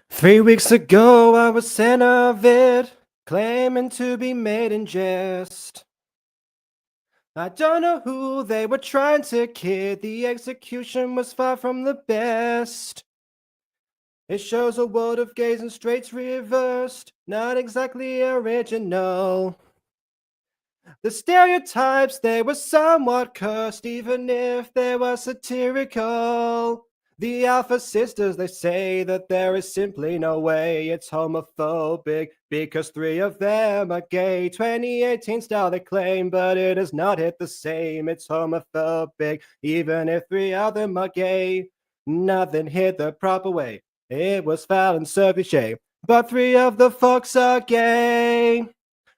3 weeks ago, I was sent a vid, claiming to be made in jest. I don't know who they were trying to kid, the execution was far from the best. It shows a world of gays and straights reversed, not exactly original. The stereotypes, they were somewhat cursed, even if they were satirical. The Alpha Sisters, they say that there is simply no way it's homophobic because 3 of them are gay. 2018 style they claim, but it has not hit the same. It's homophobic, even if 3 of them are gay. Nothing hit the proper way. It was foul and service, but 3 of the folks are gay.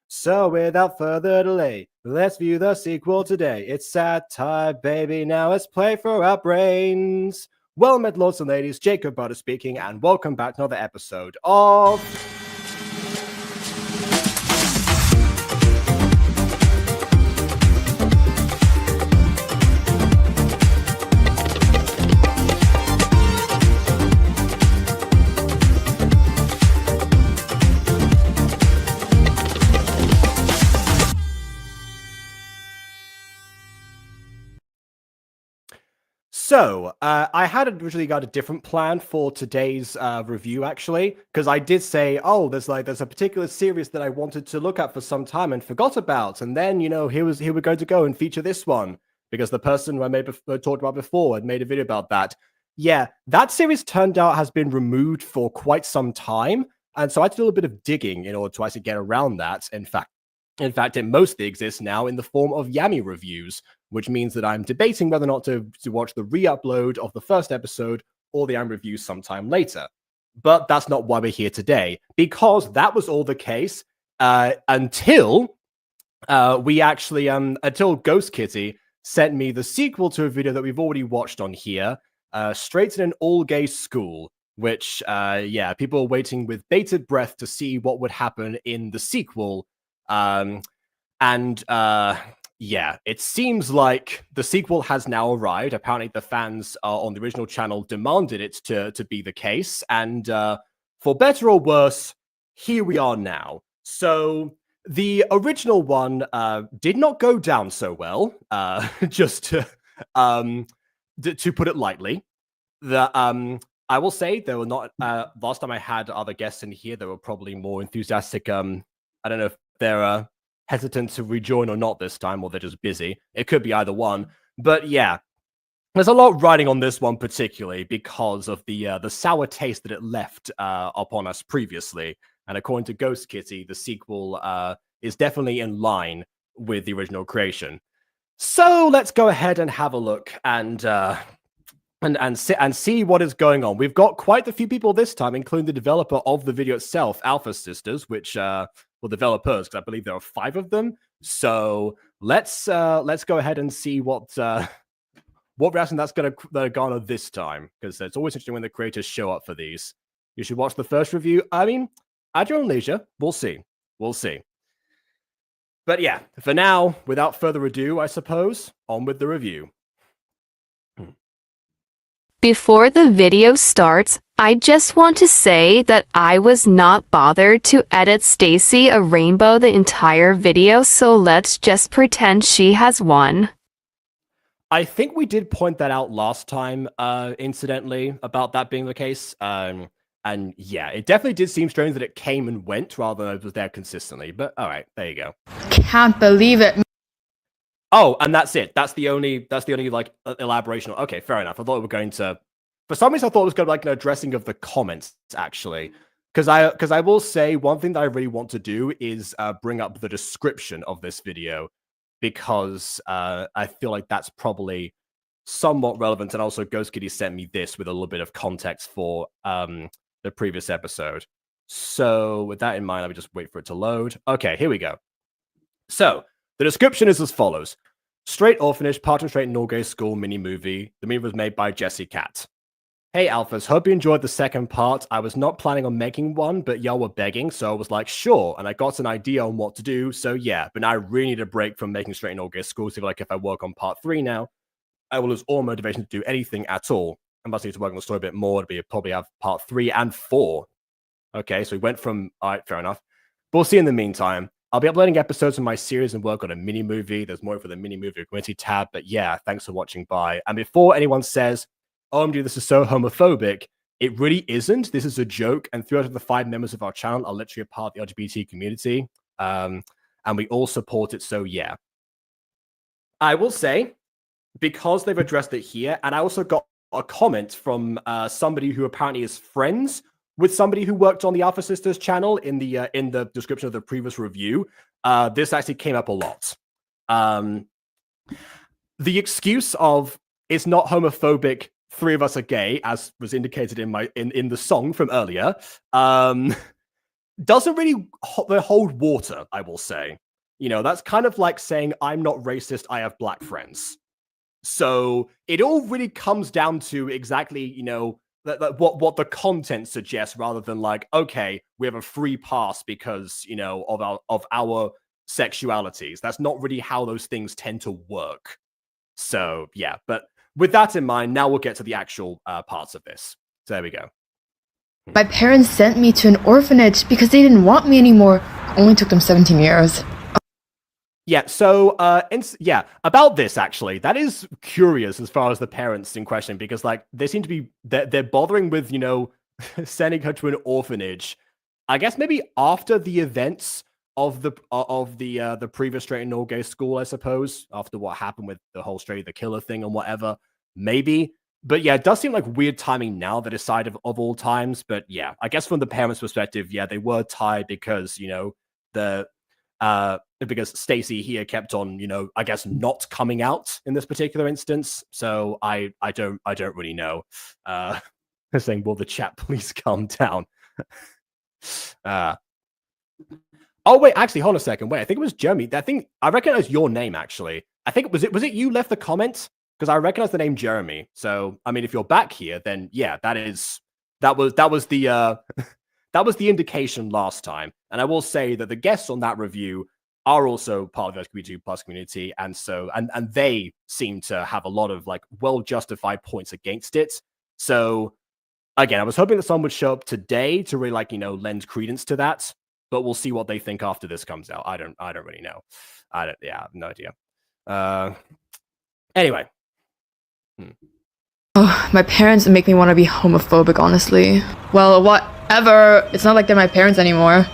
So without further delay, let's view the sequel today. It's satire, baby, now let's play for our brains. Well met, lords and ladies, Jacob Butter speaking, and welcome back to another episode of... So, I had originally got a different plan for today's review, actually, because I did say, oh, there's a particular series that I wanted to look at for some time and forgot about, and then, you know, here we're going to go and feature this one, because the person who I talked about before had made a video about that. Yeah, that series turned out has been removed for quite some time, and so I had to do a little bit of digging in order to actually get around that. In fact, it mostly exists now in the form of Yami reviews, which means that I'm debating whether or not to watch the re-upload of the first episode or the Yami review sometime later. But that's not why we're here today, because that was all the case until until Ghost Kitty sent me the sequel to a video that we've already watched on here, Straight in an All-Gay School, which, people are waiting with bated breath to see what would happen in the sequel. Yeah, it seems like the sequel has now arrived. Apparently, the fans on the original channel demanded it to be the case. And for better or worse, here we are now. So the original one did not go down so well, just to put it lightly. I will say there were not, last time I had other guests in here, they were probably more enthusiastic. I don't know if they're hesitant to rejoin or not this time, or they're just busy. It could be either one. But yeah, there's a lot riding on this one particularly because of the sour taste that it left upon us previously. And according to Ghost Kitty, the sequel is definitely in line with the original creation. So let's go ahead and have a look and see what is going on. We've got quite a few people this time, including the developer of the video itself, Alpha Sisters, which well, developers, because I believe there are 5 of them. So let's go ahead and see what reaction that's going to garner this time, because it's always interesting when the creators show up for these. You should watch the first review. I mean, at your own leisure, we'll see. But yeah, for now, without further ado, I suppose, on with the review. Before the video starts, I just want to say that I was not bothered to edit Stacy a rainbow the entire video, so let's just pretend she has one. I think we did point that out last time, incidentally, about that being the case. And yeah, it definitely did seem strange that it came and went rather than it was there consistently. But all right, there you go. Can't believe it. Oh, and that's it. That's the only like elaboration. Okay, fair enough. I thought we were going to. For some reason, I thought it was going to be like an addressing of the comments, actually. Because I will say one thing that I really want to do is bring up the description of this video, because I feel like that's probably somewhat relevant. And also, Ghost Kitty sent me this with a little bit of context for the previous episode. So with that in mind, let me just wait for it to load. Okay, here we go. So The description is as follows. Straight orphanage, part of straight and all-gay school mini-movie. The movie was made by Jesse Cat. Hey, Alphas, hope you enjoyed the second part. I was not planning on making one, but y'all were begging, so I was like, sure, and I got an idea on what to do, so yeah. But now I really need a break from making straight and all-gay school, so like if I work on part 3 now, I will lose all motivation to do anything at all. I must need to work on the story a bit more to probably have part 3 and 4. Okay, so we went from, all right, fair enough. But we'll see in the meantime. I'll be uploading episodes of my series and work on a mini-movie. There's more for the mini-movie community tab, but yeah, thanks for watching, bye. And before anyone says, OMG, this is so homophobic, it really isn't. This is a joke, and 3 out of the 5 members of our channel are literally a part of the LGBT community, and we all support it, so yeah. I will say, because they've addressed it here, and I also got a comment from somebody who apparently is friends with somebody who worked on the Alpha Sisters channel in the description of the previous review. This actually came up a lot. The excuse of it's not homophobic, 3 of us are gay, as was indicated in the song from earlier, doesn't really hold water, I will say. You know, that's kind of like saying I'm not racist, I have black friends. So it all really comes down to exactly, you know, what the content suggests, rather than like, okay, we have a free pass because, you know, of our sexualities. That's not really how those things tend to work. So yeah, but with that in mind, now we'll get to the actual parts of this. So there we go. My parents sent me to an orphanage because they didn't want me anymore. Only took them 17 years. Yeah, so, yeah, about this, actually, that is curious as far as the parents in question, because, like, they seem to be, they're bothering with, you know, sending her to an orphanage, I guess maybe after the events of the previous straight and all-gay school, I suppose, after what happened with the whole Straighty the Killer thing and whatever, maybe. But yeah, it does seem like weird timing now, that is side of all times, but yeah, I guess from the parents' perspective, yeah, they were tied because, you know, because Stacy here kept on, you know, I guess not coming out in this particular instance. So I don't really know. Saying, will the chat please calm down? Oh wait, actually, hold on a second. Wait, I think it was Jeremy. I think I recognize your name actually. I think was it you left the comment? Because I recognize the name Jeremy. So I mean, if you're back here, then yeah, that was the that was the indication last time. And I will say that the guests on that review are also part of the LGBTQ+ community, and so and they seem to have a lot of like well-justified points against it. So again, I was hoping that someone would show up today to really, like, you know, lend credence to that, but we'll see what they think after this comes out. I don't really know. I have no idea. Anyway. Oh, my parents make me want to be homophobic, honestly. Well, whatever. It's not like they're my parents anymore.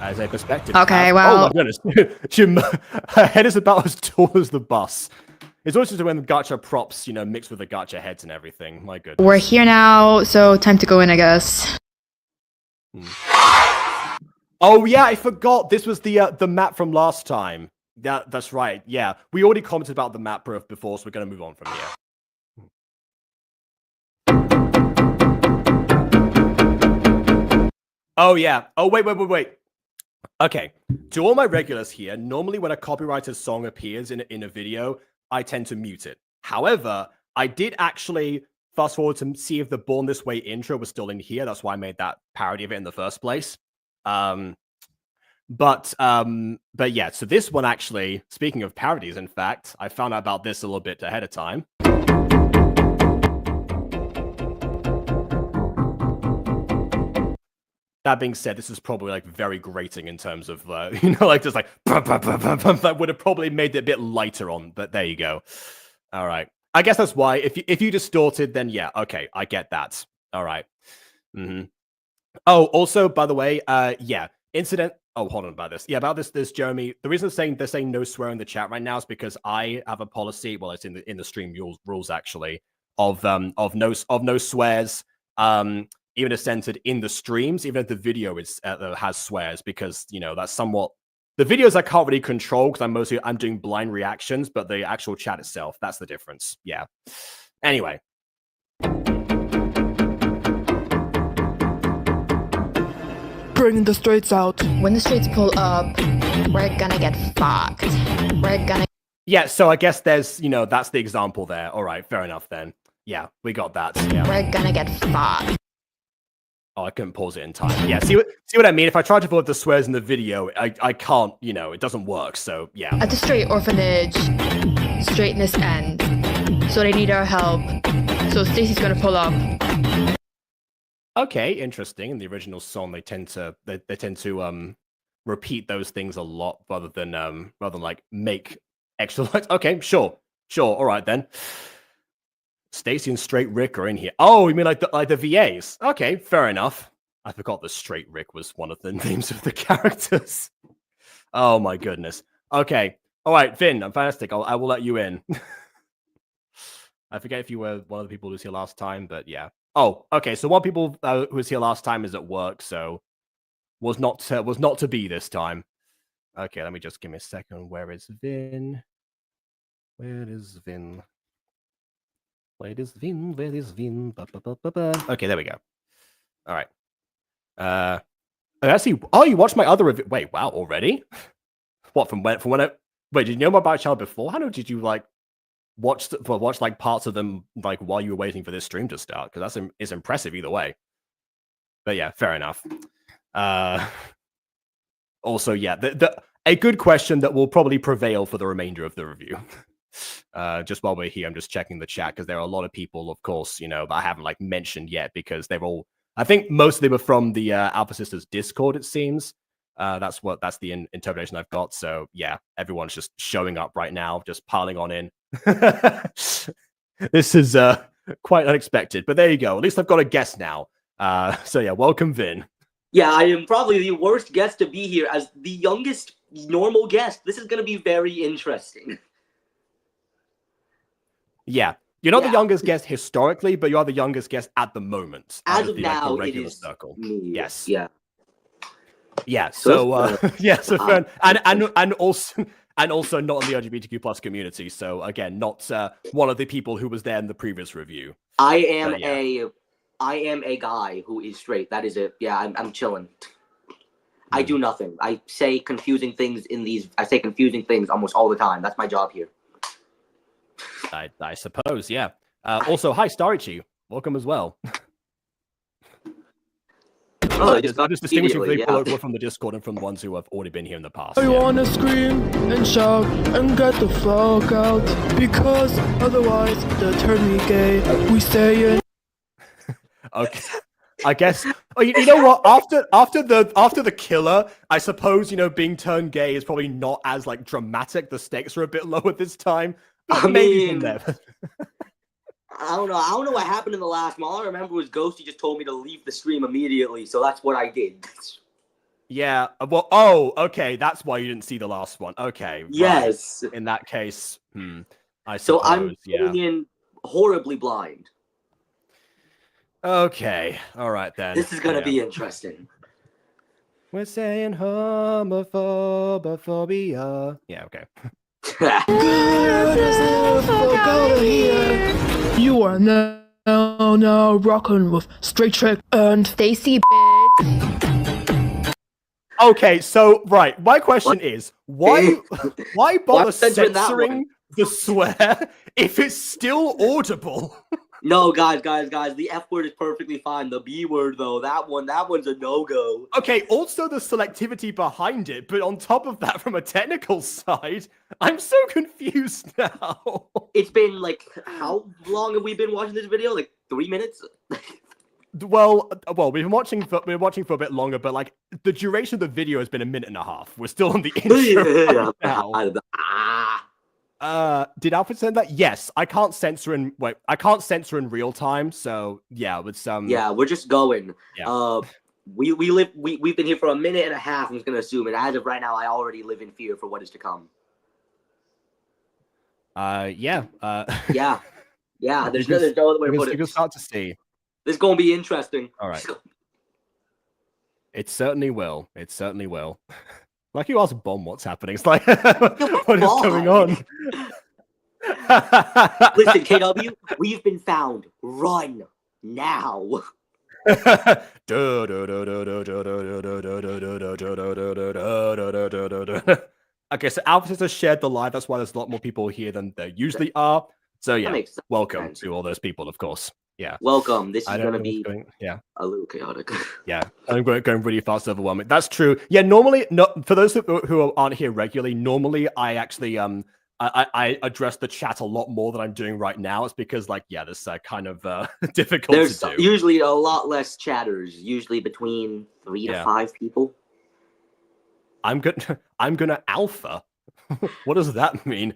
As a perspective. Okay, well. Oh my goodness. Her head is about as tall as the bus. It's always just when the gacha props, you know, mixed with the gacha heads and everything. My goodness. We're here now, so time to go in, I guess. Oh yeah, I forgot. This was the map from last time. That's right. Yeah, we already commented about the map before, so we're gonna move on from here. Oh yeah. Oh wait. Okay, to all my regulars here, normally when a copyrighted song appears in a video, I tend to mute it. However, I did actually fast forward to see if the Born This Way intro was still in here. That's why I made that parody of it in the first place. But yeah, so this one actually, speaking of parodies, in fact, I found out about this a little bit ahead of time. That being said, this is probably like very grating in terms of, you know, like just like, that would have probably made it a bit lighter on, but there you go. All right. I guess that's why, if you distorted, then yeah, okay, I get that. All right. Oh, also, by the way, yeah, oh, hold on about this. Yeah, about this, Jeremy, the reason they're saying no swear in the chat right now is because I have a policy, well, it's in the stream rules actually, of no swears, even if censored in the streams, even if the video has swears, because, you know, that's somewhat, the videos I can't really control because I'm doing blind reactions, but the actual chat itself, that's the difference. Yeah. Anyway. bringing the straights out. When the straights pull up, we're gonna get fucked. We're gonna. Yeah, so I guess there's, you know, that's the example there. All right, fair enough then. Yeah, we got that. Yeah. We're gonna get fucked. Oh, I couldn't pause it in time. Yeah, see what I mean? If I try to avoid the swears in the video, I can't, you know, it doesn't work. So, yeah. At the straight orphanage, straightness end. So they need our help. So Stacy's gonna pull up. Okay, interesting. In the original song, they tend to repeat those things a lot rather than like make extra lines. Okay, sure. All right then. Stacy and Straight Rick are in here. Oh, you mean like the VAs? Okay, fair enough. I forgot that Straight Rick was one of the names of the characters. Oh my goodness. Okay. All right, Vin, I'm fantastic. I will let you in. I forget if you were one of the people who was here last time, but yeah. Oh, okay. So one people who was here last time is at work, so was not to be this time. Okay, let me just give me a second. Where is Vin? Where is Vin? Where is Vin? Where is Vin? Ba, ba, ba, ba, ba. Okay, there we go. All right. Actually, you watched my other review. Wait, wow, already? What, from when I... Wait, did you know more about Child beforehand, or did you, like, watch like, parts of them, like, while you were waiting for this stream to start? Because it's impressive either way. But yeah, fair enough. Also, yeah, a good question that will probably prevail for the remainder of the review. Just while we're here, I'm just checking the chat because there are a lot of people, of course, you know, that I haven't like mentioned yet because they're all. I think most of them are from the Alpha Sisters Discord. It seems that's the interpretation I've got. So yeah, everyone's just showing up right now, just piling on in. This is quite unexpected, but there you go. At least I've got a guest now. So yeah, welcome, Vin. Yeah, I am probably the worst guest to be here as the youngest normal guest. This is going to be very interesting. Yeah, you're not the youngest guest historically, but you are the youngest guest at the moment. As of the, now, like, the regular it is circle. me. Yes. Yeah. Yeah. So yeah. So fair, and also not in the LGBTQ plus community. So again, not one of the people who was there in the previous review. I am a guy who is straight. That is it. Yeah, I'm chilling. I do nothing. I say confusing things almost all the time. That's my job here. I suppose, yeah. Also, hi, Straighty. Welcome as well. I'm just distinguishing people from the Discord and from the ones who have already been here in the past. I wanna scream and shout and get the fuck out because otherwise they'll turn me gay. We say it. Okay. I guess. Oh, you know what? After the killer, I suppose, you know, being turned gay is probably not as like dramatic. The stakes are a bit lower this time. I Maybe mean, I don't know what happened in the last one. All I remember was Ghosty just told me to leave the stream immediately, so that's what I did. Yeah. Well. Oh. Okay. That's why you didn't see the last one. Okay. Right. Yes. In that case, I suppose. So I'm going in horribly blind. Okay. All right then. This is gonna be interesting. We're saying homophobia. Yeah. Okay. You are now rocking with Straight Trick and Stacy, Okay, so right, my question is why bother censoring the swear if it's still audible? No, guys, the F word is perfectly fine. The B word though, that one's a no-go. Okay, also the selectivity behind it, but on top of that, from a technical side, I'm so confused now. It's been like, how long have we been watching this video? Like 3 minutes? Well, we've been watching for a bit longer, but like the duration of the video has been 1.5 minutes. We're still on the intro right now. Did Alfred send that? Yes, I can't censor in real time, so yeah, with some. Yeah, we're just going. Yeah. We've been here for 1.5 minutes. I'm just gonna assume, and as of right now, I already live in fear for what is to come. Yeah. Yeah. There's no other way to put it. You can start to see. This is gonna be interesting. All right. It certainly will. Like you asked Bomb what's happening. It's like, what is going on? Listen, KW, we've been found. Run now. Okay, so Alpha Sister shared the live. That's why there's a lot more people here than there usually are. So yeah, makes welcome sense. to all those people, of course. Yeah. Welcome. This I is don't gonna know what's be going. Yeah. a little chaotic. Yeah, I'm going really fast, overwhelming. That's true. Yeah, normally, not for those who aren't here regularly. Normally, I actually I address the chat a lot more than I'm doing right now. It's because like this kind of difficult There's to do. usually a lot less chatters. Usually between 3 to 5 people. I'm gonna alpha. What does that mean,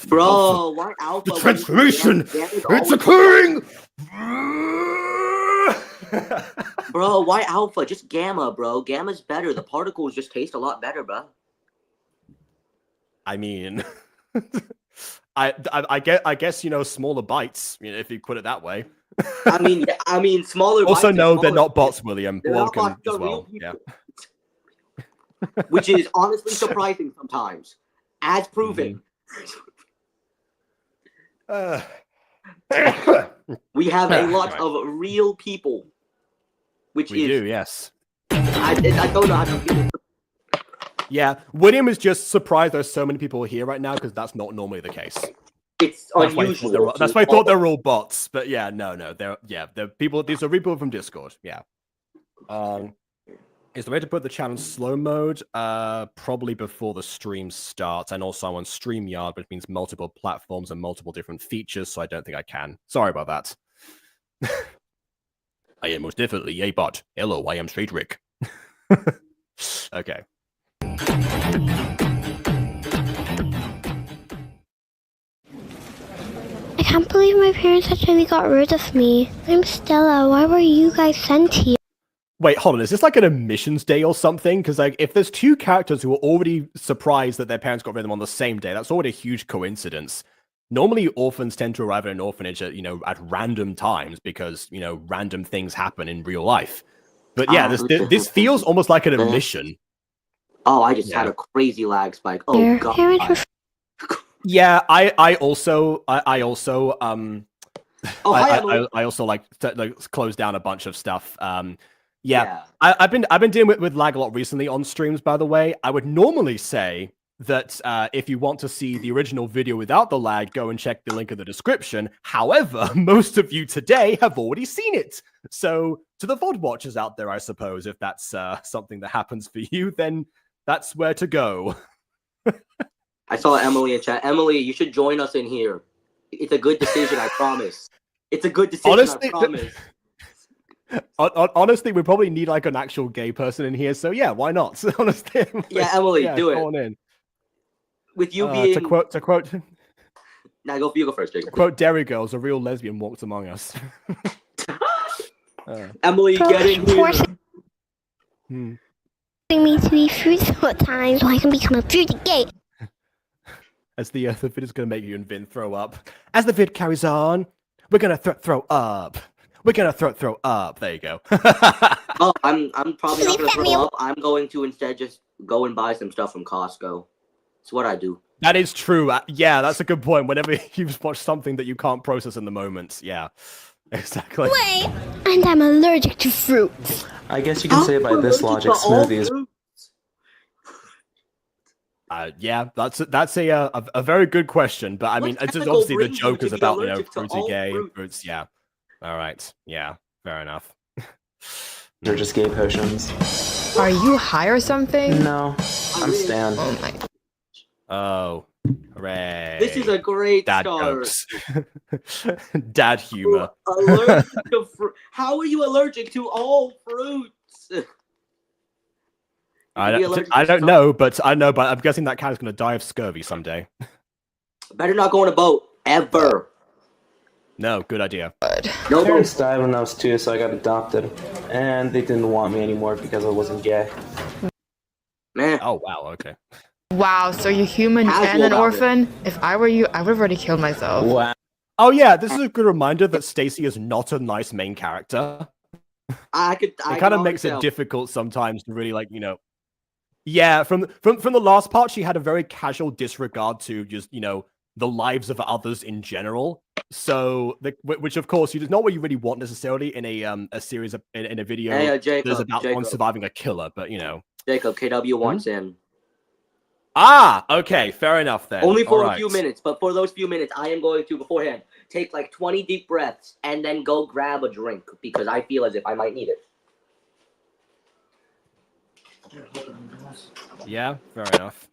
Bro? Alpha. Why alpha? The transformation. It's occurring. Bro, why alpha? Just gamma, bro. Gamma's better. The particles just taste a lot better, bro. I mean, I guess smaller bytes. If you put it that way. I mean, smaller. Also, bytes no, smaller they're not bots, things. William. They're not Welcome bots, as well. real Yeah. Which is honestly surprising sometimes, as proven. We have a lot of real people, which we do, yes. I don't know how to feel. Yeah, William is just surprised there's so many people here right now because that's not normally the case. It's unusual. That's why I thought they were all bots, but no, they're people. These are people from Discord. Yeah. Is the way to put the channel in slow mode? Probably before the stream starts, and also I'm on StreamYard, which means multiple platforms and multiple different features, so I don't think I can. Sorry about that. I am most definitely a bot. Hello, I am Straight Rick. Okay. I can't believe my parents actually got rid of me. I'm Stella. Why were you guys sent here? Wait, hold on. Is this like an admissions day or something? Because like, if there's two characters who are already surprised that their parents got rid of them on the same day, that's already a huge coincidence. Normally, orphans tend to arrive at an orphanage at at random times because random things happen in real life. But yeah, this feels almost like an admission. Oh, I just had a crazy lag spike. Oh Their god. parents were Yeah, I also I also like close down a bunch of stuff. Yeah. I've been dealing with lag a lot recently on streams, by the way. I would normally say that if you want to see the original video without the lag, go and check the link in the description. However, most of you today have already seen it. So to the VOD watchers out there, I suppose, if that's something that happens for you, then that's where to go. I saw Emily in chat. Emily, you should join us in here. It's a good decision, I promise. It's a good decision, honestly, I promise. Honestly, we probably need like an actual gay person in here. So yeah, why not? Honestly, yeah, Emily, do it. Go on in. With you being to quote. Now you go first, Jacob. Quote Dairy Girls, a real lesbian walked among us. Emily, get in here. forcing me to be fruitful at times so I can become a fruity gay. As the vid is going to make you and Vin throw up. As the vid carries on, we're going to throw up. We're going to throw up. There you go. Oh, I'm probably not going to throw up. I'm going to instead just go and buy some stuff from Costco. It's what I do. That is true. Yeah, that's a good point. Whenever you've watched something that you can't process in the moment. Yeah, exactly. Wait, and I'm allergic to fruits. I guess you can say by this logic, smoothies. Yeah, that's a very good question. But I mean, it's just obviously the joke is about fruity gay fruits. Yeah. All right. Yeah. Fair enough. They're just gay potions. Are you high or something? No, I'm Stan. Oh my. Oh, hooray! This is a great Dad start. jokes. Dad humor. Allergic to How are you allergic to all fruits? I don't know, but I'm guessing that cat is going to die of scurvy someday. Better not go on a boat ever. No, good idea. My parents died when I was 2, so I got adopted, and they didn't want me anymore because I wasn't gay. Man. Oh wow. Okay. Wow, so you're human and an orphan? If I were you, I would have already killed myself. Wow. Oh yeah, this is a good reminder that Stacy is not a nice main character. It kind of makes it difficult sometimes to really Yeah, from the last part, she had a very casual disregard to just the lives of others in general. So, which of course is not what you really want necessarily in a series in a video Hey, that Jacob, is about one Jacob. surviving a killer. But Jacob, KW wants in. Okay, fair enough then. Only for All a few right. minutes, but for those few minutes, I am going to beforehand take like 20 deep breaths and then go grab a drink because I feel as if I might need it. Yeah, fair enough.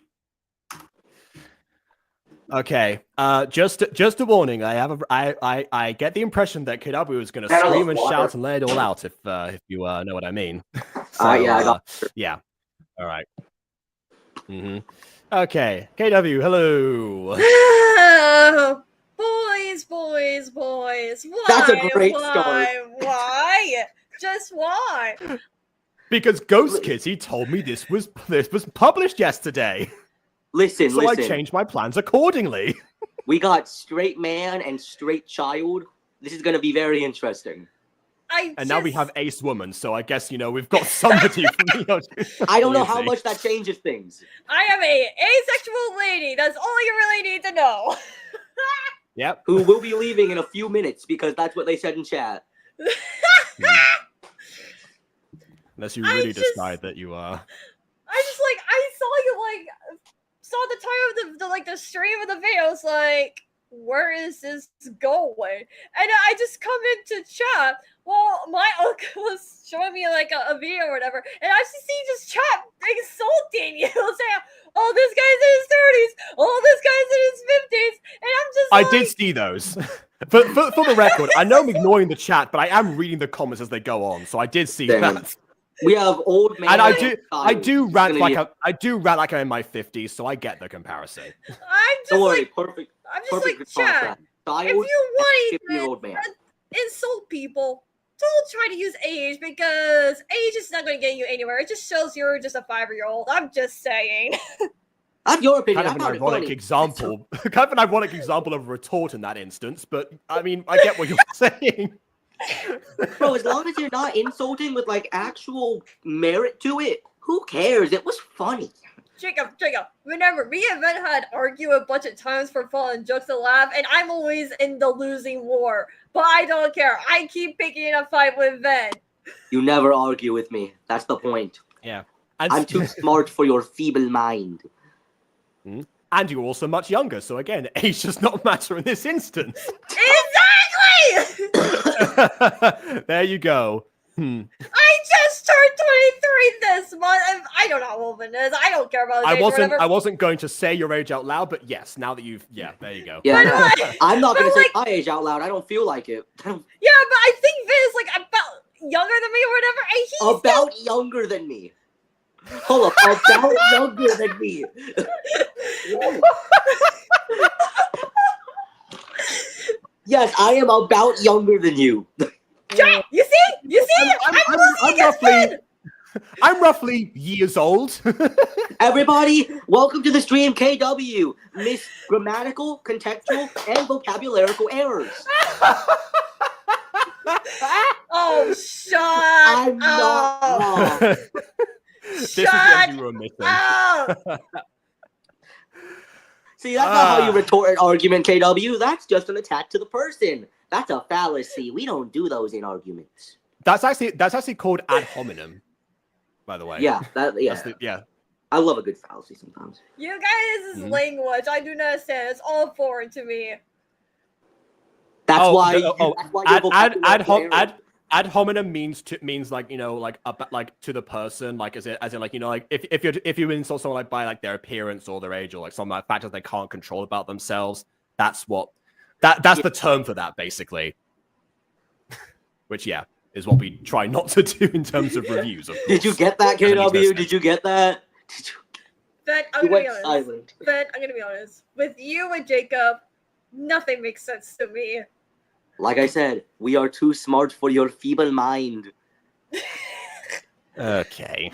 Okay. Just a warning. I get the impression that KW is going to scream and shout and lay it all out if you know what I mean. So, yeah, I got yeah. All right. Okay. KW, hello. Boys. Why? That's a great start. Why? Just why? Because Ghost Kitty told me this was published yesterday. Listen. I changed my plans accordingly. We got straight man and straight child. This is going to be very interesting. Now we have ace woman, so I guess we've got somebody from I don't know how much that changes things. I am a asexual lady. That's all you really need to know. Yep. Who will be leaving in a few minutes because that's what they said in chat. Unless you really decide that you are. I saw the title of the stream of the video. It's like, where is this going? And I just come into chat. Well, my uncle was showing me like a video or whatever, and I just see just chat insulting you, saying, "Oh, this guy's in his 30s. Oh, this guy's in his 50s," and I'm just. I did see those. For the record, I know I'm ignoring the chat, but I am reading the comments as they go on, so I did see that. We have old man. And I do rant like I'm in my 50s, so I get the comparison. I'm just Don't worry, like, perfect. I'm just perfect like, chat. If you want to insult people, don't try to use age because age is not going to get you anywhere. It just shows you're just a 5-year-old. I'm just saying. That's your opinion. Kind of an ironic example. Kind of an ironic example of a retort in that instance, but I mean, I get what you're saying. Bro, as long as you're not insulting with like actual merit to it, who cares? It was funny. Jacob, remember, me and Ben had argued a bunch of times for fun and jokes to laugh, and I'm always in the losing war. But I don't care. I keep picking a fight with Ben. You never argue with me. That's the point. Yeah. I'm too smart for your feeble mind. And you're also much younger, so again, age does not matter in this instance. Exactly! There you go. I just turned 23 this month. I don't know how old it is. I don't care about his age. I wasn't going to say your age out loud, but yes, now that there you go. Yeah, I'm not going to say my age out loud. I don't feel like it. Yeah, but I think Vin is like about younger than me or whatever. And he's younger than me. Hold up, about younger than me. Yes, I am about younger than you. You see? I'm roughly years old. Everybody, welcome to the stream, KW. Miss grammatical, contextual, and vocabularical errors. Oh, shut I'm not wrong. This is what you were missing. See, that's not how you retort an argument, KW. That's just an attack to the person. That's a fallacy. We don't do those in arguments. That's actually called ad hominem, by the way. Yeah, yeah. I love a good fallacy sometimes. You guys' language, I do not understand. It's all foreign to me. That's why. Ad hominem means like like to the person, like as in like like if you insult someone like by like their appearance or their age or like some like factors they can't control about themselves, that's the term for that basically. Which is what we try not to do in terms of reviews. Of course. Did you get that, KW? Did you get that? But I'm gonna be honest. With you and Jacob, nothing makes sense to me. Like I said, we are too smart for your feeble mind. Okay.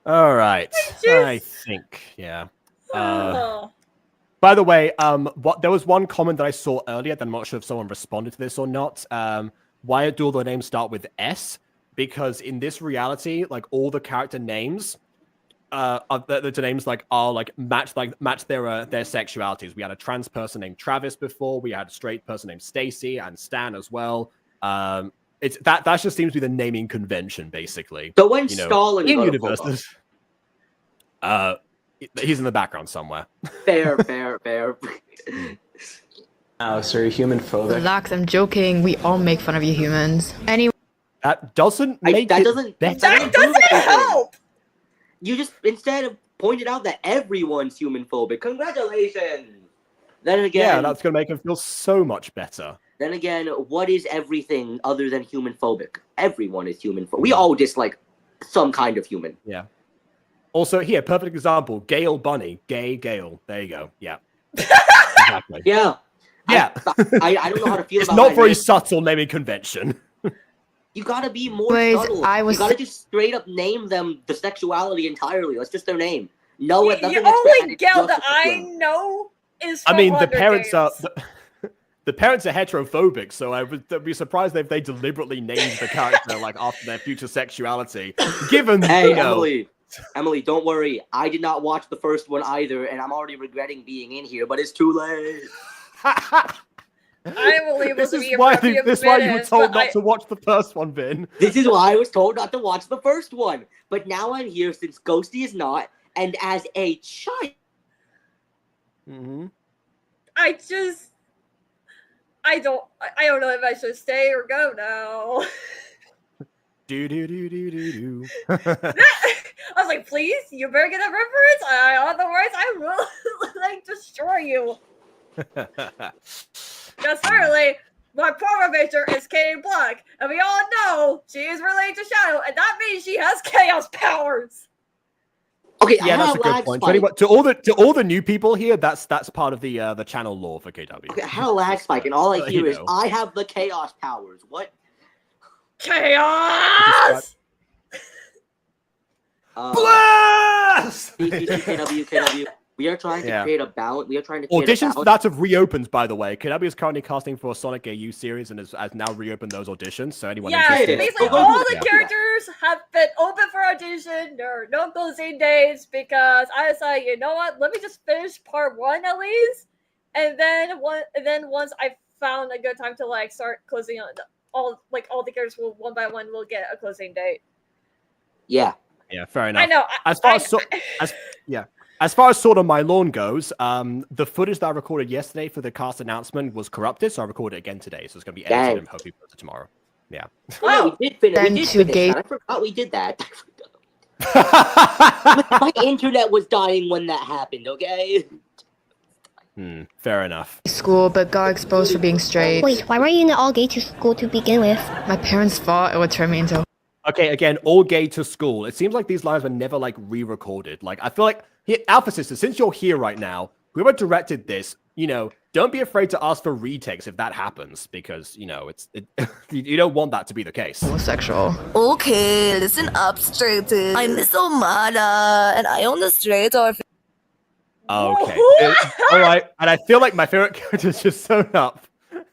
All right. I think, yeah. By the way, there was one comment that I saw earlier that I'm not sure if someone responded to this or not. Why do all the names start with S? Because in this reality, like all the character names the names like are like match their sexualities. We had a trans person named Travis before. We had a straight person named Stacy and Stan as well. It's that just seems to be the naming convention, basically. So when Stalin in got universes, he's in the background somewhere. Fair. Alex, are you human phobic? Relax, I'm joking. We all make fun of you humans. Anyway. That doesn't make that it doesn't better. That doesn't help. You just instead pointed out that everyone's human phobic. Congratulations. Then again, yeah, that's gonna make him feel so much better. Then again, what is everything other than human phobic? Everyone is human phobic. We all dislike some kind of human. Yeah. Also, here, perfect example. Gale Bunny. Gay Gale. There you go. Yeah. Exactly. Yeah. Yeah. I don't know how to feel it's about not my very name. subtle naming convention. You gotta be more Anyways, subtle. I was- You gotta just straight up name them the sexuality entirely. That's just their name. No, The only Gale that I know is. I mean, the Hunger parents Games. are the parents are heterophobic, so I would be surprised if they deliberately named the character like after their future sexuality. Given, Hey, Emily, don't worry. I did not watch the first one either, and I'm already regretting being in here. But it's too late. I will leave This us is be why a few this is why you were minutes, told but not to watch the first one, Vin. This is why I was told not to watch the first one. But now I'm here since Ghosty is not, and as a child. Mm-hmm. I don't know if I should stay or go now. Do. I was like, please, you better get a reference. Otherwise, I will like destroy you. Because apparently, my power major is Katie Black, and we all know she is related to Shadow, and that means she has chaos powers. Okay, Yeah, that's a good point. To all the new people here, that's part of the channel lore for KW. Okay, I had a lag spike, and all I hear is, know. I have the chaos powers. What? Chaos! Blast! KW. We are trying to create a balance. We are trying to create Auditions a for balance. that have reopened, by the way. KW is currently casting for a Sonic AU series and has now reopened those auditions. So anyone Yeah, interested? basically all the characters have been open for audition. There are no closing dates because I was like, you know what? Let me just finish part 1 at least, and then once I found a good time to like start closing on all the characters will one by one will get a closing date. Yeah. Yeah, fair enough. I know. As far as Sword on My Lawn goes, the footage that I recorded yesterday for the cast announcement was corrupted, so I recorded it again today. So it's going to be edited and hopefully posted tomorrow. Yeah. Oh, yeah, we did finish. Then We did to finish gay- that. I forgot we did that. My internet was dying when that happened. Okay. Fair enough. School, but got exposed for being straight. Wait, why were you in the all gay to school to begin with? My parents thought it would turn me into. Okay, again, all gay to school. It seems like these lines were never like re-recorded. Like I feel like Alpha Sister, since you're here right now, whoever directed this, don't be afraid to ask for retakes if that happens, because you don't want that to be the case. Homosexual. Okay, listen up, Straighty. I'm Miss Omada, and I own the Straight or. Okay. All right. And I feel like my favorite character is just sewn up.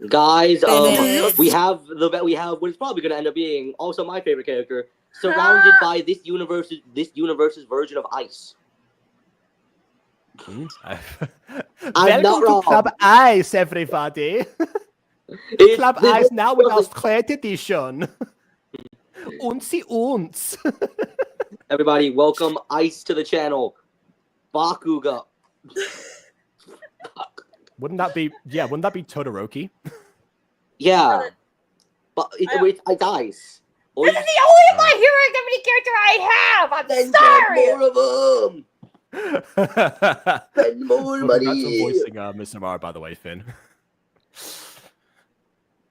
Guys, we have what is probably going to end up being also my favorite character, surrounded by this universe's version of Ice. I'm not wrong. To Club Ice, everybody. Club Ice now with our Straight edition. Unzi uns. Everybody, welcome Ice to the channel. Bakuga. Wouldn't that be Todoroki? Yeah. But it's Ice. This is the only My Hero Academia character I have! I'm sorry! More of them! Spend more money! Congrats on voicing Mr. Mara, by the way, Finn.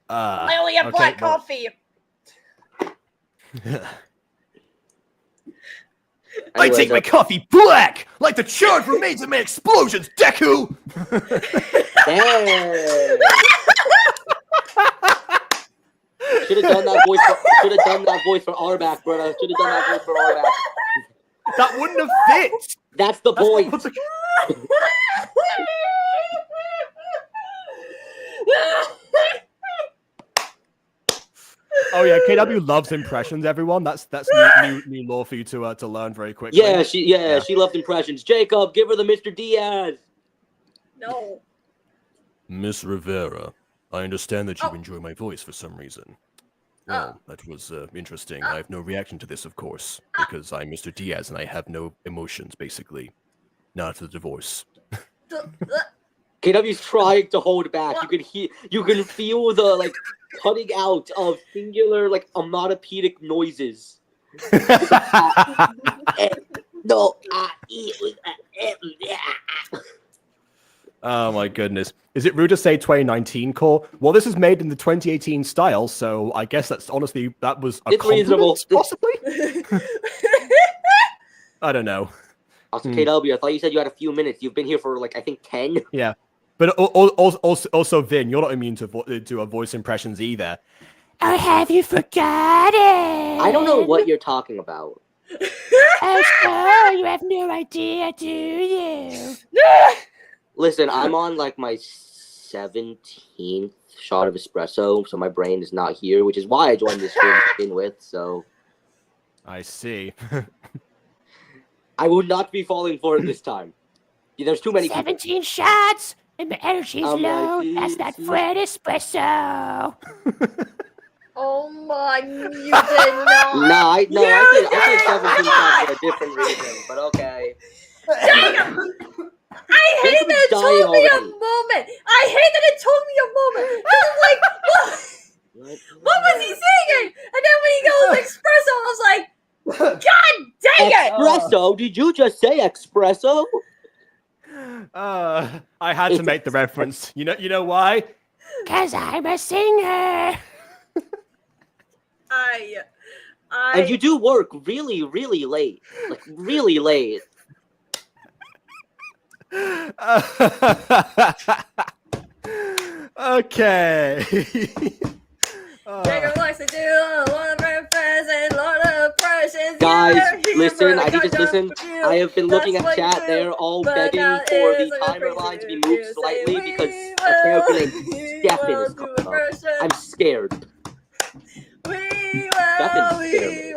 I only have black coffee. I take my coffee black, like the charred remains of my explosions, Deku! Damn! Should have done that voice for Arback, brother. Should have done that voice for Arback. That wouldn't have fit! That's the point! Oh yeah, KW loves impressions. Everyone, that's new lore for you to learn very quickly. Yeah, she loved impressions. Jacob, give her the Mr. Diaz. No. Miss Rivera, I understand that you enjoy my voice for some reason. Well, that was interesting. I have no reaction to this, of course, because I'm Mr. Diaz and I have no emotions, basically. Not the divorce. KW's trying to hold back. You can feel the cutting out of singular onomatopoeic noises. No. Oh my goodness. Is it rude to say 2019 core? Well, this is made in the 2018 style, so I guess that was a it's reasonable, possibly? I don't know. Also, KW, I thought you said you had a few minutes. You've been here for I think 10. Yeah. But also, Vin, you're not immune to voice impressions either. Or have you forgotten? I don't know what you're talking about. Oh, so you have no idea, do you? Listen, I'm on my 17th shot of espresso, so my brain is not here, which is why I joined this stream to begin with. So I see. I will not be falling for it this time. There's too many 17 shots, and the energy's low. That's that Fred espresso. Oh my, you did not. I said 17 shots for a different reason, but okay. Jacob! I hate that it took me a moment. I hate that it took me a moment. I was like, what was he singing? And then when he goes espresso, I was like, God dang it! Espresso? Did you just say espresso? I had to make the reference. You know why? 'Cause I'm a singer. And you do work really, really late. Really late. Okay. Jacob likes to do a lot of presents, a lot of presents. Guys, listen, I just listened. I have been looking at chat. They're all begging for the timer line to be moved slightly because a character named Stefan is coming up. I'm scared. We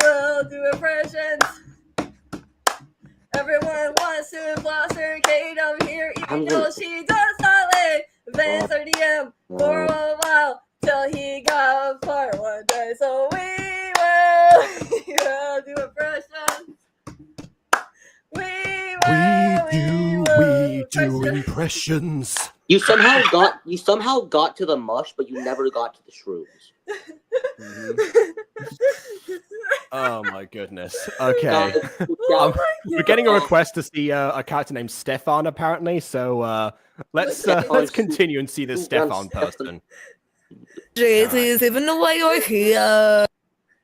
will do impressions. Everyone wants to foster Kate over here, even though she does not let Vance or DM for a while till he got fired one day. So we will do impressions. We do impressions. You somehow got to the mush, but you never got to the shrooms. Oh my goodness. Okay. We're getting a request to see a character named Stefan apparently, so let's continue and see this Stefan person. Straighty, even though why you're here.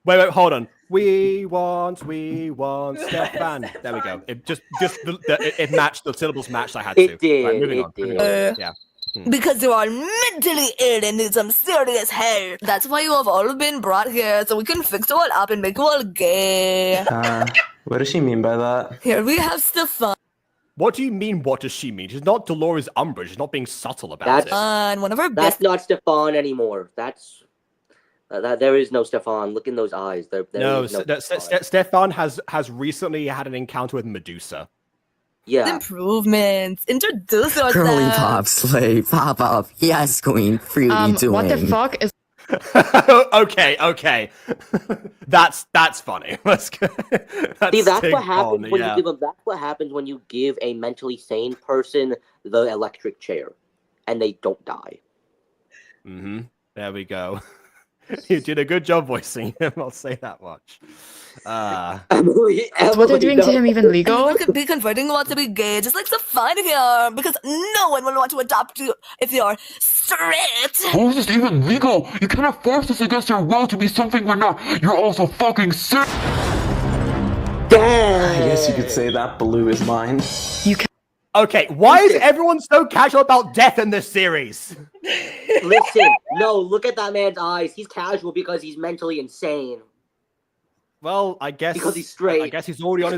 Wait, hold on. We want Stefan. There we go. It it matched, the syllables matched. I had to. It did. Right, moving on. Yeah. Because you are mentally ill and need some serious help. That's why you have all been brought here, so we can fix you all up and make you all gay. What does she mean by that? Here we have Stefan. What do you mean, what does she mean? She's not Dolores Umbridge. She's not being subtle about it. One of our That's best. not Stefan anymore. That's... there is no Stefan. Look in those eyes. Stefan has recently had an encounter with Medusa. Yeah. Improvements. Introduce yourself. Girly pop, slay, pop up. Yes, queen. Fruity doing. What the fuck is... Okay. That's funny. Let's go. See, that's what happens when you give them. That's what happens when you give a mentally sane person the electric chair, and they don't die. Mm-hmm. There we go. You did a good job voicing him. I'll say that much. Emily, Is what they're doing to him even legal? Anyone could be converting you want to be gay, just like Stefan here, because no one will want to adopt you if you're straight. How is this even legal? You cannot force us against our will to be something we're not. You're also fucking sick. I guess you could say that blue is mine. Okay, why is everyone so casual about death in this series? Listen, no, look at that man's eyes. He's casual because he's mentally insane. Well, I guess because he's straight. I guess he's already on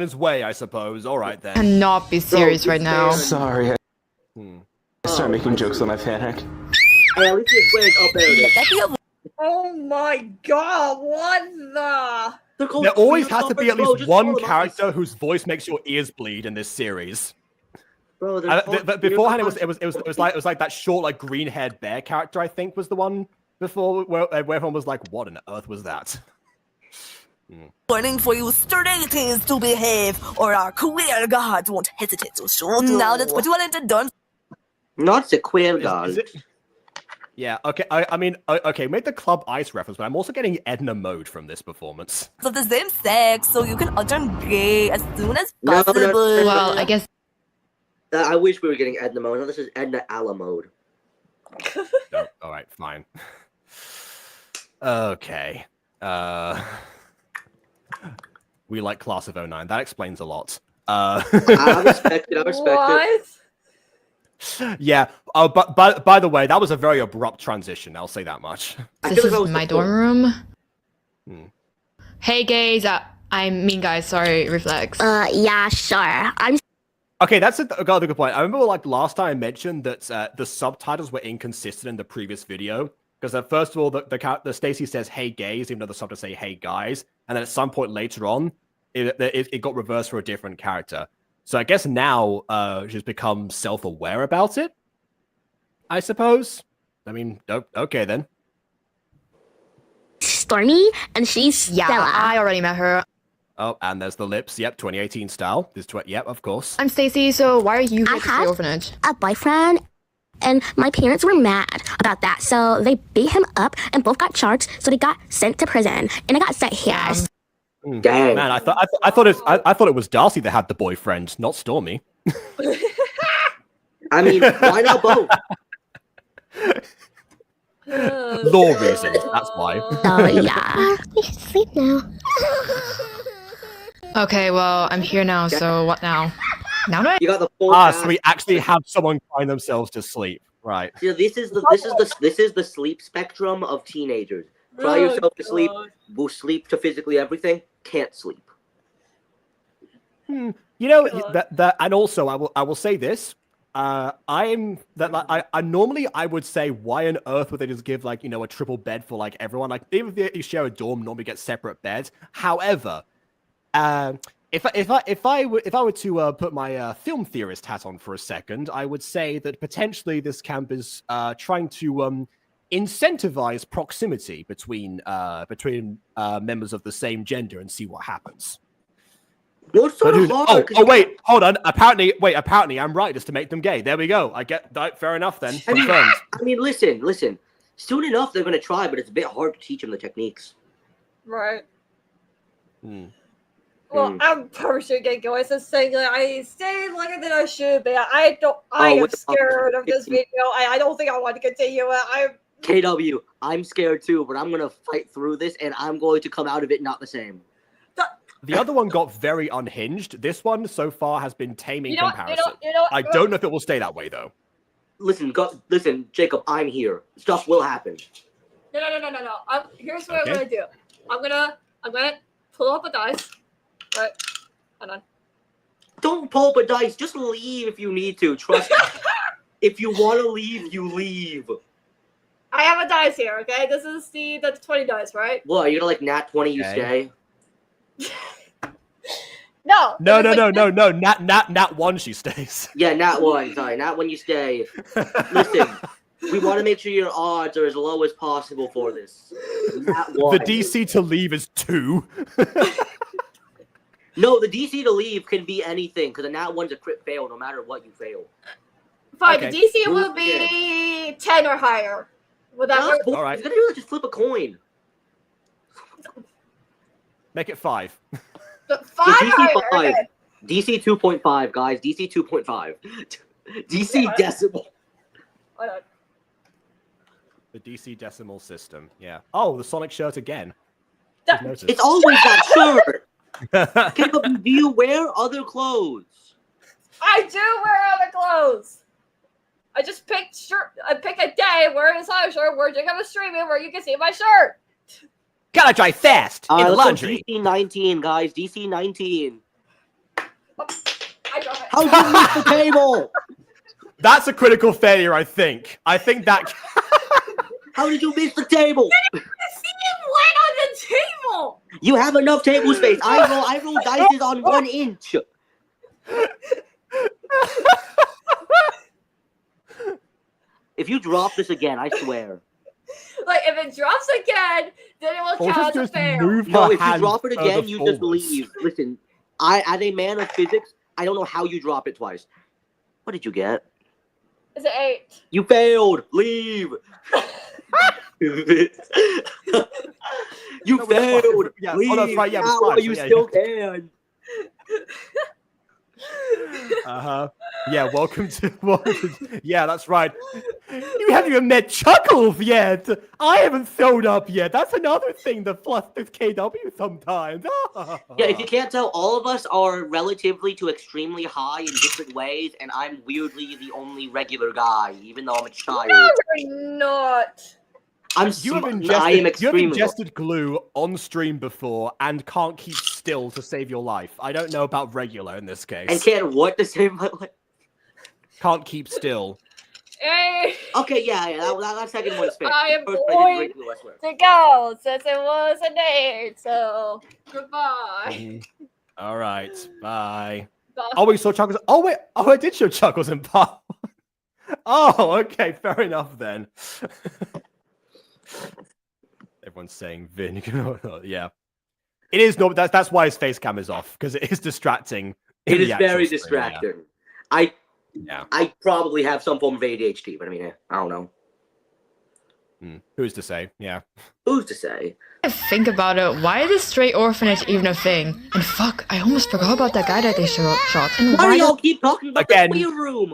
his way, I suppose. All right then. Cannot be serious right now. Sorry. I start making jokes when I panic. Hey, at least his way is up there. Oh my god, what the? There always has to be at least one character whose voice makes your ears bleed in this series. Bro, but beforehand, it was like that short, like green-haired bear character. I think was the one before where everyone was like, "What on earth was that?" Warning for you straighties to behave, or our queer gods won't hesitate to shoot. Now let's put you all into done. Not the queer gods. Yeah, okay. I mean, okay, make the Club Ice reference, but I'm also getting Edna mode from this performance. Of the same sex, so you can turn gay as soon as No, possible. Well, I guess. I wish we were getting Edna mode. No, this is Edna Alla mode. No, all right, fine. Okay. We like Class of 09. That explains a lot. I respect it. I respect it. Yeah. Oh, but by the way, that was a very abrupt transition. I'll say that much. This is my dorm room. Hey, gays. I mean, guys. Sorry, reflex. Yeah, sure. I'm. Okay, that's a good point. I remember, like, last time I mentioned that the subtitles were inconsistent in the previous video. Because first of all, the Stacy says, "Hey, gays," even though the subtitles say, "Hey, guys." And then at some point later on, it got reversed for a different character. So I guess now she's become self-aware about it, I suppose. I mean, okay then. Stormy, and she's Stella. Yeah, I already met her. Oh, and there's the lips. Yep, 2018 style. Yep, of course. I'm Stacy, so why are you here at the orphanage? A boyfriend, and my parents were mad about that, so they beat him up, and both got charged, so they got sent to prison, and I got sent here. Dang. Man, I thought it was Darcy that had the boyfriend, not Stormy. I mean, why not both? Law reasons, that's why. Oh yeah. We should sleep now. Okay, well, I'm here now, so what now? Now do I? You got the full so we actually have someone crying themselves to sleep, right? Yeah, this is the sleep spectrum of teenagers. Cry yourself to sleep, will sleep to physically everything, can't sleep. You know that, and also I will say this. I normally I would say, why on earth would they just give, like, you know, a triple bed for, like, everyone? Like, even if they share a dorm, normally get separate beds. However, if I were to put my film theorist hat on for a second, I would say that potentially this camp is trying to incentivize proximity between members of the same gender and see what happens. What's so hard? Wait, hold on. Apparently I'm right. It's to make them gay. There we go. I get that. Fair enough then. Confirmed. I mean, listen. Soon enough, they're gonna try, but it's a bit hard to teach them the techniques. Right. Well, I'm probably getting going. So saying that I stay longer than I should, but I am scared of this video. I don't think I want to continue it. KW, I'm scared too, but I'm gonna fight through this, and I'm going to come out of it not the same. The other one got very unhinged. This one so far has been tame in comparison. I don't don't know if it will stay that way though. Listen, Jacob, I'm here. Stuff will happen. No. Here's what I'm gonna do. I'm gonna pull up a dice. Right. Hold on. Don't pull up a dice. Just leave if you need to. Trust me. If you want to leave, you leave. I have a dice here, okay? This is the 20 dice, right? What, are you gonna, like, nat 20 you stay? No. Nat 1 she stays. Yeah, nat 1. Sorry, nat 1 you stay. Listen, we want to make sure your odds are as low as possible for this. Nat 1. The DC to leave is 2. No, the DC to leave can be anything, because a nat 1's a crit fail no matter what you fail. Fine, the DC will be 10 or higher. Would that work? All right. He's gonna do is just flip a coin. Make it 5. 5 DC 5. Okay. DC 2.5, guys. DC 2.5. DC decimal. Hold on. The DC decimal system. Yeah. Oh, the Sonic shirt again. It's always that shirt. Jacob, do you wear other clothes? I do wear other clothes. I just picked I pick a day wearing a soccer shirt where Jacob is streaming where you can see my shirt. Gotta dry fast in the laundry. DC 19, guys. DC 19. I drop it. How'd you miss the table? That's a critical failure, I think. I think that... How did you miss the table? See him land on the table. You have enough table space. I roll dice on 1 inch. If you drop this again, I swear. Like, if it drops again, then it will count as a fail. No, if you drop it again, you just leave. Listen, as a man of physics, I don't know how you drop it twice. What did you get? It's an 8. You failed. Leave. You failed. Yeah, Leave. oh, that's right. Yeah, Now, while you still can. Yeah, welcome to. Yeah, that's right. You haven't even met Chuckles yet. I haven't thrown up yet. That's another thing that flutters KW sometimes. Yeah, if you can't tell, all of us are relatively to extremely high in different ways, and I'm weirdly the only regular guy, even though I'm a child. No, you're not. You have ingested glue on stream before and can't keep still to save your life. I don't know about regular in this case. And can't what to save my life? Can't keep still. Hey. Okay, yeah, that second one is fair. I am First, going to go since it was an 8. So goodbye. All right, bye. Bye. Oh, we saw Chuckles. Oh wait, I did show Chuckles in part. Oh, okay, fair enough then. Everyone's saying Vin. Yeah, it is no. That's why his face cam is off, because it is distracting. It is very distracting. Yeah. I probably have some form of ADHD, but I mean, I don't know. Who's to say? Yeah. Who's to say? Think about it. Why is a straight orphanage even a thing? And fuck, I almost forgot about that guy that they shot. And why do y'all keep talking about again, the wheel room?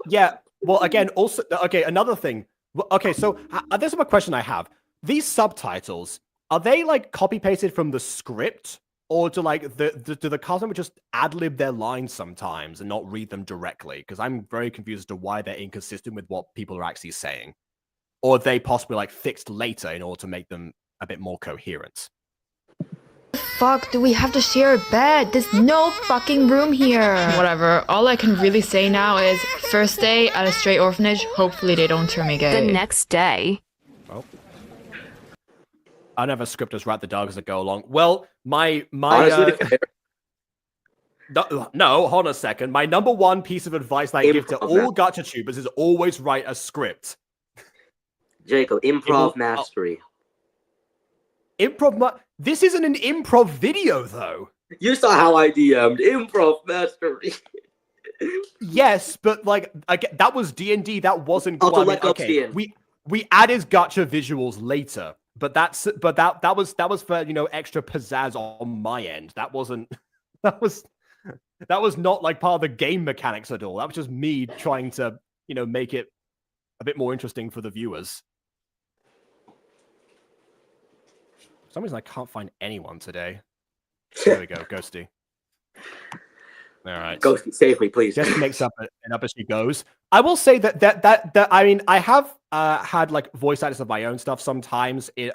Yeah. Well, again, also, okay, another thing. Okay, so this is a question I have. These subtitles, are they like copy pasted from the script, or do like do the cast members just ad lib their lines sometimes and not read them directly? Because I'm very confused as to why they're inconsistent with what people are actually saying, or are they possibly like fixed later in order to make them a bit more coherent. Fuck, do we have to share a bed? There's no fucking room here. Whatever, all I can really say now is first day at a straight orphanage, hopefully they don't turn me gay. The next day. Oh. I never scripters write the dialogue as I go along. Well, my Honestly, no, hold on a second. My number one piece of advice that I give to all gacha tubers is always write a script. Jacob, improv mastery. This isn't an improv video, though. You saw how I DM'd improv mastery. Yes, but like that was D&D. That wasn't. Okay, we added gacha visuals later, but that was for extra pizzazz on my end. That was not like part of the game mechanics at all. That was just me trying to make it a bit more interesting for the viewers. For some reason I can't find anyone today. There we go, Ghosty. All right, Ghosty, save me, please. Just makes up as she goes. I will say that I mean, I have had like voice actors of my own stuff sometimes in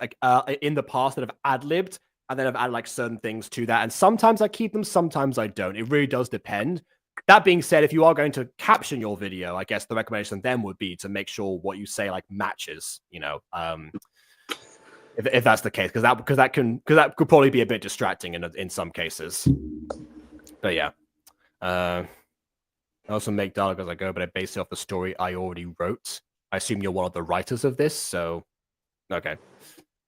the past that have ad-libbed, and then I've added like certain things to that, and sometimes I keep them, sometimes I don't. It really does depend. That being said, if you are going to caption your video, I guess the recommendation then would be to make sure what you say like matches, if that's the case, because that could probably be a bit distracting in some cases. But yeah, I also make dialogue as I go, but I base it off the story I already wrote. I assume you're one of the writers of this, so okay.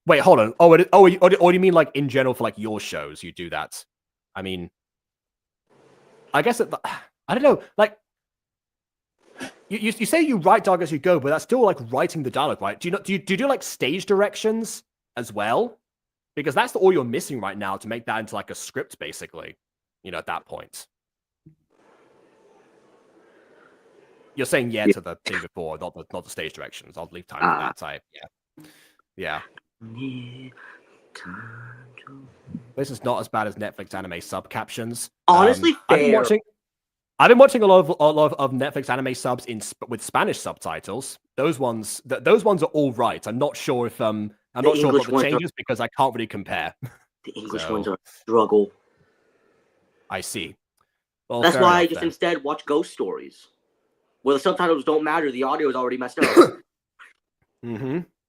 Wait, hold on. Or you mean like in general for like your shows you do that? I mean, I guess I don't know. Like, you say you write dialogue as you go, but that's still like writing the dialogue, right? Do you do like stage directions as well? Because that's all you're missing right now to make that into like a script, basically. At that point, you're saying yeah to the thing before, not the stage directions. I'll leave time for that type. Yeah. This is not as bad as Netflix anime sub captions. Honestly, fair. I've been watching a lot of Netflix anime subs with Spanish subtitles. Those ones are all right. I'm not sure if I'm not sure about the changes because I can't really compare. The English ones are a struggle. I see. Well, that's why I just instead watch ghost stories, where the subtitles don't matter. The audio is already messed up.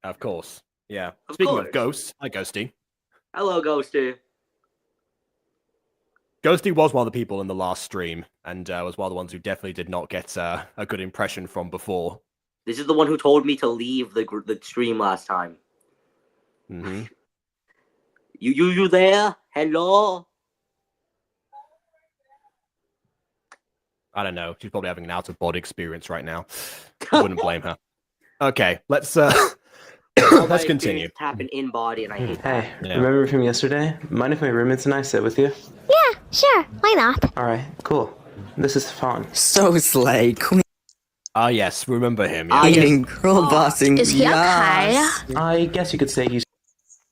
Of course. Yeah. Of Speaking course. of ghosts, hi Ghosty. Hello, Ghosty. Ghosty was one of the people in the last stream, and was one of the ones who definitely did not get a good impression from before. This is the one who told me to leave the stream last time. Mm-hmm. You there? Hello? I don't know. She's probably having an out-of-body experience right now. I wouldn't blame her. Okay, let's let's continue. Happen in body, and I hate that. Hey, remember from yesterday? Mind if my roommates and I sit with you? Yeah, sure. Why not? All right, cool. This is Fawn. So slay, queen. Ah, yes, remember him. Yeah. Eating, girl bossing. Is he okay? I guess you could say he's.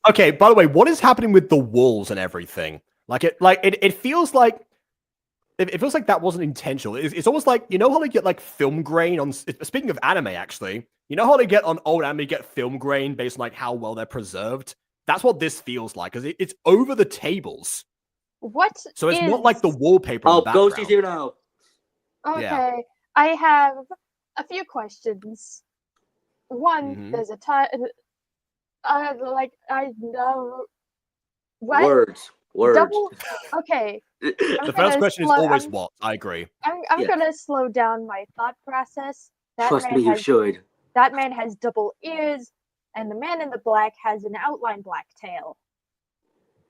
Okay, by the way, what is happening with the walls and everything? It feels like it feels like that wasn't intentional. It's almost like, you know how they get like film grain on. Speaking of anime, actually, you know how they get on old anime get film grain based on like how well they're preserved. That's what this feels like, because it's over the tables. What? So it's not like the wallpaper. Oh, in the background. Ghosty's here now. Okay, Yeah. I have a few questions. One, Mhm. there's a time. Like I know. What? Words. Double. Okay. The first question is always what? I agree. I'm Yeah. gonna slow down my thought process. Trust me, you should. That man has double ears, and the man in the black has an outline black tail.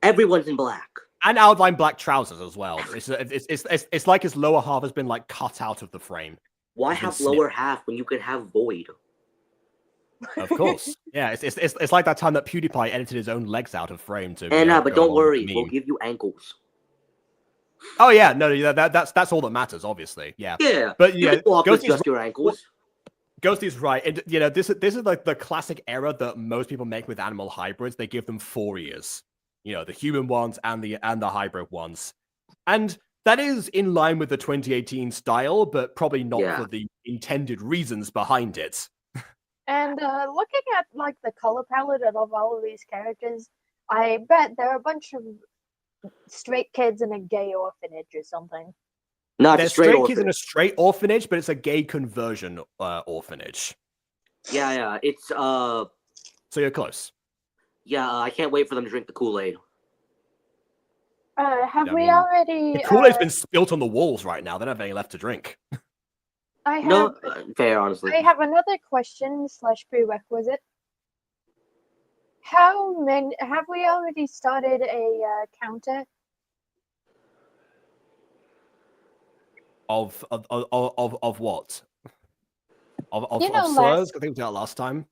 Everyone's in black. And outline black trousers as well. It's like his lower half has been like cut out of the frame. Why It's been have lower half when you could have void? Of course. Yeah, it's like that time that PewDiePie edited his own legs out of frame to. And but go don't along with worry, the we'll meme. give you ankles. Oh yeah, no, that's all that matters, obviously. Yeah. Yeah, But you yeah, can walk with Ghosty's just your ankles. Ghosty's right, and this is like the classic error that most people make with animal hybrids. They give them 4 ears. The human ones and the hybrid ones, and that is in line with the 2018 style, but probably not for the intended reasons behind it. And looking at like the color palette of all of these characters, I bet there are a bunch of straight kids in a gay orphanage or something. Not They're a straight kids in a straight orphanage, but it's a gay conversion orphanage. Yeah, it's So you're close. Yeah, I can't wait for them to drink the Kool-Aid. Have I we mean, already? The Kool-Aid's been spilt on the walls right now. They don't have any left to drink. I have. No, fair, honestly. I have another question / prerequisite. How many have we already started a counter? Of what? Of You know, slurs? I think we did that last time.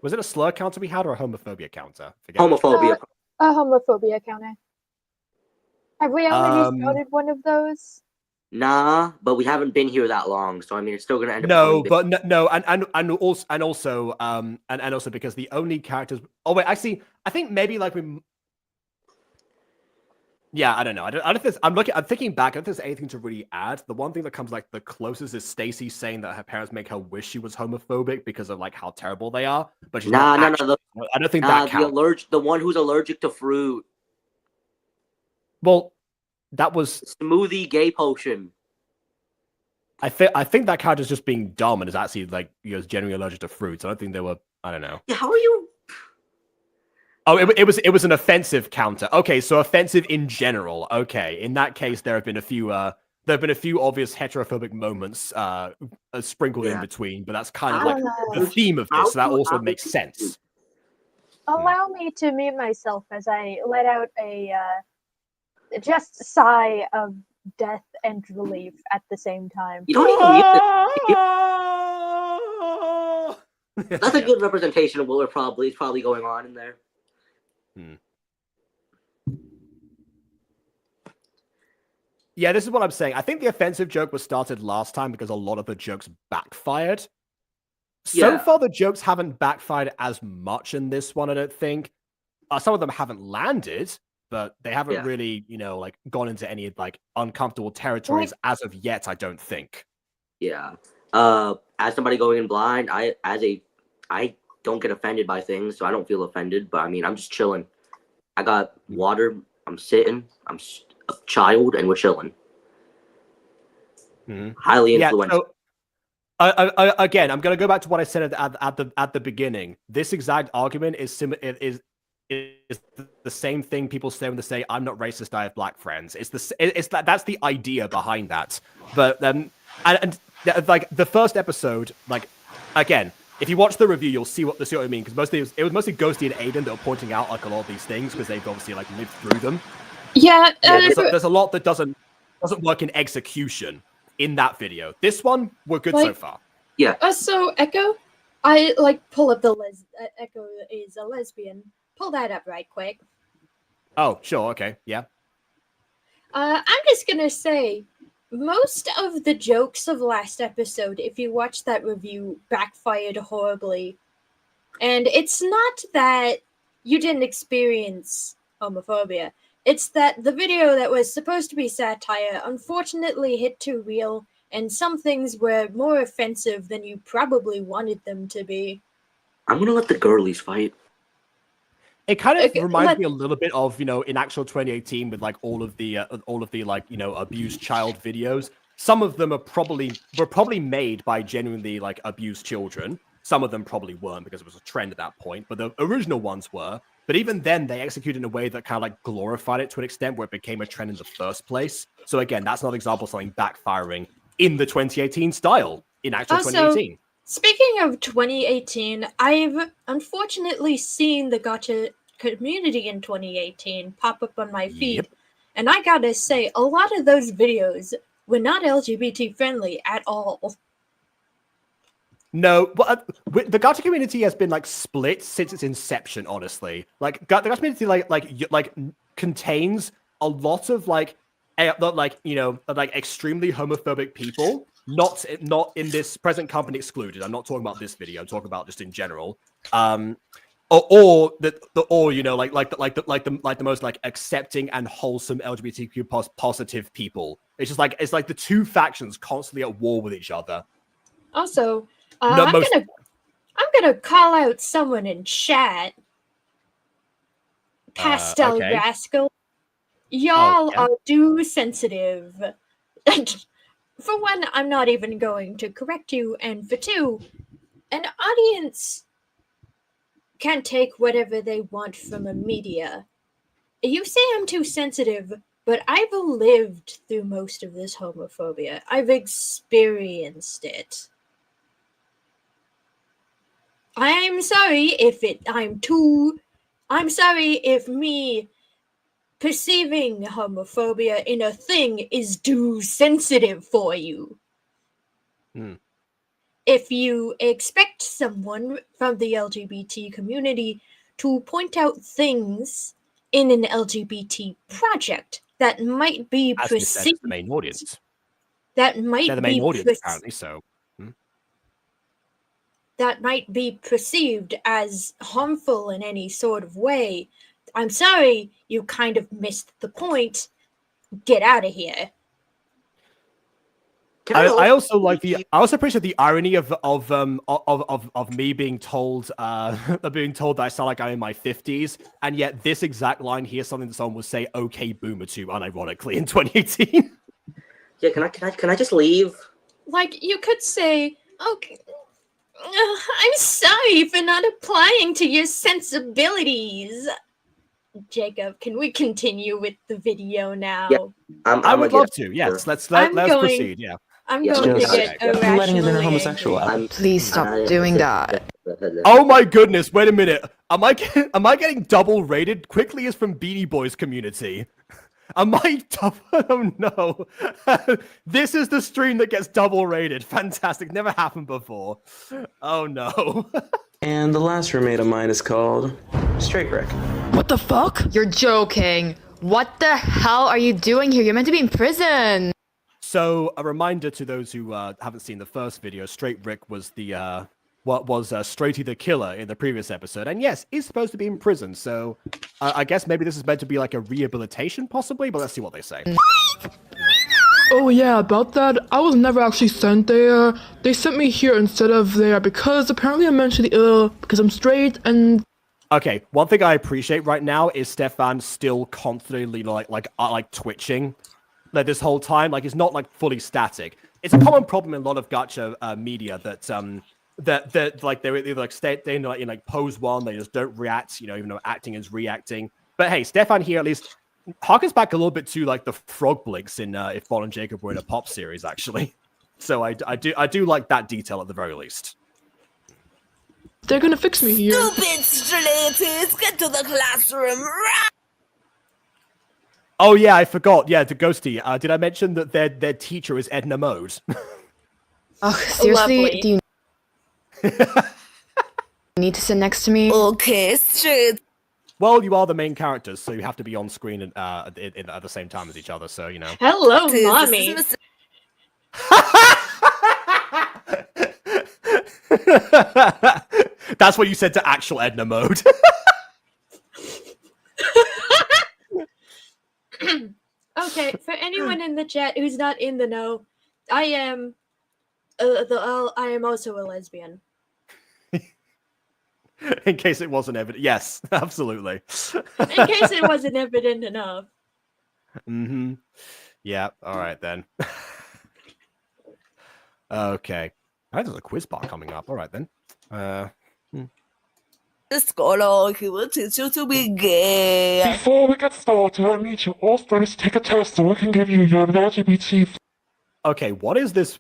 Was it a slur counter we had or a homophobia counter? Forget Homophobia. A homophobia counter. Have we already Um, started one of those? Nah, but we haven't been here that long, so I mean, it's still gonna end up. No, becoming but no, and also because the only characters. Oh wait, actually, I think maybe like we. Yeah, I don't know. I don't think there's, I'm thinking back. I don't think there's anything to really add. The one thing that comes like the closest is Stacy saying that her parents make her wish she was homophobic because of like how terrible they are. But she's not no. actually, I don't think that counts. The one who's allergic to fruit. Well, that was smoothie gay potion. I think that character's just being dumb and is actually like genuinely allergic to fruits. I don't think they were. I don't know. Yeah, how are you? Oh, it was an offensive counter. Okay, so offensive in general. Okay, in that case, there have been a few obvious heterophobic moments sprinkled in between, but that's kind of like the theme of this. So that also makes sense. Allow me to mute myself as I let out a just sigh of death and relief at the same time. You don't even mute it. That's a good representation of what is probably going on in there. Yeah, this is what I'm saying. I think the offensive joke was started last time because a lot of the jokes backfired. So far, the jokes haven't backfired as much in this one, I don't think. Some of them haven't landed, but they haven't really, like gone into any like uncomfortable territories as of yet, I don't think. Yeah. As somebody going in blind, I don't get offended by things, so I don't feel offended. But I mean, I'm just chilling. I got water. I'm sitting. I'm a child, and we're chilling. Highly influential. Again, I'm going to go back to what I said at the beginning. This exact argument is the same thing people say when they say, "I'm not racist, I have black friends." That's the idea behind that. But like the first episode, like again, if you watch the review, you'll see what I mean, because it was mostly Ghosty and Aiden that were pointing out like a lot of these things because they've obviously like lived through them. Yeah, there's a lot that doesn't work in execution in that video. This one, we're good so far. Yeah. So Echo, I like pull up the Echo is a lesbian. Pull that up right quick. Oh, sure, okay, yeah. I'm just gonna say, most of the jokes of last episode, if you watch that review, backfired horribly. And it's not that you didn't experience homophobia. It's that the video that was supposed to be satire unfortunately hit too real, and some things were more offensive than you probably wanted them to be. I'm gonna let the girlies fight. It kind of reminds me a little bit of, in actual 2018 with like all of the like, abused child videos. Some of them were probably made by genuinely like abused children. Some of them probably weren't because it was a trend at that point, but the original ones were. But even then, they executed in a way that kind of like glorified it to an extent where it became a trend in the first place. So again, that's not an example of something backfiring in the 2018 style in actual 2018. Speaking of 2018, I've unfortunately seen the Gacha community in 2018 pop up on my feed. Yep. And I gotta say, a lot of those videos were not LGBT friendly at all. No, but the Gacha community has been like split since its inception. Honestly, like the Gacha community like contains a lot of like extremely homophobic people. Not in this present company excluded. I'm not talking about this video. I'm talking about just in general. Or the most like accepting and wholesome LGBTQ positive people. It's just like the two factions constantly at war with each other. Also, I'm gonna call out someone in chat. Pastel Rascal. Y'all are too sensitive. For one, I'm not even going to correct you, and for two, an audience can take whatever they want from a media. You say I'm too sensitive, but I've lived through most of this homophobia. I've experienced it. I'm sorry if me perceiving homophobia in a thing is too sensitive for you. If you expect someone from the LGBT community to point out things in an LGBT project that might be perceived, the main audience. That might They're the main audience, apparently, so. That might be perceived as harmful in any sort of way. I'm sorry, you kind of missed the point. Get out of here. I also appreciate the irony of me being told that I sound like I'm in my 50s, and yet this exact line here, something that someone would say "Okay, boomer" to, unironically in 2018. Yeah, can I just leave? Like you could say, "Okay, I'm sorry for not applying to your sensibilities." Jacob, can we continue with the video now? Yeah, I would love to. Yes, let's proceed. Yeah. I'm going to get irrationally homosexual. Please stop doing that. Oh my goodness! Wait a minute. Am I getting double rated? Quickly is from Beanie Boys community. Am I double? Oh no! This is the stream that gets double rated. Fantastic! Never happened before. Oh no! And the last roommate of mine is called Straight Rick. What the fuck? You're joking. What the hell are you doing here? You're meant to be in prison. So, a reminder to those who haven't seen the first video, Straight Rick was Straighty the killer in the previous episode, and yes, is supposed to be in prison. So, I guess maybe this is meant to be like a rehabilitation, possibly. But let's see what they say. Oh yeah, about that, I was never actually sent there. They sent me here instead of there because apparently I'm mentally ill because I'm straight and... Okay, one thing I appreciate right now is Stefan still constantly like twitching. Like this whole time, like it's not like fully static. it's a common problem in a lot of gacha media that that like they're either like stay in like pose one, they just don't react, even though acting is reacting. But hey, Stefan here at least harkens back a little bit to like the frog blinks in If Bon and Jacob were in a pop series, actually. So I do like that detail at the very least. They're gonna fix me here. Stupid Straighties, get to the classroom. Oh yeah, I forgot. Yeah, to Ghosty. Did I mention that their teacher is Edna Mode? Oh, seriously? Lovely. Do you need to sit next to me? Okay, straight. Well, you are the main characters, so you have to be on screen at the same time as each other. So Hello, mommy. That's what you said to actual Edna Mode. Okay, for anyone in the chat who's not in the know, I am I am also a lesbian. In case it wasn't evident. Yes, absolutely. In case it wasn't evident enough. Mm-hmm. Yeah, all right then. Okay. There's a quiz bar coming up. All right then. The scholar, he will teach you to be gay. Before we get started, I need you all first take a test so we can give you your LGBT. Okay, what is this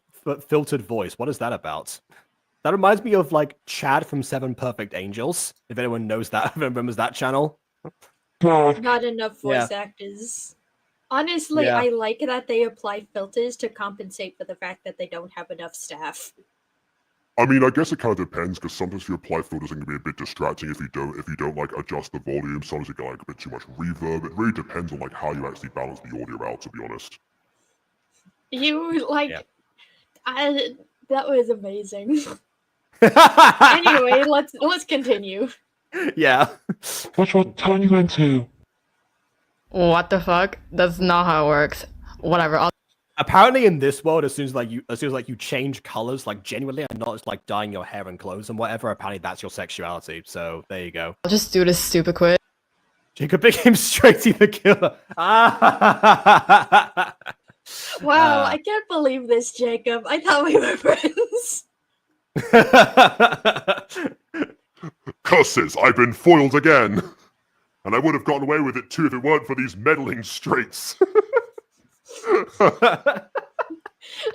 filtered voice? What is that about? That reminds me of like Chad from Seven Perfect Angels. If anyone knows that, remembers that channel. Not enough voice actors. Honestly, I like that they apply filters to compensate for the fact that they don't have enough staff. I mean, I guess it kind of depends, because sometimes if you apply filters, it can be a bit distracting if you don't like adjust the volume. Sometimes you get like a bit too much reverb. It really depends on like how you actually balance the audio out, to be honest. You like, that was amazing. Anyway, let's continue. Yeah. Which one turn you into? What the fuck? That's not how it works. Whatever. Apparently, in this world, as soon as you change colors, like genuinely, and not just like dyeing your hair and clothes and whatever, apparently that's your sexuality. So there you go. I'll just do this stupid quiz. Jacob became Straighty the killer. Wow, I can't believe this, Jacob. I thought we were friends. Curses! I've been foiled again! And I would have gotten away with it too if it weren't for these meddling straights.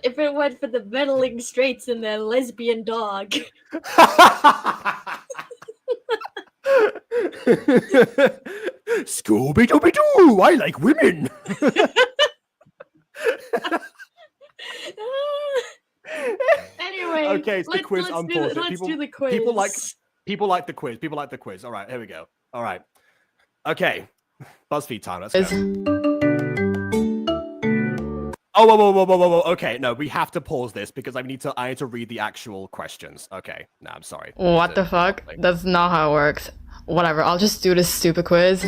If it weren't for the meddling straights and their lesbian dog. Scooby-Dooby-Doo! I like women! Anyway, okay, it's the quiz unpaused. Let's do the quiz. People like the quiz. People like the quiz. All right, here we go. All right. Okay. BuzzFeed time. Let's go. Oh, whoa. Okay, no, we have to pause this because I need to read the actual questions. Okay. No, I'm sorry. What the fuck? That's not how it works. Whatever, I'll just do this stupid quiz.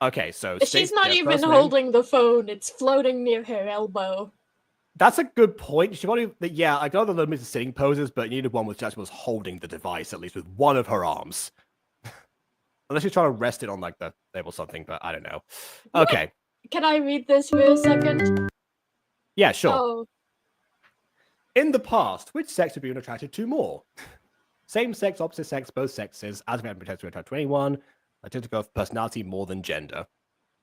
Okay, so she's not even holding the phone, it's floating near her elbow. That's a good point. She wanted, yeah, I got the limited sitting poses, but you needed one which actually was holding the device, at least with one of her arms. Unless you're trying to rest it on like the table or something, but I don't know. Okay. Can I read this for a second? Yeah, sure. Oh. In the past, which sex have you been attracted to more? Same sex, opposite sex, both sexes, as we had protected to 21. I tend to go for personality more than gender.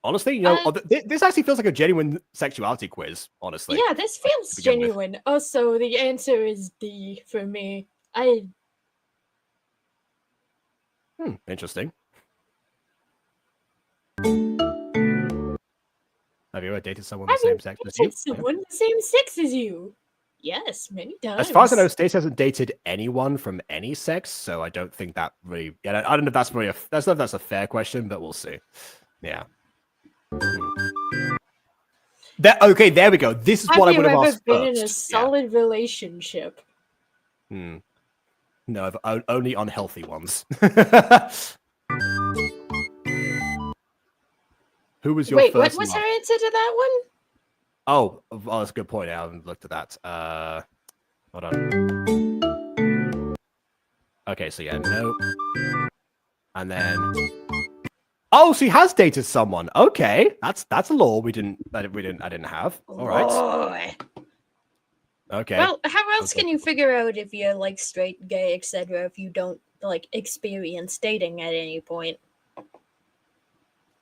Honestly, this actually feels like a genuine sexuality quiz, honestly. Yeah, this feels genuine. Also, the answer is D for me. Interesting. Have you ever dated someone the same sex as you? Someone the same sex as you? Yes, many times. As far as I know, Stacey hasn't dated anyone from any sex, so I don't think that really. Yeah, I don't know if that's really that's a fair question, but we'll see. Yeah. Okay, there we go. This is what I would have asked first. Have you ever been in a solid relationship? No, I've only unhealthy ones. Who was your first? Wait, what was her answer to that one? Oh, that's a good point. I haven't looked at that. Hold on. Okay, so yeah, no. And then, oh, she has dated someone. Okay, that's a law I didn't have. All right. Okay. Well, how else Okay. can you figure out if you're like straight, gay, etc. if you don't like experience dating at any point?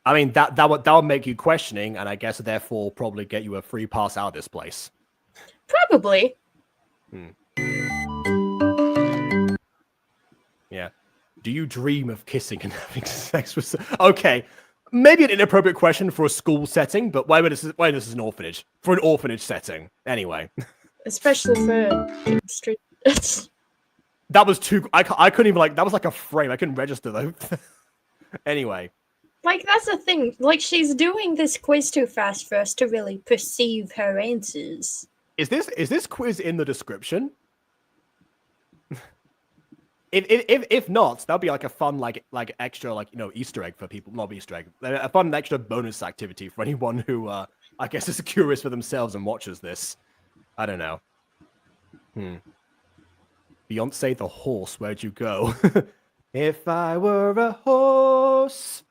I mean, that would make you questioning, and I guess therefore probably get you a free pass out of this place. Probably. Yeah. Do you dream of kissing and having sex with? Okay, maybe an inappropriate question for a school setting, but why this is an orphanage for an orphanage setting anyway. Especially for straight. That was too. I couldn't even like. That was like a frame. I couldn't register though. Anyway. Like, that's the thing. Like, she's doing this quiz too fast for us to really perceive her answers. Is this quiz in the description? If not, that'll be like a fun like extra Easter egg for people. Not Easter egg, a fun extra bonus activity for anyone who I guess is curious for themselves and watches this. I don't know. Beyonce the horse, where'd you go? If I were a horse.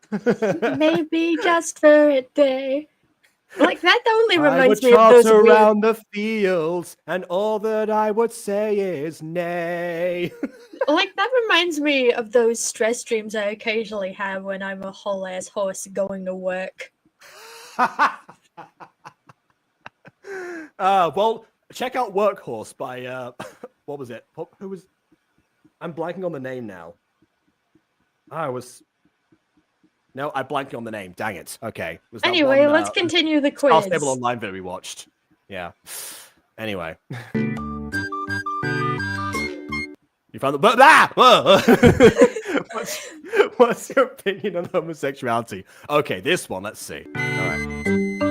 Maybe just for a day. Like, that only reminds me I of would those trot weird... around the fields, and all that I would say is nay. Like, that reminds me of those stress dreams I occasionally have when I'm a whole-ass horse going to work. Well, check out Workhorse by, what was it? Who was... I'm blanking on the name now. No, I'm blanking on the name. Dang it. Okay. Anyway, let's continue the quiz. Star Stable Online video we watched. Yeah. Anyway. You found what's your opinion on homosexuality? Okay, this one. Let's see. All right.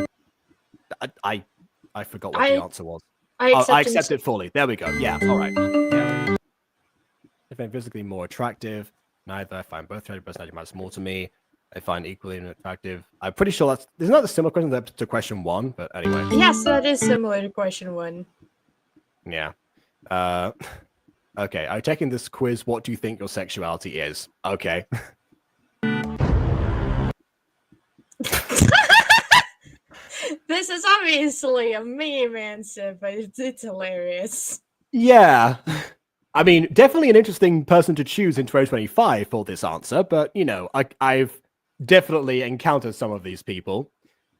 I forgot what the answer was. I accept it fully. There we go. Yeah. All right. Yeah. If I'm physically more attractive, neither. I find both personality matters more to me. I find equally attractive. I'm pretty sure isn't that a similar question to question 1, but anyway. Yes, that is similar to question 1. Yeah. Okay, I'm taking this quiz. What do you think your sexuality is? Okay. This is obviously a meme answer, but it's hilarious. Yeah. I mean, definitely an interesting person to choose in 2025 for this answer, but, I've definitely encountered some of these people.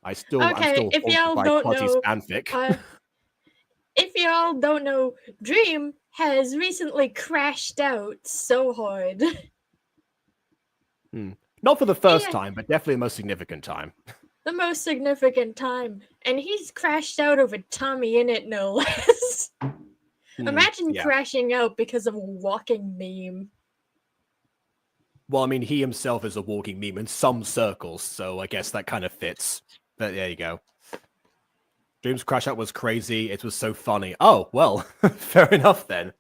I'm still if y'all don't know, fanfic. if y'all don't know, Dream has recently crashed out so hard. Not for the first time, but definitely the most significant time. The most significant time. And he's crashed out over Tommy in it, no less. Imagine crashing out because of a walking meme. Well, I mean, he himself is a walking meme in some circles, so I guess that kind of fits. But there you go. Dream's crash out was crazy. It was so funny. Oh, well, fair enough then.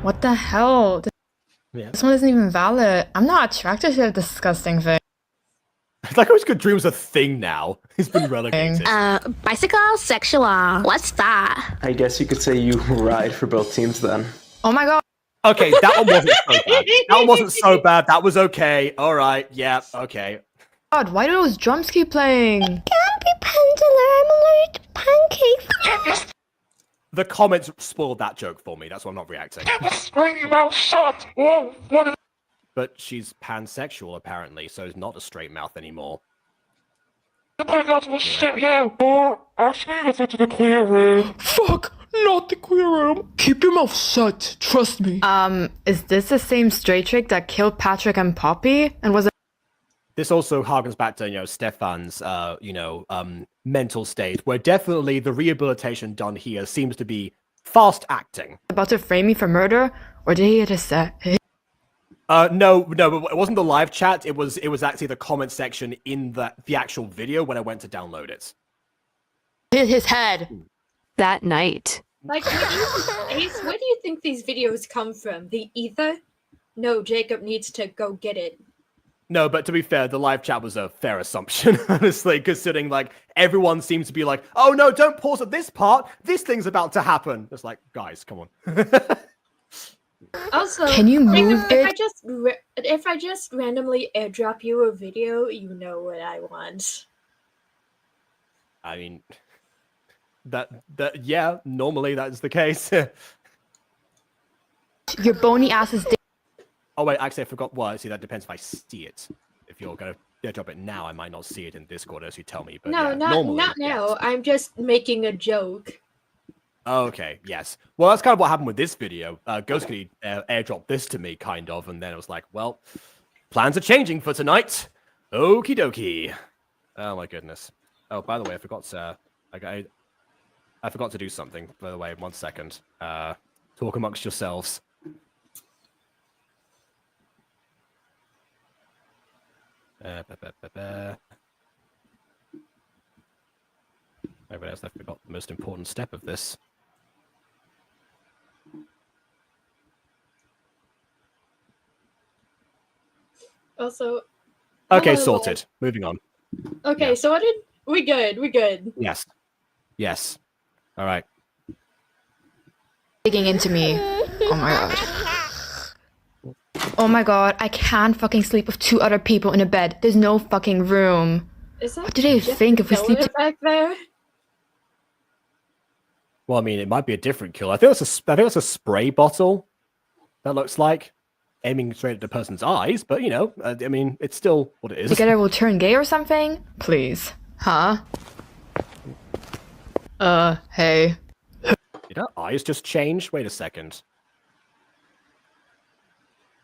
What the hell? This one isn't even valid. I'm not attracted to that disgusting thing. It's like always good Dream's a thing now. He's been relegated. Bicycle, sexual. What's that? I guess you could say you ride for both teams then. Oh my god. Okay, that one wasn't so bad. That one wasn't so bad. That was okay. All right. Yeah. Okay. God, why do those drums keep playing? It can't be pendulum. I'm allergic to pancakes. The comments spoiled that joke for me. That's why I'm not reacting. But she's pansexual apparently, so it's not a straight mouth anymore. Fuck, not the queer room. Keep your mouth shut. Trust me. Is this the same straight trick that killed Patrick and Poppy? And was it? This also harkens back to, Stefan's, mental state, where definitely the rehabilitation done here seems to be fast acting. About to frame me for murder? Or did he just say? No, it wasn't the live chat. It was actually the comment section in the actual video when I went to download it. His head. That night. Like, Ace, where do you think these videos come from? The ether? No, Jacob needs to go get it. No, but to be fair, the live chat was a fair assumption, honestly, considering, everyone seems to be like, oh no, don't pause at this part, this thing's about to happen. It's like, guys, come on. Also, can you move if I just randomly airdrop you a video, you know what I want. I mean, yeah, normally that is the case. Your bony ass is. Oh wait, actually I forgot. Well, see, that depends if I see it. If you're gonna drop it now, I might not see it in Discord as you tell me. But No, yeah, not normally, now. yes. I'm just making a joke. Okay, yes. Well, that's kind of what happened with this video. Ghost Kitty airdropped this to me, kind of, and then it was like, well, plans are changing for tonight. Okie dokie. Oh my goodness. Oh, by the way, I forgot to do something. By the way, 1 second. Talk amongst yourselves. I realized I forgot the most important step of this. Also. Okay, sorted. Moving on. Okay, Yeah. sorted. We good. We good. Yes. Yes. All right. Digging into me. Oh my god. Oh my god, I can't fucking sleep with 2 other people in a bed. There's no fucking room. Is that What do they think if we sleep back there? Well, I mean, it might be a different kill. I think it's a spray bottle. That looks like aiming straight at the person's eyes, but you know, I mean, it's still what it is. together will turn gay or something? Please. Huh? Hey. Did her eyes just change? Wait a second.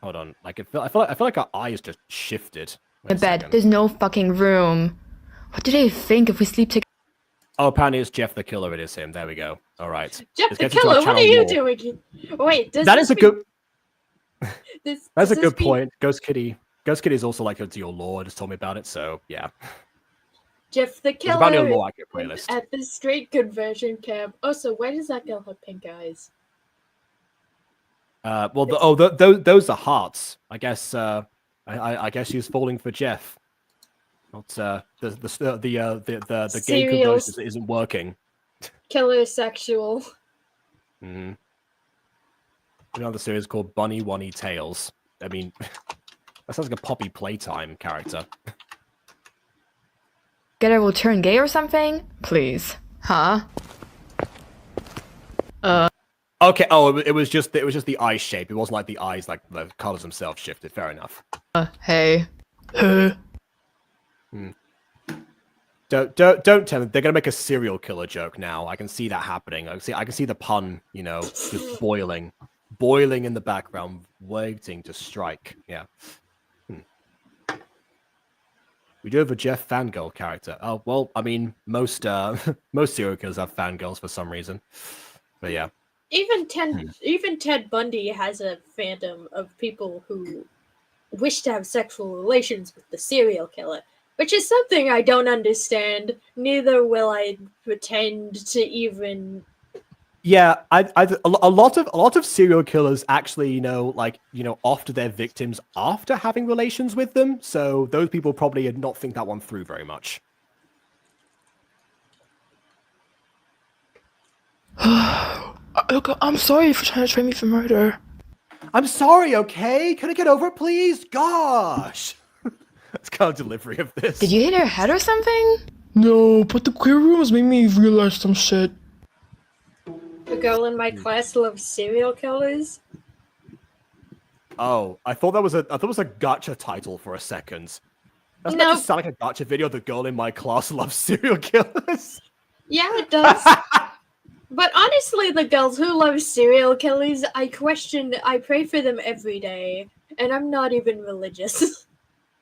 Hold on. Like, I feel like her eyes just shifted. Wait In a bed. second. There's no fucking room. What do they think if we sleep together? Oh, apparently it's Jeff the Killer. It is him. There we go. All right. Jeff Let's the get into our Killer, what are channel you more. doing? Wait, does That this is a mean- good. This, That's a does good this mean point. Ghost Kitty is also like to your lore. Just told me about it. So yeah. Jeff the It's about your Killer lore accurate playlist. at the straight conversion camp. Also, why does that girl have pink eyes? Well, those are hearts. I guess. I guess she's falling for Jeff. Not the gay Serial conversion isn't working. Killer sexual. Mm-hmm. Another series called Bunny Wunny Tales. I mean, that sounds like a Poppy Playtime character. Together will turn gay or something? Please. Huh? Okay. Oh, it was just the eye shape. It wasn't like the eyes, like the colors themselves shifted. Fair enough. Hey. Don't tell them they're gonna make a serial killer joke now. I can see that happening. I can see the pun. You know, just boiling in the background, waiting to strike. Yeah. We do have a Jeff fangirl character. Oh well, I mean, most serial killers have fangirls for some reason. But yeah. Even Ted Bundy has a fandom of people who wish to have sexual relations with the serial killer, which is something I don't understand. Neither will I pretend to even. Yeah, a lot of serial killers actually, offer their victims after having relations with them. So those people probably did not think that one through very much. Look, I'm sorry for trying to train me for murder. I'm sorry, okay? Can I get over it, please? Gosh! That's kind of delivery of this. Did you hit her head or something? No, but the queer rooms made me realize some shit. The girl in my class loves serial killers. Oh, I thought it was a Gacha title for a second. Doesn't that just sound like a Gacha video? The girl in my class loves serial killers. Yeah, it does. But honestly, the girls who love serial killers, I pray for them every day, and I'm not even religious.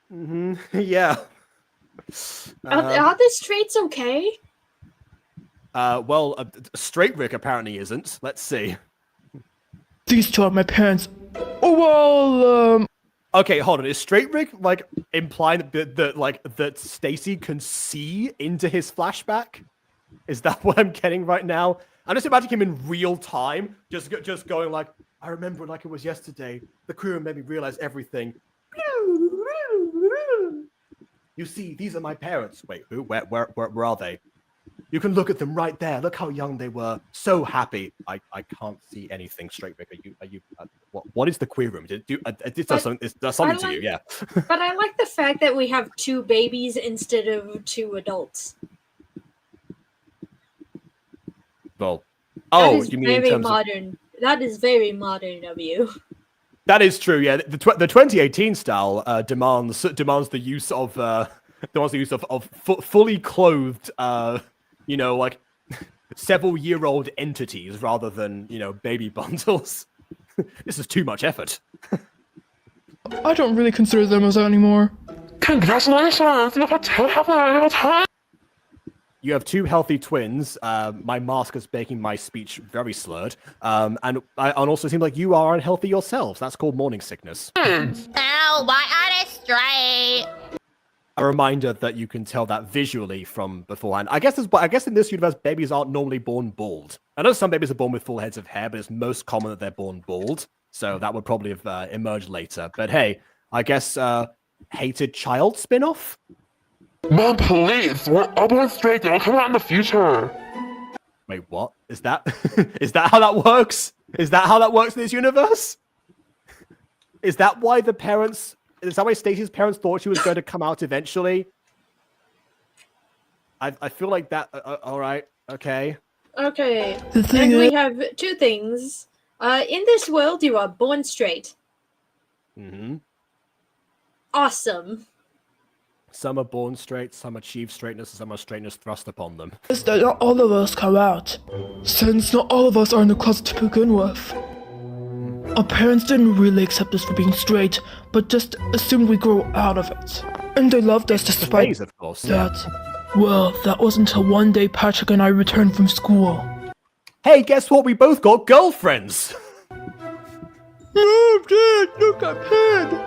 Yeah. Are the straights okay? Well, Straight Rick apparently isn't. Let's see. These two are my parents. Oh well. Okay, hold on. Is Straight Rick implying that Stacy can see into his flashback? Is that what I'm getting right now? I'm just imagining him in real time, just going like, I remember it like it was yesterday. The crew made me realize everything. You see, these are my parents. Wait, who? Where are they? You can look at them right there. Look how young they were. So happy. I can't see anything. Straight Rick. Are you? What is the queer room? It does something to you, yeah. But I like the fact that we have 2 babies instead of 2 adults. Well, That is you mean in very terms of... modern. That is very modern of you. That is true. Yeah, the 2018 style demands the use of fully clothed, like several-year-old entities rather than baby bundles. This is too much effort. I don't really consider them as that anymore. Congratulations! You have two healthy twins. My mask is making my speech very slurred. And also seems like you are unhealthy yourselves. That's called morning sickness. Oh, why are they straight? A reminder that you can tell that visually from beforehand. I guess in this universe, babies aren't normally born bald. I know some babies are born with full heads of hair, but it's most common that they're born bald. So that would probably have emerged later. But hey, I guess hated child spin-off? Mom, please! We're all born straight. They don't come out in the future. Wait, what? Is that how that works? Is that how that works in this universe? Is that why the parents... Is that why Stacey's parents thought she was going to come out eventually? I feel like that... all right. Okay. Okay. The thing And we is- have two things. In this world, you are born straight. Mm-hmm. Awesome. Some are born straight, some achieve straightness, and some are straightness thrust upon them. Is that not all of us come out, since not all of us are in the closet to begin with. Our parents didn't really accept us for being straight, but just assumed we grow out of it. And they loved us despite phase, of course, that. Well, that wasn't until one day Patrick and I returned from school. Hey, guess what? We both got girlfriends! No, Dad, look, I'm hid!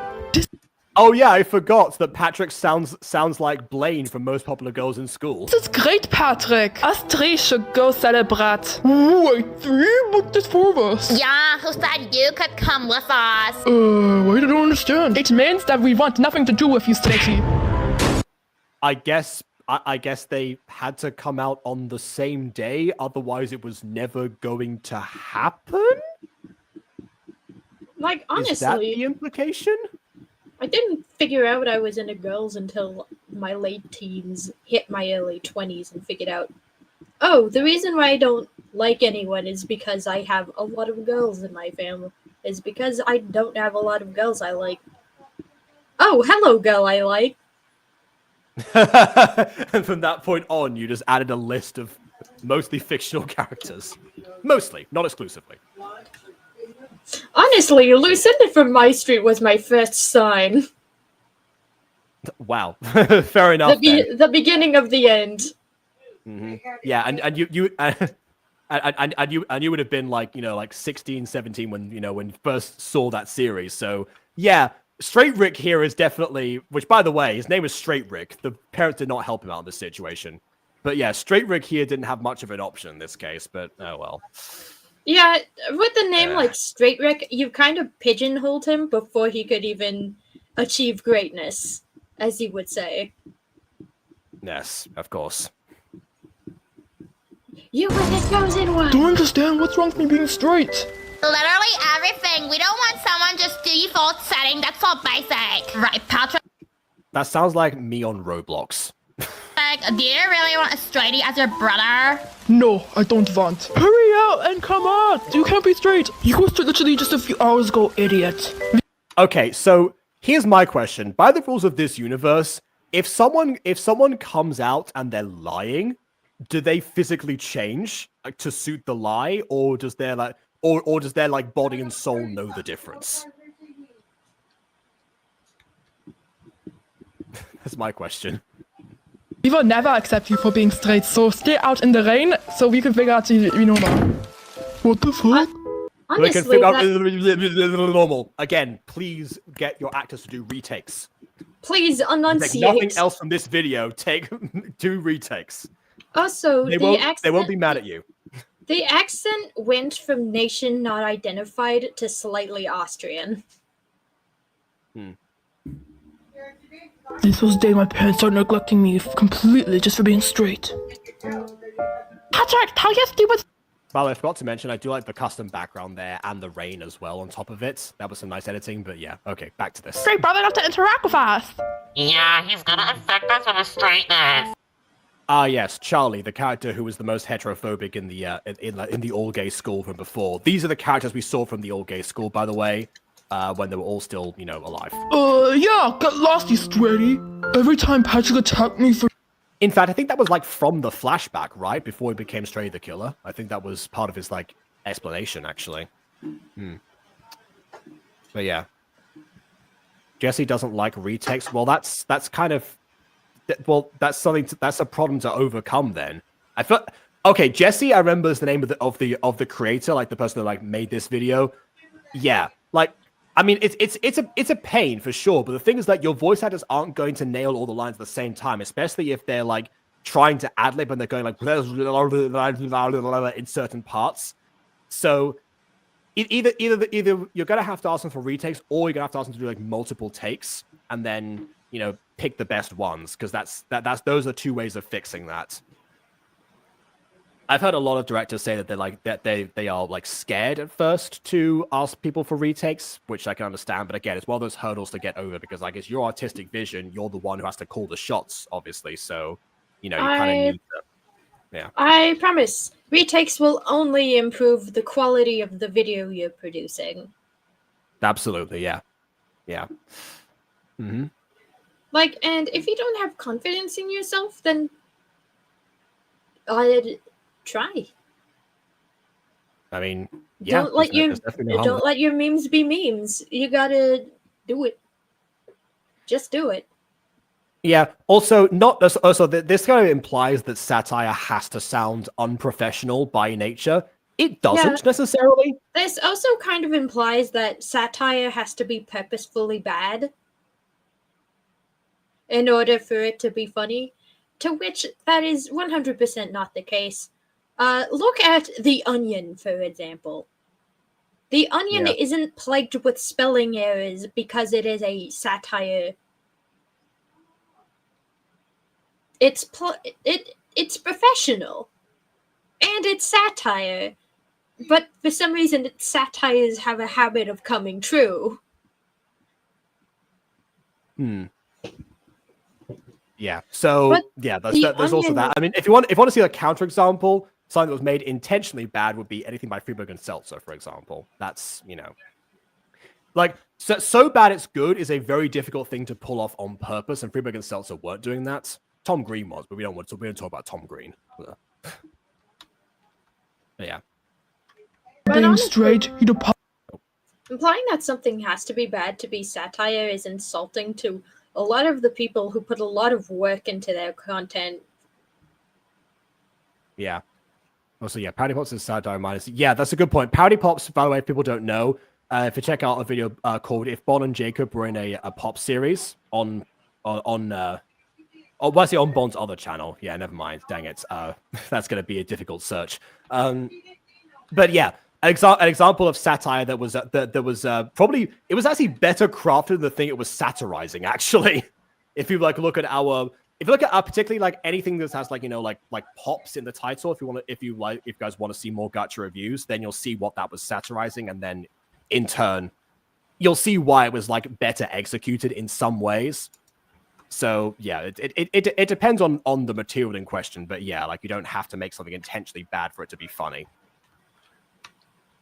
Oh yeah, I forgot that Patrick sounds like Blaine from Most Popular Girls in School. This is great, Patrick! Us three should go celebrate. Wait, three? But there's four of us. Yeah, who said you could come with us? Wait, I don't understand. It means that we want nothing to do with you, Straighty. I guess they had to come out on the same day, otherwise it was never going to happen? Like, honestly... Is that the implication? I didn't figure out I was into girls until my late teens, hit my early 20s, and figured out, oh, the reason why I don't like anyone is because I have a lot of girls in my family. Is because I don't have a lot of girls I like. Oh, hello, girl I like. And from that point on, you just added a list of mostly fictional characters. Mostly, not exclusively. Honestly, Lucinda from My Street was my first sign. Wow, fair enough. The beginning of the end. Mm-hmm. Yeah, and you would have been like 16, 17 when you first saw that series. So yeah, Straight Rick here is definitely, which by the way, his name is Straight Rick. The parents did not help him out in this situation. But yeah, Straight Rick here didn't have much of an option in this case. But oh well. Yeah, with the name like Straight Rick, you kind of pigeonholed him before he could even achieve greatness, as he would say. Yes, of course. You were the chosen one! Don't understand what's wrong with me being straight. Literally everything. We don't want someone just default setting. That's so basic. Right, Patrick? That sounds like me on Roblox. Do you really want a Straighty as your brother? No, I don't want. Hurry out and come out! You can't be straight! You were literally just a few hours ago, idiot. Okay, so here's my question. By the rules of this universe, if someone comes out and they're lying, do they physically change to suit the lie, or does their body and soul know the difference? That's my question. We will never accept you for being straight, so stay out in the rain so we can figure out the normal. What the fuck? We can figure out normal. Again, please get your actors to do retakes. Please enunciate. Take nothing else from this video. Do retakes. Also, They won't be mad at you. The accent went from nation not identified to slightly Austrian. This was the day my parents started neglecting me completely just for being straight. Patrick, tell your stupid... By the way, I forgot to mention, I do like the custom background there and the rain as well on top of it. That was some nice editing, but yeah. Okay, back to this. Straight brother enough to interact with us! Yeah, he's gonna infect us with his straightness. Ah, yes, Charlie, the character who was the most heterophobic in the all-gay school from before. These are the characters we saw from the all-gay school, by the way, when they were all still, alive. Yeah, get lost, you Straighty. Every time Patrick attacked me for... In fact, I think that was, from the flashback, right? Before he became Straighty the Killer. I think that was part of his, explanation, actually. But yeah. Jesse doesn't like retakes. Well, that's kind of... Well, that's a problem to overcome. Then I felt okay. Jesse, I remember is the name of the creator, the person that made this video. Yeah, I mean, it's a pain for sure. But the thing is that your voice actors aren't going to nail all the lines at the same time, especially if they're trying to ad lib and they're going in certain parts. So either you're gonna have to ask them for retakes, or you're gonna have to ask them to do multiple takes, and then pick the best ones, because those are two ways of fixing that. I've heard a lot of directors say that they are scared at first to ask people for retakes, which I can understand. But again, it's one of those hurdles to get over, because it's your artistic vision. You're the one who has to call the shots, obviously. So you kind of need to. Yeah. I promise, retakes will only improve the quality of the video you're producing. Absolutely, yeah. Mm-hmm. And if you don't have confidence in yourself, then I'd try. I mean, yeah. Don't let your memes be memes. You gotta do it. Just do it. Yeah. Also, this kind of implies that satire has to sound unprofessional by nature. It doesn't necessarily. This also kind of implies that satire has to be purposefully bad in order for it to be funny, to which that is 100% not the case. Look at The Onion, for example. The Onion isn't plagued with spelling errors because it is a satire. It's professional, and it's satire, but for some reason, satires have a habit of coming true. Yeah. So there's also that. I mean, if you want to see a counterexample, something that was made intentionally bad would be anything by Freeberg and Seltzer, for example. That's so bad it's good is a very difficult thing to pull off on purpose, and Freeberg and Seltzer weren't doing that. Tom Green was, but we don't talk about Tom Green. Yeah. Being straight, implying that something has to be bad to be satire is insulting to a lot of the people who put a lot of work into their content. Yeah. Also, Pouty Pops is satire minus. Yeah, that's a good point. Pouty Pops, by the way, if people don't know, if you check out a video called "If Bon and Jacob Were in a Pop Series" on Bond's other channel. Yeah, never mind. Dang it. That's going to be a difficult search. But yeah, an example of satire that was probably, it was actually better crafted than the thing it was satirizing, actually. If you look at particularly anything that has pops in the title, if you guys want to see more Gacha reviews, then you'll see what that was satirizing, and then in turn you'll see why it was better executed in some ways. So yeah, it depends on the material in question, but yeah, you don't have to make something intentionally bad for it to be funny.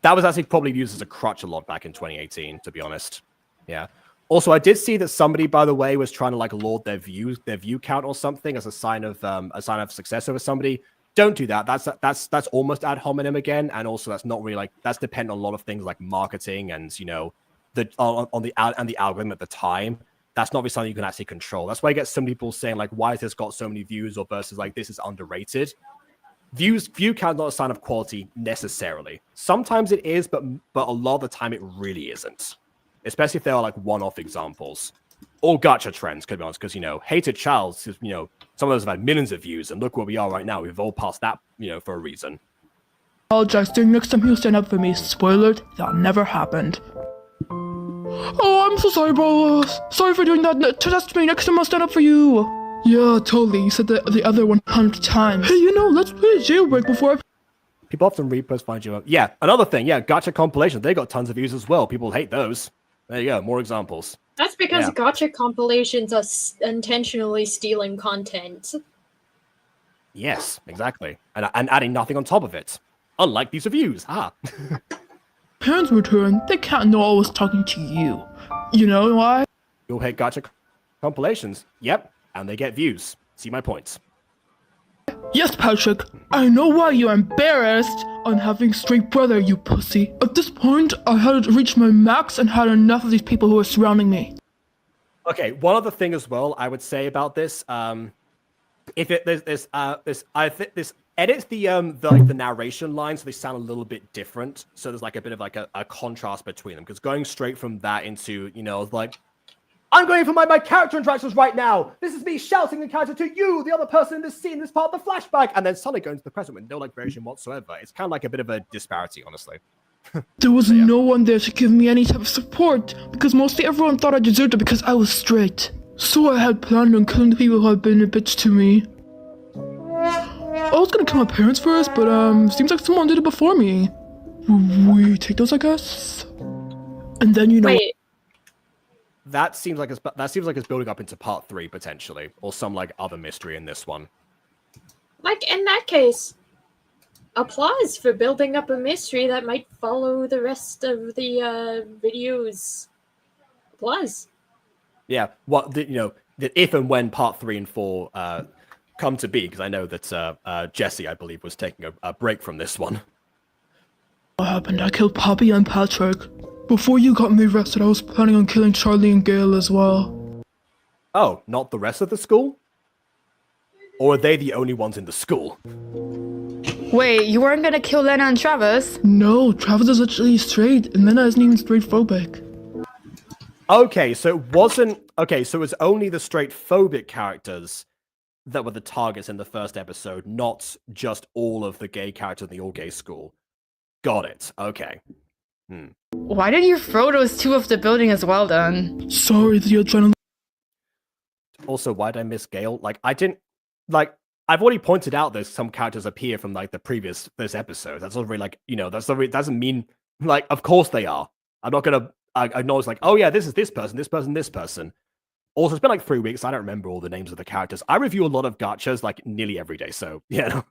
That was actually probably used as a crutch a lot back in 2018, to be honest. Yeah. Also, I did see that somebody, by the way, was trying to laud their view count or something as a sign of success over somebody. Don't do that. That's almost ad hominem again, and also that's not really that's dependent on a lot of things like marketing and the algorithm at the time. That's not really something you can actually control. That's why you get some people saying why has this got so many views, or versus this is underrated. View count is not a sign of quality necessarily. Sometimes it is, but a lot of the time it really isn't. Especially if there are one-off examples. Or Gacha trends, could be honest, because Hated Child, some of those have had millions of views, and look where we are right now. We've all passed that, for a reason. Apologize, during next time he'll stand up for me. Spoiler, that never happened. Oh, I'm so sorry, bro. Sorry for doing that. Trust me, next time I'll stand up for you. Yeah, totally. You said the other 100 times. Hey, let's play a jailbreak before People often repost Find You Up. Yeah, another thing. Yeah, Gacha compilations. They got tons of views as well. People hate those. There you go. More examples. That's because Gacha compilations are intentionally stealing content. Yes, exactly. And adding nothing on top of it. Unlike these reviews. Parents return, they can't know I was talking to you. You know why? You'll hate Gacha compilations. Yep, and they get views. See my points. Yes, Patrick, I know why you're embarrassed on having straight brother, you pussy. At this point, I had reached my max and had enough of these people who were surrounding me. Okay, one other thing as well I would say about this, if it this edits the narration lines so they sound a little bit different. So there's like a bit of like a contrast between them, because going straight from that into, you know, like, I'm going for my character interactions right now. This is me shouting the character to you, the other person in this scene, this part of the flashback, and then suddenly going to the present with no like variation whatsoever. It's kind of like a bit of a disparity, honestly. There was no one there to give me any type of support, because mostly everyone thought I deserved it because I was straight. So I had planned on killing the people who had been a bitch to me. I was gonna kill my parents first, but seems like someone did it before me. We take those, I guess? And then, you know... Wait. That seems like it's building up into part 3 potentially, or some like other mystery in this one. Like, in that case, applause for building up a mystery that might follow the rest of the videos. Applause. Yeah, if and when part 3 and 4 come to be, because I know that Jesse, I believe, was taking a break from this one. What happened? I killed Poppy and Patrick. Before you got me arrested, I was planning on killing Charlie and Gail as well. Oh, not the rest of the school? Or are they the only ones in the school? Wait, you weren't gonna kill Lena and Travis? No, Travis is actually straight, and Lena isn't even straight phobic. Okay, so it was only the straight phobic characters that were the targets in the first episode, not just all of the gay characters in the all-gay school. Got it. Okay. Why did you throw those two off the building as well, then? Sorry, the adrenaline. Also, why did I miss Gail? Like, I didn't... Like, I've already pointed out that some characters appear from, like, this episode. That's not really, like, you know, doesn't mean... Like, of course they are. I'm not gonna acknowledge, like, oh yeah, this is this person, this person, this person. Also, it's been, like, 3 weeks. I don't remember all the names of the characters. I review a lot of gachas, like, nearly every day, so, yeah.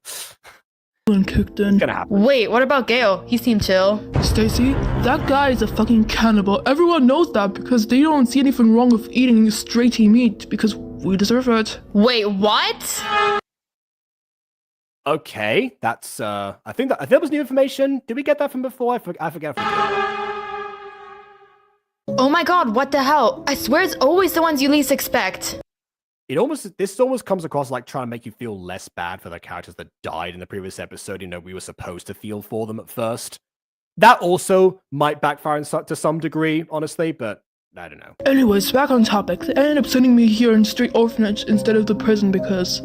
Kicked in. It's gonna happen. Wait, what about Gale? He seemed chill. Stacy, that guy is a fucking cannibal. Everyone knows that because they don't see anything wrong with eating straighty meat because we deserve it. Wait, what? Okay, that's I think that was new information. Did we get that from before? I forget. Oh my god, what the hell? I swear it's always the ones you least expect. This almost comes across like trying to make you feel less bad for the characters that died in the previous episode. You know, we were supposed to feel for them at first. That also might backfire to some degree, honestly, but I don't know. Anyways, back on topic. They ended up sending me here in straight orphanage instead of the prison because,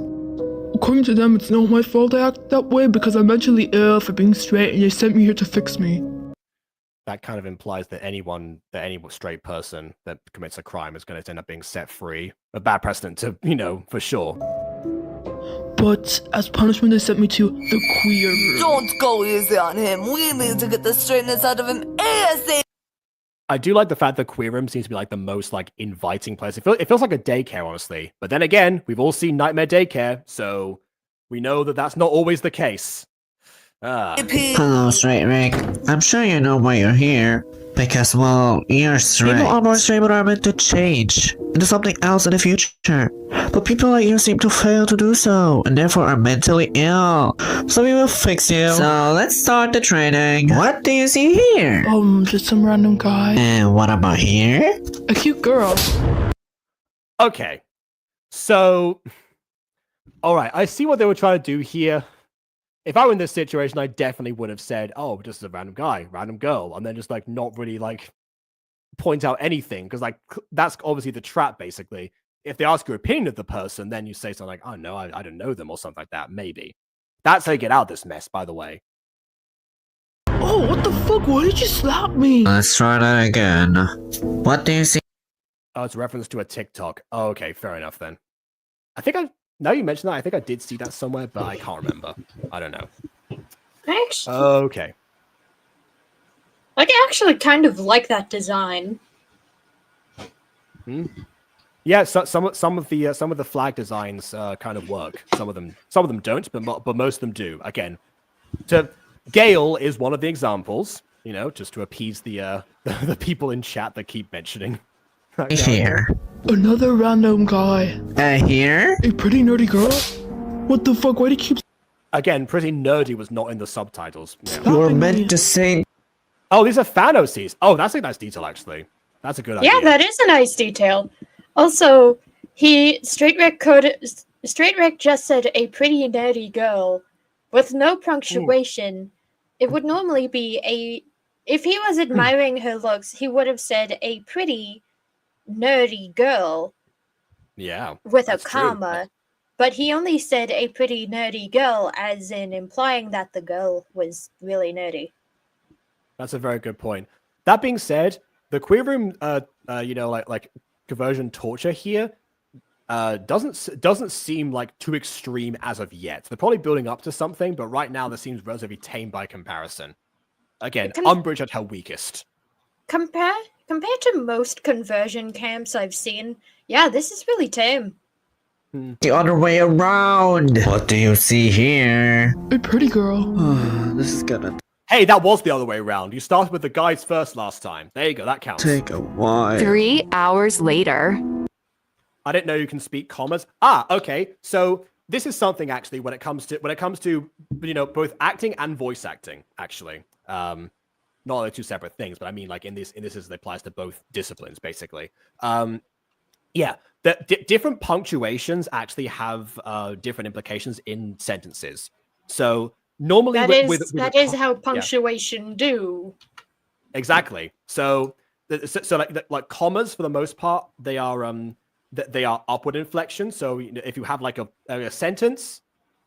according to them, it's not my fault I act that way because I'm mentally ill for being straight and they sent me here to fix me. That kind of implies that any straight person that commits a crime is going to end up being set free. A bad precedent to, you know, for sure. But as punishment, they sent me to the queer room. Don't go easy on him. We need to get the straightness out of him ASAP. I do like the fact that queer room seems to be like the most like inviting place. It feels like a daycare, honestly. But then again, we've all seen Nightmare Daycare, so we know that that's not always the case. Hello, Straight Rick. I'm sure you know why you're here. Because, well, you're straight. People are more straight but are meant to change into something else in the future. But people like you seem to fail to do so, and therefore are mentally ill. So we will fix you. So let's start the training. What do you see here? Just some random guy. And what about here? A cute girl. Okay. So, alright, I see what they were trying to do here. If I were in this situation, I definitely would have said, oh, just a random guy, random girl, and then just, like, not really, like, point out anything, because, like, that's obviously the trap, basically. If they ask your opinion of the person, then you say something like, oh, no, I don't know them, or something like that, maybe. That's how you get out of this mess, by the way. Oh, what the fuck? Why did you slap me? Let's try that again. What do you see? Oh, it's a reference to a TikTok. Oh, okay, fair enough, then. Now you mention that, I think I did see that somewhere, but I can't remember. I don't know. Okay. Like, I actually kind of like that design. Yeah, so, some of the flag designs kind of work. Some of them don't, but most of them do. Again, Gale is one of the examples. You know, just to appease the the people in chat that keep mentioning. Here. Another random guy. Here? A pretty nerdy girl? What the fuck? Why do you keep... Again, pretty nerdy was not in the subtitles. Yeah. You were meant to say... Oh, these are fan OCs. Oh, that's a nice detail, actually. That's a good idea. Yeah, that is a nice detail. Also, Straight Rick just said a pretty nerdy girl with no punctuation. It would normally be if he was admiring her looks, he would have said a pretty nerdy girl. Yeah. With a comma. But he only said a pretty nerdy girl, as in implying that the girl was really nerdy. That's a very good point. That being said, the queer room, you know, like conversion torture here, doesn't seem like too extreme as of yet. They're probably building up to something, but right now this seems relatively tame by comparison. Again, Umbridge at her weakest. Compared to most conversion camps I've seen, yeah, this is really tame. The other way around. What do you see here? A pretty girl. This is gonna Hey, that was the other way around. You started with the guys first last time. There you go, that counts. take a while. 3 hours later. I didn't know you can speak commas. Ah, okay. So this is something actually when it comes to you know, both acting and voice acting, actually. Not only two separate things, but I mean like in this as it applies to both disciplines, basically. Yeah, the different punctuations actually have different implications in sentences. So normally that is how punctuation do. Exactly. So like commas for the most part, they are upward inflection. So if you have like a sentence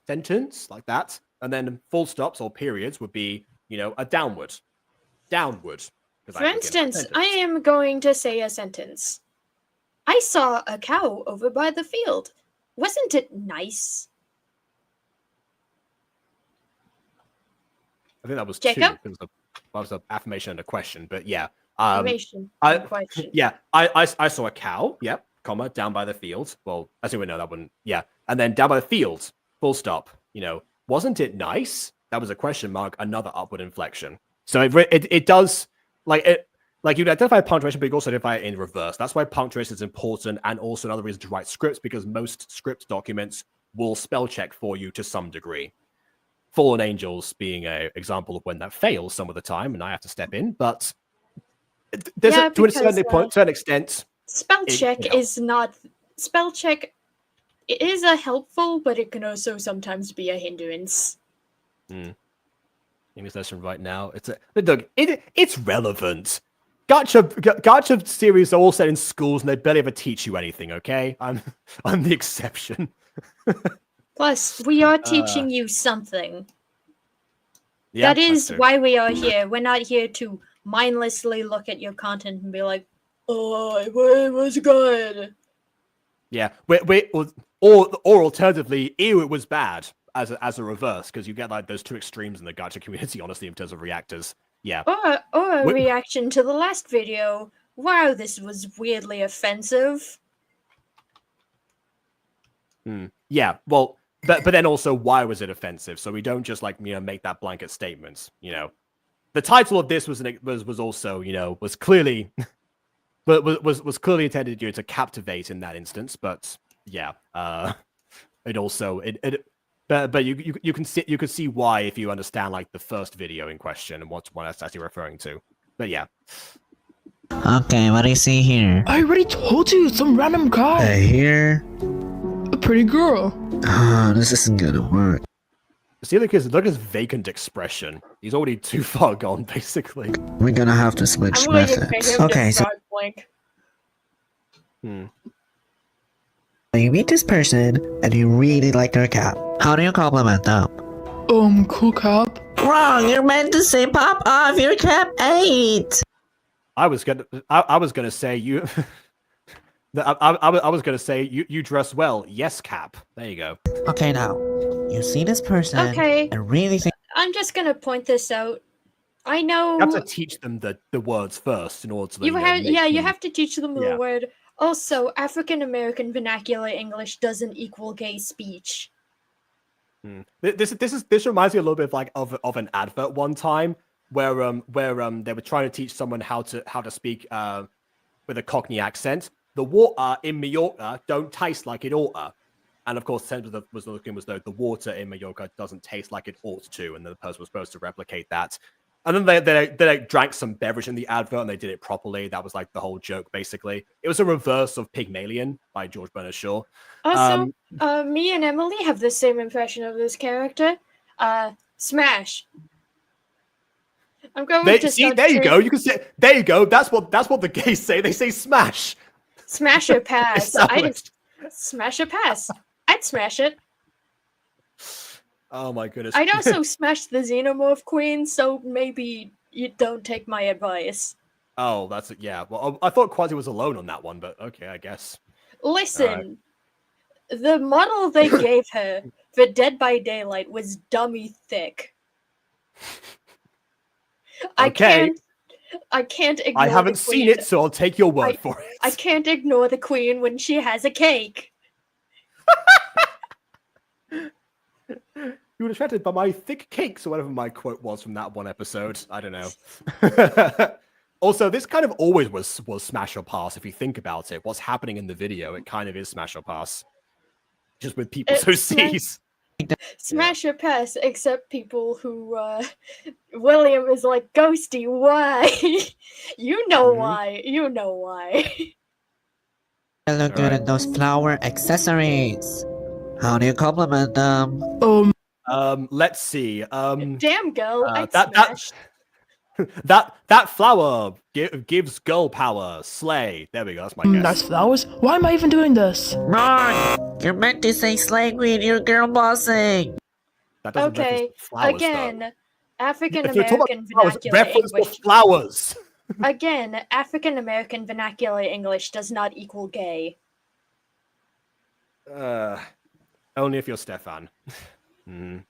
like that, and then full stops or periods would be, you know, a downward. For instance, I am going to say a sentence. I saw a cow over by the field. Wasn't it nice? I think that was Jacob? two. That was an affirmation and a question, but yeah. Affirmation and question. Yeah, I saw a cow. Yep, comma down by the field. Well, as you would know, that wouldn't. Yeah, and then down by the field. Full stop. You know, wasn't it nice? That was a question mark. Another upward inflection. So it does like you identify punctuation, but you also identify it in reverse. That's why punctuation is important, and also another reason to write scripts, because most script documents will spell check for you to some degree. Fallen Angels being an example of when that fails some of the time, and I have to step in. But there's to a certain extent, spell check is not spell check. It is a helpful, but it can also sometimes be a hindrance. English lesson right now. It's relevant. Gacha series are all set in schools, and they barely ever teach you anything. Okay, I'm the exception. Plus, we are teaching you something. Yeah, that is why we are here. We're not here to mindlessly look at your content and be like, "Oh, it was good." Yeah, or alternatively, ew, it was bad. As a reverse, because you get like those two extremes in the gacha community, honestly, in terms of reactors. Yeah. Or a reaction to the last video. Wow, this was weirdly offensive. Yeah, well, but then also, why was it offensive? So we don't just like, you know, make that blanket statements. You know, the title of this was also, you know, was clearly was clearly intended, you know, to captivate in that instance. But yeah, it also But you can see why if you understand like the first video in question and what it's actually referring to. But yeah. Okay, what do you see here? I already told you, some random guy. Here? A pretty girl. This isn't gonna work. See, look at his vacant expression. He's already too far gone, basically. We're gonna have to switch methods. Okay, so you meet this person and you really like their cap. How do you compliment them? Cool cap. Wrong, you're meant to say pop off, your cap 8. I was gonna say you I was gonna say you dress well. Yes, cap. There you go. Okay, now you see this person and really think. I'm just gonna point this out. I know you have to teach them the words first in order to. You have to teach them the word. Also, African American vernacular English doesn't equal gay speech. This reminds me a little bit of an advert one time where they were trying to teach someone how to speak with a Cockney accent. The water in Mallorca don't taste like it oughta. And of course, the sentence was looking was though the water in Mallorca doesn't taste like it ought to, and then the person was supposed to replicate that. And then they drank some beverage in the advert, and they did it properly. That was like the whole joke, basically. It was a reverse of Pygmalion by George Bernard Shaw. Also, me and Emily have the same impression of this character. Smash. I'm going to see. There you go. You can say. There you go. That's what the gays say. They say smash. Smash or pass. Smash or pass. I'd smash it. Oh my goodness. I'd also smash the Xenomorph Queen, so maybe you don't take my advice. Oh, that's it. Yeah. Well, I thought Quasi was alone on that one, but okay, I guess. Listen, the model they gave her for Dead by Daylight was dummy thick. Okay. I can't ignore I haven't seen it, so I'll take your word for it. I can't ignore the queen when she has a cake. You were distracted by my thick cakes, or whatever my quote was from that one episode. I don't know. Also, this kind of always was smash or pass, if you think about it. What's happening in the video, it kind of is smash or pass. Just with people so sees. Smash or pass, except people who, William is like, Ghosty, why? You know why. You know why. I look good at those flower accessories. How do you compliment them? Let's see. Damn girl, I that that flower gives girl power. Slay. There we go. That's my guess. Nice flowers? Why am I even doing this? Wrong! You're meant to say slay queen, you're girl bossing. That doesn't reference flowers, again, African if you're talking American about flowers, vernacular reference for English. flowers. Again, African American vernacular English does not equal gay. Only if you're Stefan. And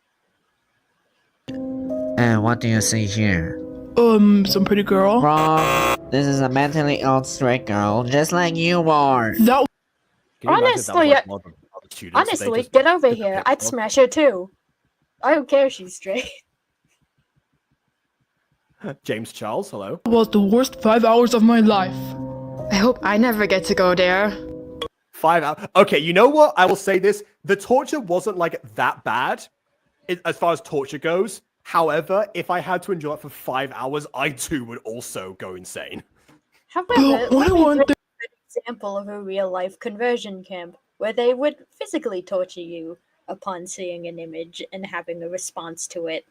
what do you see here? Some pretty girl. Wrong. This is a mentally ill straight girl, just like you are. That. Honestly, get over here. I'd smash her too. I don't care if she's straight. James Charles, hello. Was the worst 5 hours of my life. I hope I never get to go there. 5 hours. Okay, you know what? I will say this. The torture wasn't like that bad as far as torture goes. However, if I had to endure it for 5 hours, I too would also go insane. However, let me bring an example of a real-life conversion camp where they would physically torture you upon seeing an image and having a response to it.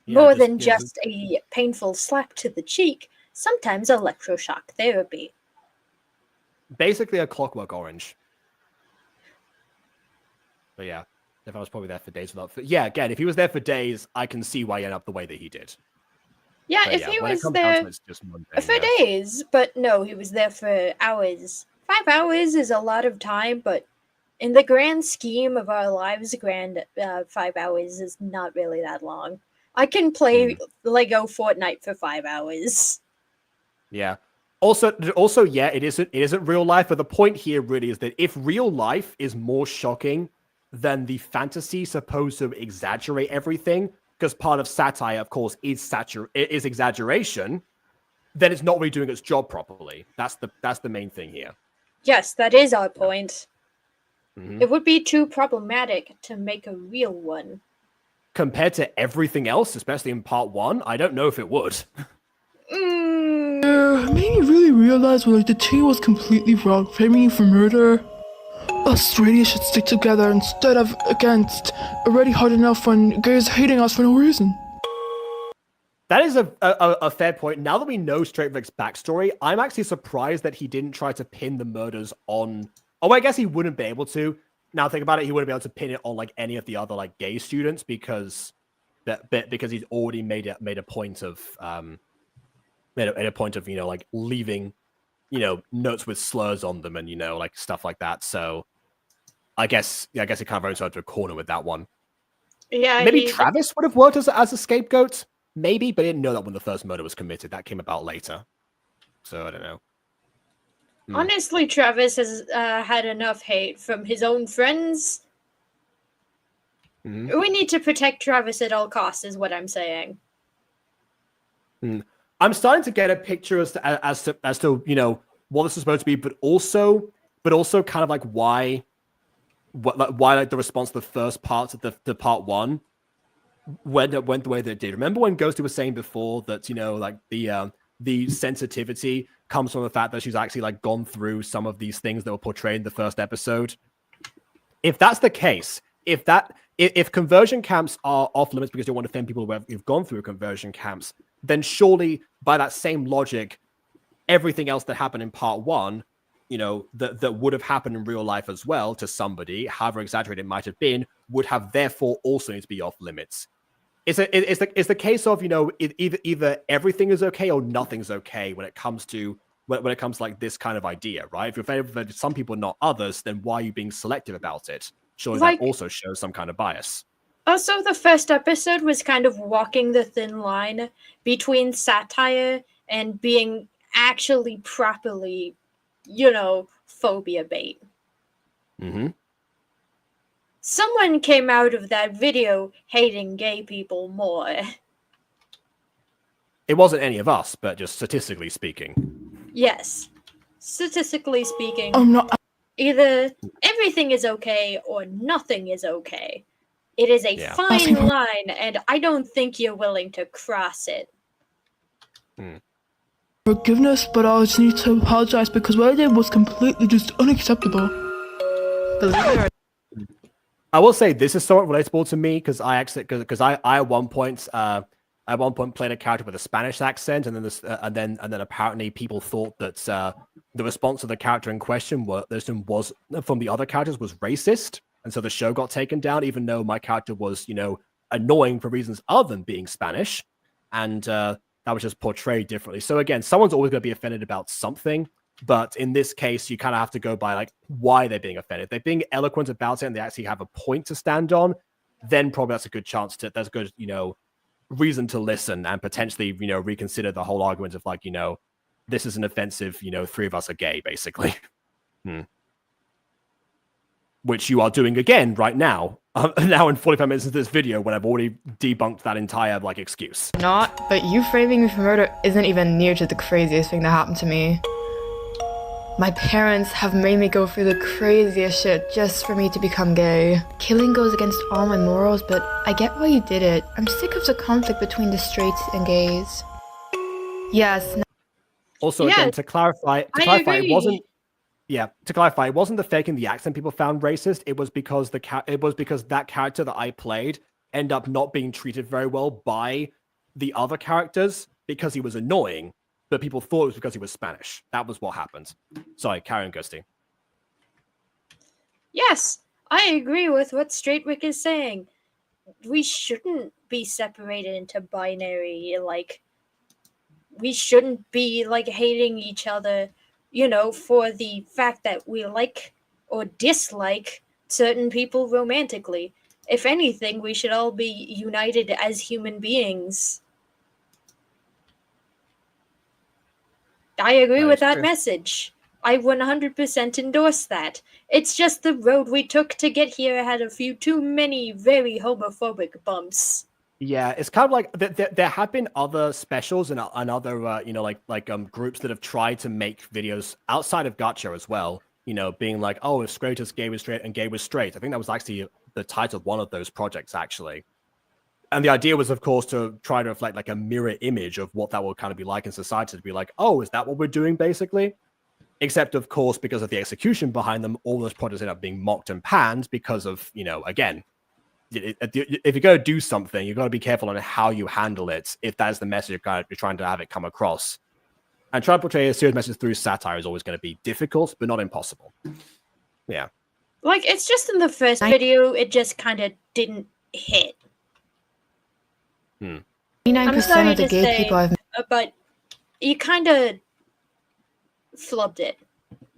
More than just a painful slap to the cheek, sometimes electroshock therapy. Basically a Clockwork Orange. But yeah, if I was probably there for days without... Yeah, again, if he was there for days, I can see why he ended up the way that he did. Yeah, But if he when it was comes there down to it, it's just mundane, for days, but no, he was there for hours. 5 hours is a lot of time, but in the grand scheme of our lives, 5 hours is not really that long. I can play Lego Fortnite for 5 hours. Yeah. Also, yeah, it isn't real life, but the point here really is that if real life is more shocking than the fantasy supposed to exaggerate everything, because part of satire, of course, is exaggeration, then it's not really doing its job properly. That's the main thing here. Yes, that is our point. Mhm. It would be too problematic to make a real one. Compared to everything else, especially in part 1, I don't know if it would. Made me really realize when the team was completely wrong, framing you for murder. Us Straighty should stick together instead of against. Already hard enough when gays hating us for no reason. That is a fair point. Now that we know Straight Rick's backstory, I'm actually surprised that he didn't try to pin the murders on... Oh, I guess he wouldn't be able to. Now think about it, he wouldn't be able to pin it on like any of the other like gay students because he's already made a point of like leaving notes with slurs on them and like stuff like that. So I guess he kind of owns to a corner with that one. Yeah, maybe Travis would have worked as a scapegoat, maybe, but I didn't know that when the first murder was committed. That came about later, so I don't know. Honestly, Travis has had enough hate from his own friends. We need to protect Travis at all costs, is what I'm saying. I'm starting to get a picture as to what this is supposed to be, but also kind of like why like the response to the first part of the part one went the way that it did. Remember when Ghosty was saying before that like the sensitivity comes from the fact that she's actually like gone through some of these things that were portrayed in the first episode. If that's the case, if conversion camps are off limits because you don't want to offend people who've gone through conversion camps, then surely by that same logic, everything else that happened in part one, that would have happened in real life as well to somebody, however exaggerated it might have been, would have therefore also need to be off limits. It's the case of either everything is okay or nothing's okay when it comes to like this kind of idea, right? If you're favoring some people, not others, then why are you being selective about it? Surely that also shows some kind of bias. Also, the first episode was kind of walking the thin line between satire and being actually properly, phobia bait. Someone came out of that video hating gay people more. It wasn't any of us, but just statistically speaking. Yes. Statistically speaking, either everything is okay or nothing is okay. It is a fine line, and I don't think you're willing to cross it. Forgiveness, but I just need to apologize because what I did was completely just unacceptable. I will say this is somewhat relatable to me because I at one point played a character with a Spanish accent, and then apparently people thought that the response of the character in question was from the other characters was racist, and so the show got taken down, even though my character was annoying for reasons other than being Spanish, and that was just portrayed differently. So again, someone's always going to be offended about something. But in this case, you kind of have to go by like why they're being offended. If they're being eloquent about it and they actually have a point to stand on, then probably that's a good that's a good, reason to listen and potentially, reconsider the whole argument of like, this is an offensive, three of us are gay, basically. Which you are doing again right now. Now in 45 minutes of this video when I've already debunked that entire like excuse. But you framing me for murder isn't even near to the craziest thing that happened to me. My parents have made me go through the craziest shit just for me to become gay. Killing goes against all my morals, but I get why you did it. I'm sick of the conflict between the straights and gays. Yes. Also, again, to clarify, it wasn't. Yeah, to clarify, it wasn't the faking the accent people found racist. It was because that character that I played ended up not being treated very well by the other characters because he was annoying. But people thought it was because he was Spanish. That was what happened. Sorry, carry on, Ghosty. Yes, I agree with what Straightwick is saying. We shouldn't be separated into binary, we shouldn't be, hating each other, for the fact that we like or dislike certain people romantically. If anything, we should all be united as human beings. I agree with that message. I 100% endorse that. It's just the road we took to get here had a few too many very homophobic bumps. Yeah, it's kind of like there have been other specials and other groups that have tried to make videos outside of Gacha as well. Being like, oh, if straight is gay was straight and gay was straight. I think that was actually the title of one of those projects actually. And the idea was, of course, to try to reflect like a mirror image of what that would kind of be like in society, to be like, oh, is that what we're doing, basically? Except, of course, because of the execution behind them, all those projects end up being mocked and panned because of, again, if you're going to do something, you've got to be careful on how you handle it, if that is the message you're trying to have it come across. And trying to portray a serious message through satire is always going to be difficult, but not impossible. Yeah. It's just in the first video, it just kind of didn't hit. 99% of the gay people I've met. But you kind of flubbed it.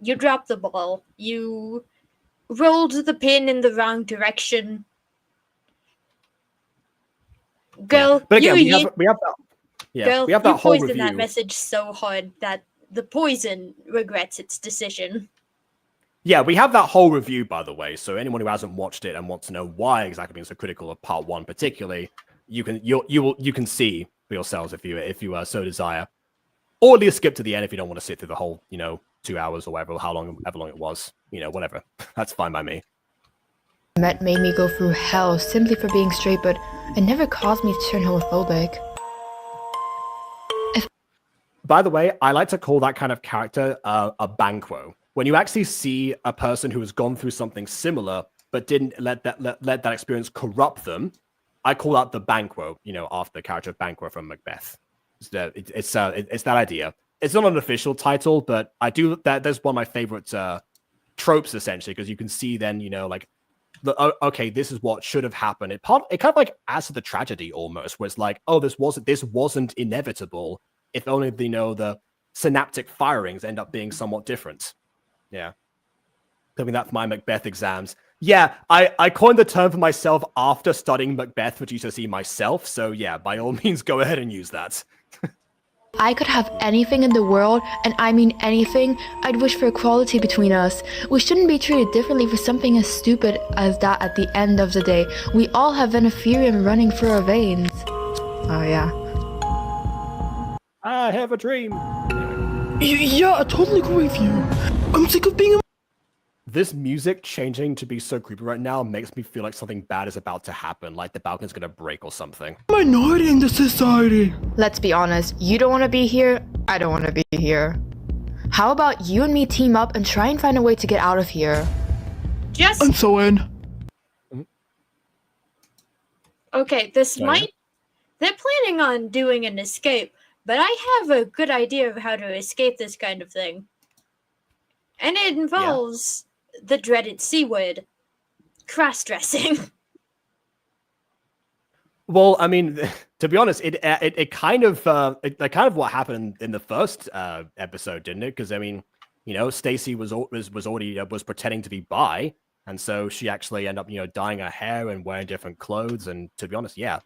You dropped the ball. You rolled the pin in the wrong direction. Girl, but again, you we have that whole poisoned review. that message so hard that the poison regrets its decision. Yeah, we have that whole review, by the way. So anyone who hasn't watched it and wants to know why exactly being so critical of part 1, particularly, you can see for yourselves if you so desire, or at least skip to the end if you don't want to sit through the whole 2 hours or whatever, however long it was, whatever. That's fine by me. Met made me go through hell simply for being straight, but it never caused me to turn homophobic. By the way, I like to call that kind of character a banquo. When you actually see a person who has gone through something similar but didn't let that experience corrupt them, I call that the banquo. After the character of Banquo from Macbeth. It's that idea. It's not an official title, but I do that. That's one of my favorite tropes, essentially, because you can see then okay, this is what should have happened. It kind of like adds to the tragedy almost, where it's like, oh, this wasn't inevitable. If only the synaptic firings end up being somewhat different. Yeah, doing that for my Macbeth exams. Yeah, I coined the term for myself after studying Macbeth for GCSE myself. So yeah, by all means, go ahead and use that. I could have anything in the world, and I mean anything. I'd wish for equality between us. We shouldn't be treated differently for something as stupid as that at the end of the day. We all have Venepherium running through our veins. Oh yeah. I have a dream. Yeah, I totally agree with you. I'm sick of being a... This music changing to be so creepy right now makes me feel like something bad is about to happen, like the balcony's gonna break or something. minority in the society. Let's be honest, you don't want to be here, I don't want to be here. How about you and me team up and try and find a way to get out of here? I'm so in. Okay, they're planning on doing an escape, but I have a good idea of how to escape this kind of thing. And it involves the dreaded C word, cross-dressing. Well, I mean, to be honest, it kind of what happened in the first episode, didn't it? Because I mean, Stacy was already pretending to be bi, and so she actually ended up dyeing her hair and wearing different clothes. And to be honest, yeah.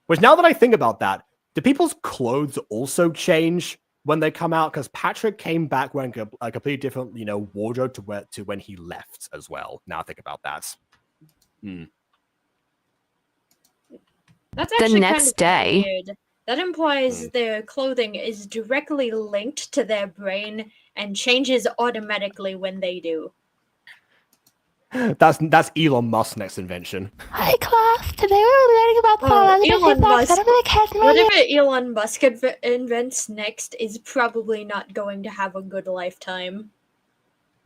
Which now that I think about that, do people's clothes also change when they come out? Because Patrick came back wearing a completely different wardrobe to when he left as well. Now I think about that. That's actually The next day. weird. That implies their clothing is directly linked to their brain and changes automatically when they do. That's Elon Musk's next invention. Hi class, today we're learning about the Elon Musk. I don't really care about Whatever Elon Musk invents next is probably not going to have a good lifetime.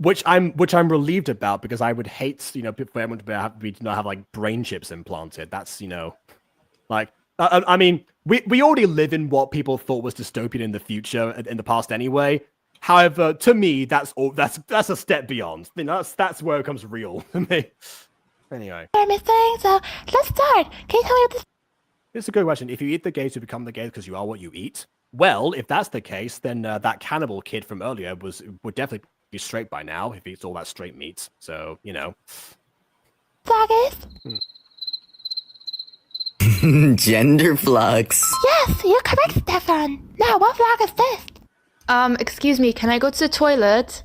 Which I'm relieved about, because I would hate for everyone to not have like brain chips implanted. That's like I mean we already live in what people thought was dystopian in the future in the past anyway. However, to me, that's a step beyond. That's where it becomes real to me. Anyway. So let's start. Can you tell me what this? It's a good question. If you eat the gays, you become the gays because you are what you eat. Well, if that's the case, then that cannibal kid from earlier would definitely be straight by now if he eats all that straight meat. So Gender flux. Yes, you're correct, Stefan. Now, what flag is this? Excuse me, can I go to the toilet?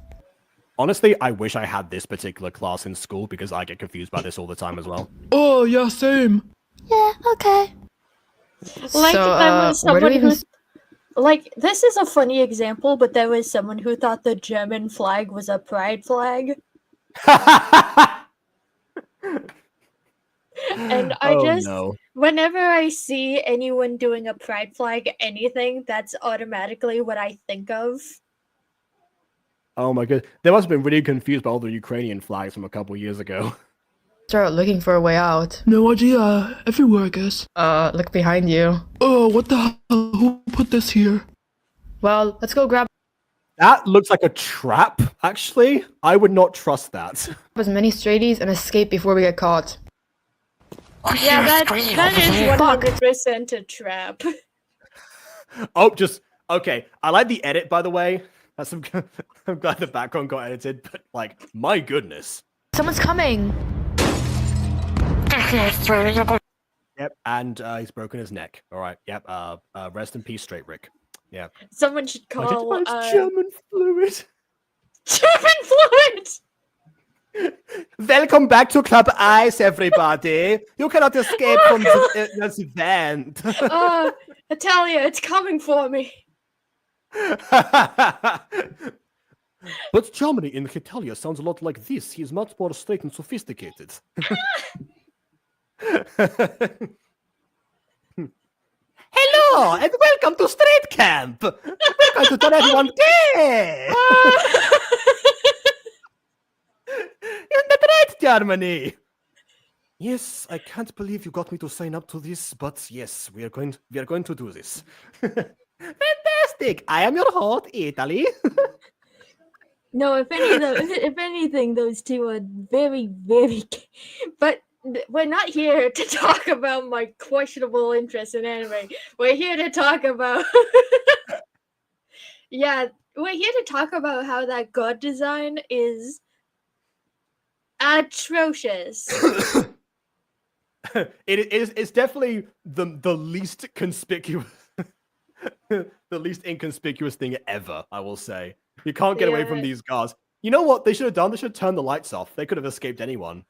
Honestly, I wish I had this particular class in school because I get confused by this all the time as well. Oh, yeah, same. Yeah, okay. Like, So, there was where do someone we even... like, this is a funny example, but there was someone who thought the German flag was a pride flag. And whenever I see anyone doing a pride flag anything, that's automatically what I think of. Oh my god. They must have been really confused by all the Ukrainian flags from a couple years ago. Start looking for a way out. No idea. Everywhere, I guess. Look behind you. Oh, what the hell? Who put this here? Well, let's go grab That looks like a trap, actually. I would not trust that. as many straighties and escape before we get caught. Yeah, that is 100% a trap. Oh, okay. I like the edit, by the way. I'm glad the background got edited, but like, my goodness. Someone's coming. Yep, and he's broken his neck. All right. Yep. Rest in peace, Straight Rick. Yeah. Someone should call Identifies German fluid. German fluid. Welcome back to Club Ice, everybody. You cannot escape from this event. Italia, it's coming for me. But Germany in Italia sounds a lot like this. He's much more straight and sophisticated. Hello, and welcome to Straight Camp. We're going to turn everyone gay. Isn't that right, Germany? Yes, I can't believe you got me to sign up to this, but yes, we are going to do this. Fantastic! I am your host, Italy. No, if anything, those two are very, very. But we're not here to talk about my questionable interest in anime. We're here to talk about. Yeah, we're here to talk about how that god design is atrocious. It's definitely the least conspicuous, the least inconspicuous thing ever. I will say you can't get away from these guards. You know what they should have done? They should have turned the lights off. They could have escaped anyone,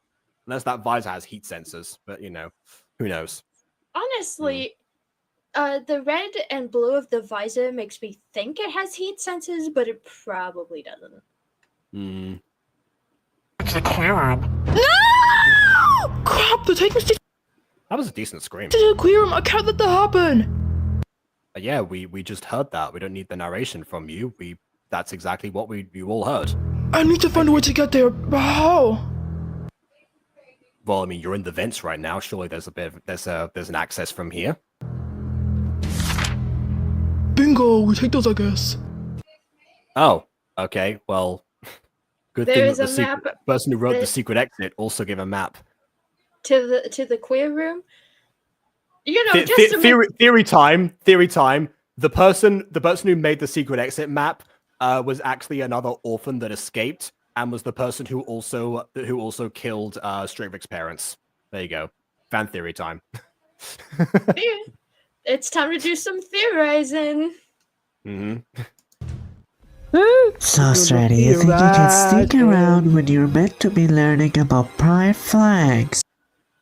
unless that visor has heat sensors. But you know, who knows? Honestly, the red and blue of the visor makes me think it has heat sensors, but it probably doesn't. It's a clear room. No! Crap, they're taking me That was a decent scream. to the clear room. I can't let that happen. Yeah, we just heard that. We don't need the narration from you. That's exactly what you all heard. I need to find a way to get there. But how? Well, I mean, you're in the vents right now. Surely there's an access from here. Bingo, we take those, I guess. Oh, okay. Well, good thing There's that the a map person who wrote the secret exit also gave a map. to the queer room. You know, just Theory time. The person who made the secret exit map was actually another orphan that escaped, and was the person who also killed Straighty's parents. There you go. Fan theory time. It's time to do some theorizing. So, Straighty, you think you can sneak around when you're meant to be learning about pride flags?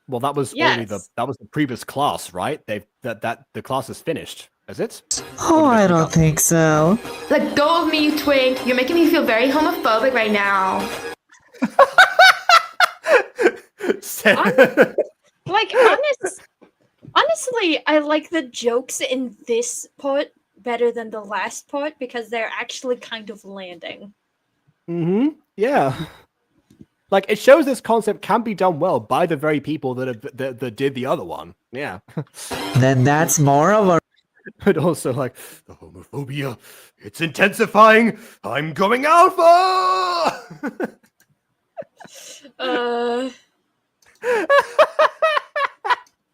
Well, that was only that was the previous class, right? The class is finished, is it? Oh, I don't think so. Let go of me, you twink. You're making me feel very homophobic right now. Honestly, I like the jokes in this part better than the last part because they're actually kind of landing. Yeah. Like, it shows this concept can be done well by the very people that did the other one. Yeah. Then that's more of a... But also, like, the homophobia, it's intensifying. I'm going alpha!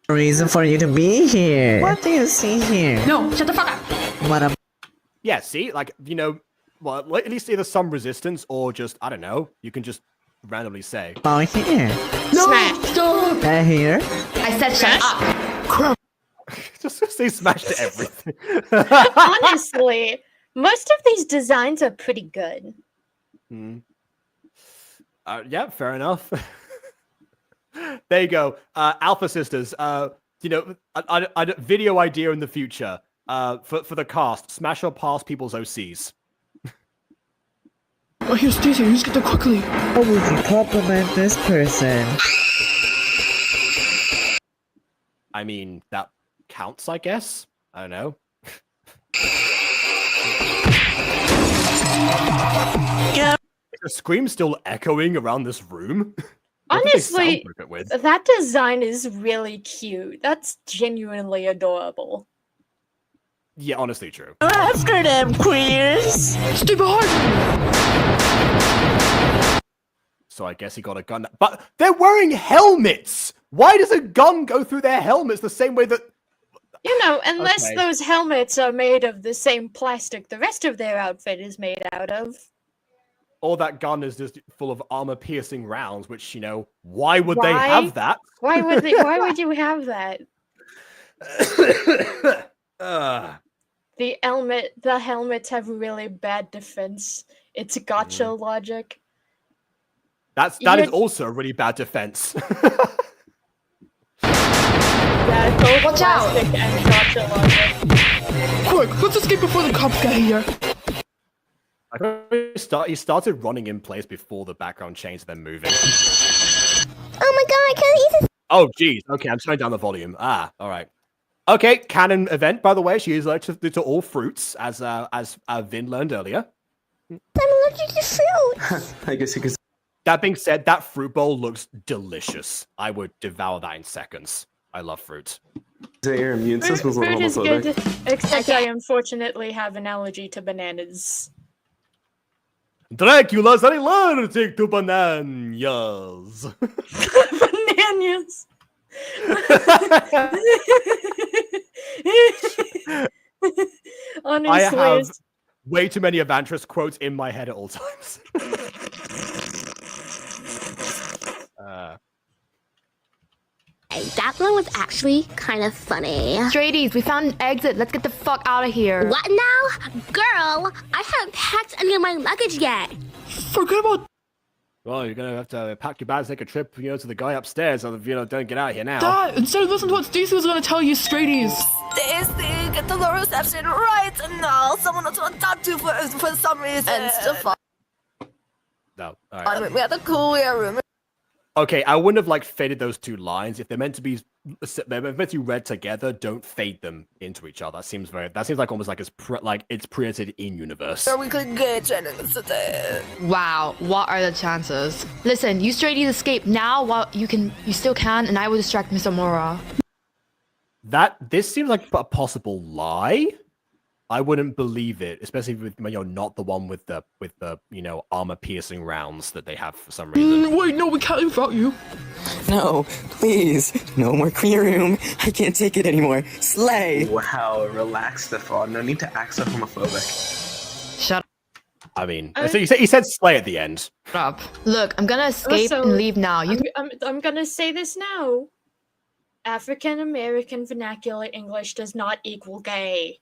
reason for you to be here. What do you see here? No, shut the fuck up. What a... Yeah, see? Like, you know, well, at least either some resistance or just, I don't know, you can just randomly say. Oh, here. No, stop. Here. I said shut up. Crap. Just say smash to everything. Honestly, most of these designs are pretty good. Yeah, fair enough. There you go. Alpha Sisters, you know, a video idea in the future for the cast. Smash or pass people's OCs. Oh, here's Stacy. Let's get there quickly. How would you compliment this person? I mean, that counts, I guess. I don't know. Yeah. Is the scream still echoing around this room? Honestly, that design is really cute. That's genuinely adorable. Yeah, honestly true. After them, queers! Stay behind! So I guess he got a gun. But they're wearing helmets! Why does a gun go through their helmets the same way that... You know, unless those helmets are made of the same plastic the rest of their outfit is made out of. Or that gun is just full of armor-piercing rounds, which, you know, why would they have that? Why would you have that? The helmets have really bad defense. It's gacha logic. That is also a really bad defense. Yeah, both Watch out! plastic and gacha logic. Quick, let's escape before the cops get here. He started running in place before the background changed, then moving. Oh my god, Kelly! Oh, geez. Okay, I'm turning down the volume. All right. Okay, canon event, by the way. She is allergic to all fruits, as Vin learned earlier. I'm allergic to fruit. I guess you could. That being said, that fruit bowl looks delicious. I would devour that in seconds. I love fruit. Say your immune system's Fruit is good, homophobic. except I unfortunately have an allergy to bananas. Dracula's allergic to bananas. Bananas. Honestly, I have way too many Evantress quotes in my head at all times. That one was actually kind of funny. Straighties, we found an exit. Let's get the fuck out of here. What now? Girl, I haven't packed any of my luggage yet. Forget about. Well, you're gonna have to pack your bags, take a trip, to the guy upstairs. So don't get out of here now. Dad, instead of listening to what Stacy was gonna tell you, Straighties. Stacy, get to the reception right now. Someone wants to adopt you for some reason. And stuff. No, all right. We have the courier room. Okay, I wouldn't have faded those two lines if they're meant to be read together. Don't fade them into each other. That seems like almost like it's created in universe. So we could get Jennings today. Wow, what are the chances? Listen, you Straighties escape now while you still can, and I will distract Miss Amora. This seems like a possible lie. I wouldn't believe it, especially with not the one with the armor piercing rounds that they have for some reason. Wait, no, we can't leave without you. No, please. No more queer room. I can't take it anymore. Slay! Wow, relax, Stefan. No need to act so homophobic. Shut up. I mean, so he said slay at the end. Shut up. Look, I'm gonna escape and leave now. I'm gonna say this now. African American vernacular English does not equal gay.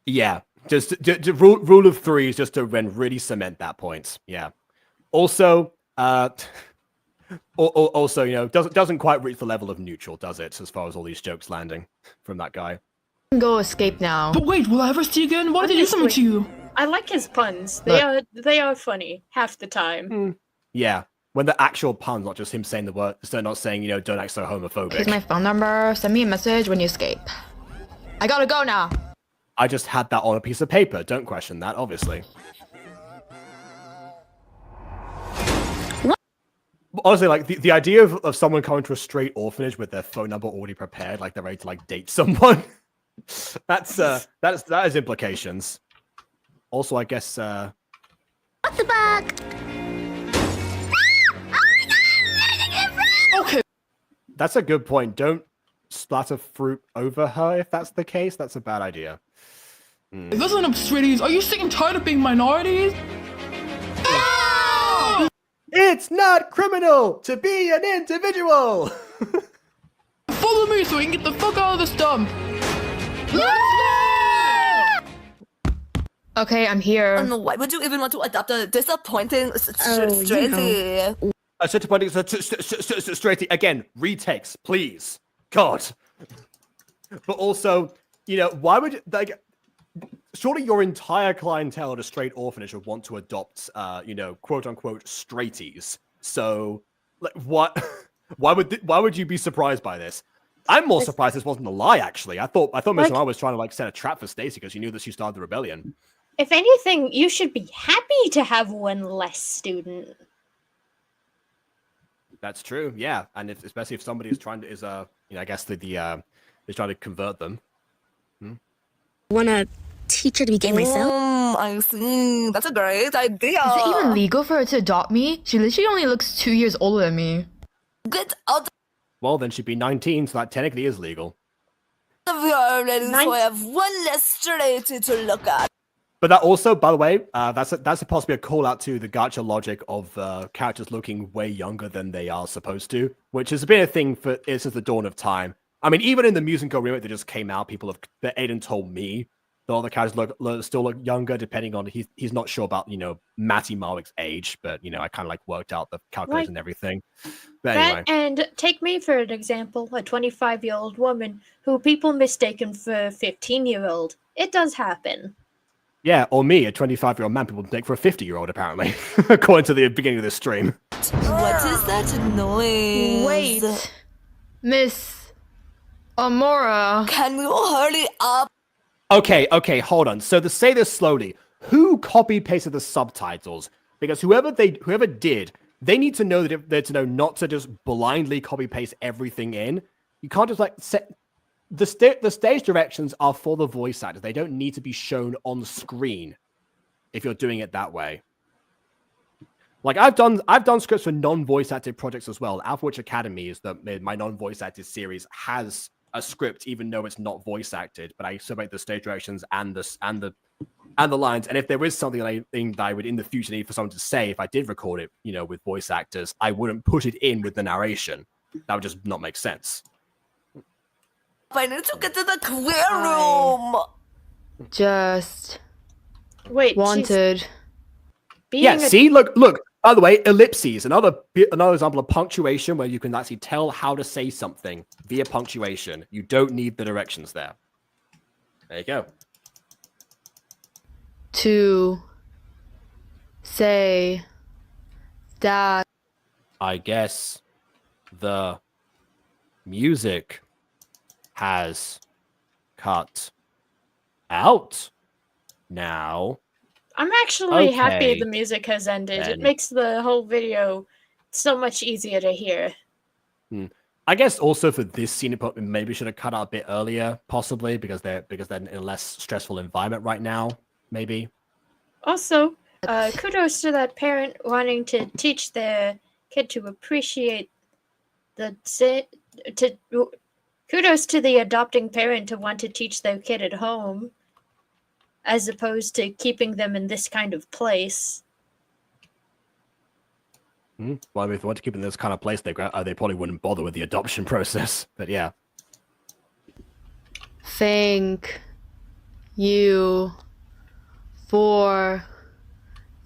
Yeah, just rule of three is just to really cement that point. Yeah. Also, doesn't quite reach the level of neutral, does it? As far as all these jokes landing from that guy. Go escape now. But wait, will I ever see you again? Why did they do something to you? I like his puns. They are funny half the time. Yeah, when the actual puns, not just him saying the word, so not saying don't act so homophobic. Here's my phone number. Send me a message when you escape. I gotta go now. I just had that on a piece of paper. Don't question that, obviously. What? Honestly, the idea of someone coming to a straight orphanage with their phone number already prepared, like they're ready to date someone. that has implications. Also, I guess. What the fuck? Okay. That's a good point. Don't splatter fruit over her if that's the case. That's a bad idea. Listen up, Straighties. Are you sick and tired of being minorities? No! It's not criminal to be an individual. Follow me so we can get the fuck out of this dump. Okay, I'm here. And why would you even want to adopt a disappointing Straighty? Straighty again. Retakes, please. God. But also, why would surely your entire clientele at a straight orphanage would want to adopt, quote unquote straighties. So, what? Why would you be surprised by this? I'm more surprised this wasn't a lie. Actually, I thought Miss Amar was trying to set a trap for Stacy because she knew that she started the rebellion. If anything, you should be happy to have one less student. That's true, yeah, and especially if somebody is trying to is trying to convert them. Want a teacher to be gay myself? I see. That's a great idea. Is it even legal for her to adopt me? She literally only looks 2 years older than me. Get out. Well, then she'd be 19, so that technically is legal. So I have one less Straighty to look at. But that also, by the way, that's possibly a call out to the gacha logic of characters looking way younger than they are supposed to, which has been a thing since the dawn of time. I mean, even in the musical remake that just came out, that Aiden told me that all the characters still look younger, depending on he's not sure about Matty Marwick's age, but I kind of like worked out the calculation and everything. But anyway, and take me for an example, a 25-year-old woman who people mistaken for a 15-year-old. It does happen. Yeah, or me, a 25-year-old man people take for a 50-year-old, apparently, according to the beginning of this stream. What is that noise? Wait, Miss Amora. Can you hurry up? Okay, hold on. So to say this slowly, who copy-pasted the subtitles? Because whoever did, they need to know not to just blindly copy-paste everything in. You can't just like set... The stage directions are for the voice actors. They don't need to be shown on screen if you're doing it that way. Like I've done scripts for non-voice acted projects as well. Alpha Witch Academy is my non-voice acted series has a script even though it's not voice acted, but I still make the stage directions and the lines. And if there is something that I would in the future need for someone to say, if I did record it, with voice actors, I wouldn't put it in with the narration. That would just not make sense. I need to get to the queer room. Just wanted. See, look. By the way, ellipses, another example of punctuation where you can actually tell how to say something via punctuation. You don't need the directions there. There you go. To say that I guess the music has cut out now. I'm actually happy Okay, the music has ended. then. It makes the whole video so much easier to hear. I guess also for this scene, it maybe should have cut out a bit earlier, possibly because they're in a less stressful environment right now. Maybe. Also, kudos to that parent wanting to teach their kid to appreciate kudos to the adopting parent to want to teach their kid at home, as opposed to keeping them in this kind of place. Well, if they want to keep it in this kind of place, they probably wouldn't bother with the adoption process. But yeah. thank you for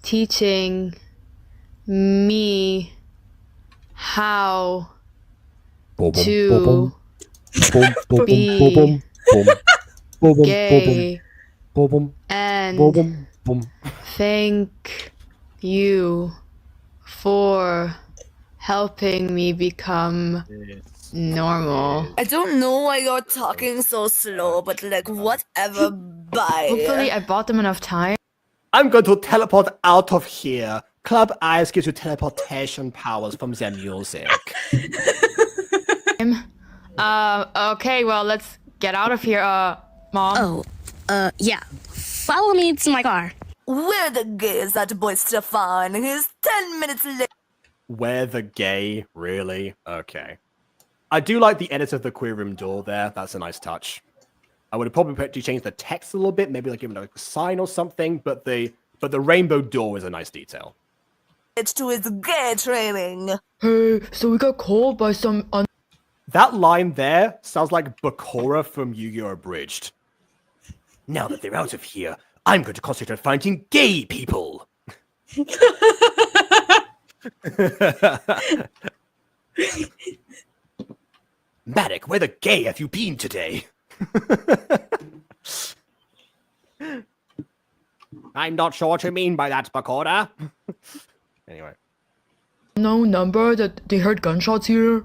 teaching me how to be gay. And thank you for helping me become normal. I don't know why you're talking so slow, but like whatever. Bye. Hopefully I bought them enough time. I'm going to teleport out of here. Club Ice gives you teleportation powers from their music. Okay, well, let's get out of here, Mom. Yeah. Follow me to my car. Where the gay is that boy Stefan? He's 10 minutes late. Where the gay? Really? Okay. I do like the edit of the queer room door there. That's a nice touch. I would have probably changed the text a little bit, maybe like given a sign or something, but the rainbow door is a nice detail. It's to his gay training. Hey, so we got called by some That line there sounds like Bakura from Yu-Gi-Oh! Abridged. Now that they're out of here, I'm going to concentrate on finding gay people. Maddox, where the gay have you been today? I'm not sure what you mean by that, Bakura. Anyway. no number that they heard gunshots here.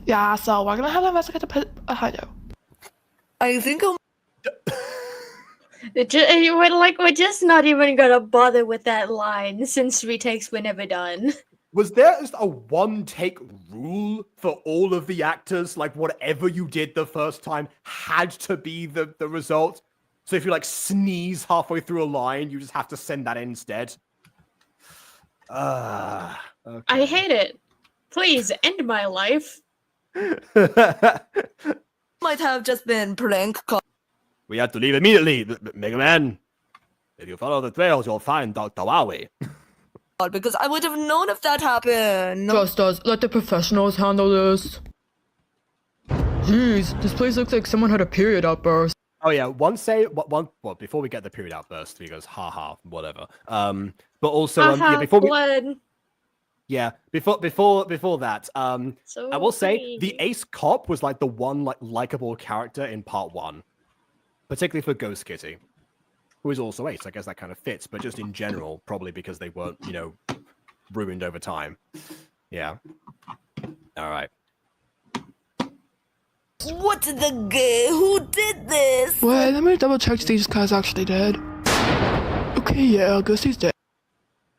Yeah, so we're gonna have to investigate the hideout. I think We're just not even gonna bother with that line since retakes were never done. Was there just a one-take rule for all of the actors? Like, whatever you did the first time had to be the result? So if you, like, sneeze halfway through a line, you just have to send that instead? Okay. I hate it. Please, end my life. might have just been prank call. We have to leave immediately, Mega Man. If you follow the trails, you'll find Dr. Wowie. Because I would have known if that happened. Just us. Let the professionals handle this. Jeez, this place looks like someone had a period outburst. Oh yeah, before we get the period outburst, he goes, haha, whatever. But also, Haha, yeah, before we, blood. yeah, before that, So I will say funny. the ace cop was like the one like likable character in part 1, particularly for Ghost Kitty, who is also ace. I guess that kind of fits, but just in general, probably because they weren't, you know, ruined over time. Yeah. All right. What the gay? Who did this? Wait, let me double check to see if this guy's actually dead. Okay, yeah, I guess he's dead.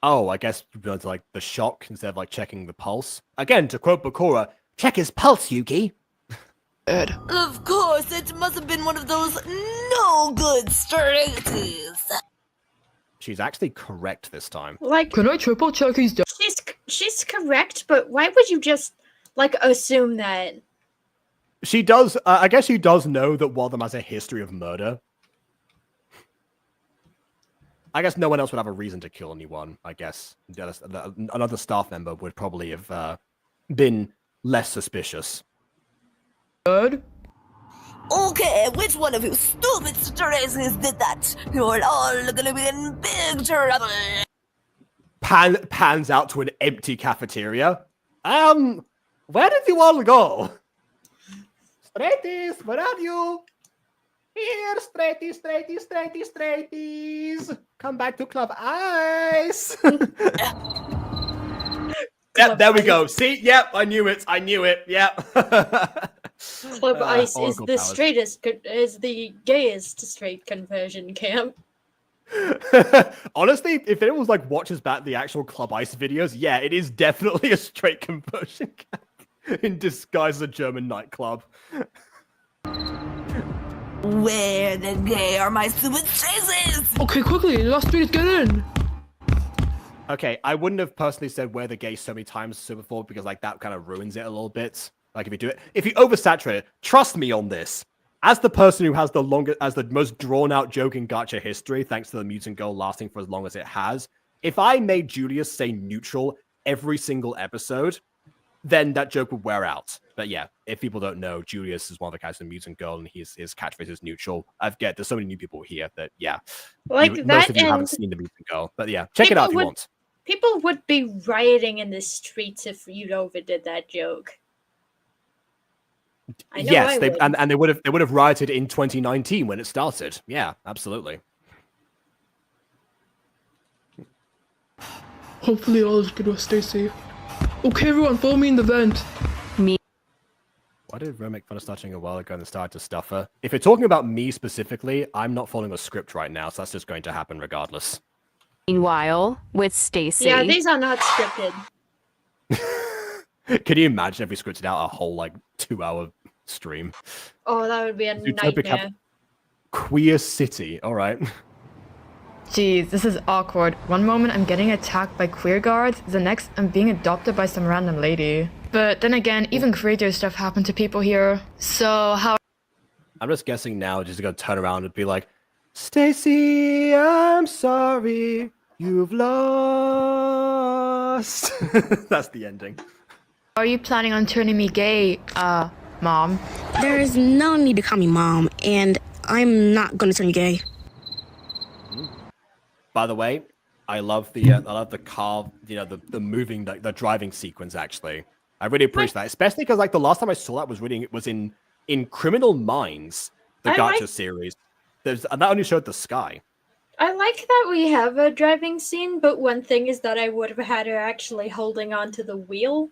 Oh, I guess it's like the shock instead of like checking the pulse. Again, to quote Bakura, check his pulse, Yuki. Dead. Of course, it must have been one of those no good straighties. She's actually correct this time. Like, Can I triple check he's dead? she's correct, but why would you just like assume that? She does, I guess she does know that Waltham has a history of murder. I guess no one else would have a reason to kill anyone, I guess. Another staff member would probably have been less suspicious. Dead? Okay, which one of you stupid straighties did that? You're all gonna be in big trouble. Pans out to an empty cafeteria. Where did you all go? Straighties, where are you? Here, straighties. Come back to Club Ice. Yep, there we go. See? Yep, I knew it. Yep. Club Ice is Oracle the powers. straightest, is the gayest straight conversion camp. Honestly, if anyone was like watches back the actual Club Ice videos, yeah, it is definitely a straight conversion camp in disguise as a German nightclub. Where the gay are my stupid straighties? Okay, quickly, the last street, get in! Okay, I wouldn't have personally said where the gay so many times super forward because like that kind of ruins it a little bit. Like if you do it, if you oversaturate it, trust me on this. As the person who has the most drawn out joke in Gacha history, thanks to the mutant girl lasting for as long as it has, if I made Julius say neutral every single episode, then that joke would wear out. But yeah, if people don't know, Julius is one of the characters in Mutant Girl, and his catchphrase is neutral. There's so many new people here that yeah, Like most that, of you haven't and seen the Mutant Girl, but yeah, check it out if you want. People would be rioting in the streets if you overdid that joke. I know Yes, I they would. and they would have rioted in 2019 when it started. Yeah, absolutely. Hopefully all is good with stay safe. Okay, everyone, follow me in the vent. Why did Ro make fun of starting a while ago and start to stuff her? If you're talking about me specifically, I'm not following a script right now, so that's just going to happen regardless. Meanwhile, with Stacy. Yeah, these are not scripted. Can you imagine if we scripted out a whole like 2-hour stream? Oh, that would be a Utopic nightmare. Queer City, all right. Jeez, this is awkward. One moment I'm getting attacked by queer guards, the next I'm being adopted by some random lady. But then again, even crazier stuff happened to people here. So how... I'm just guessing now, just gonna turn around and be like, Stacy, I'm sorry, you've lost. That's the ending. Are you planning on turning me gay, Mom? There is no need to call me Mom, and I'm not gonna turn you gay. By the way, I love the car, the moving, the driving sequence. Actually, I really appreciate that, especially because like the last time I saw that was in Criminal Minds, the Gacha series. And that only showed the sky. I like that we have a driving scene, but one thing is that I would have had her actually holding on to the wheel.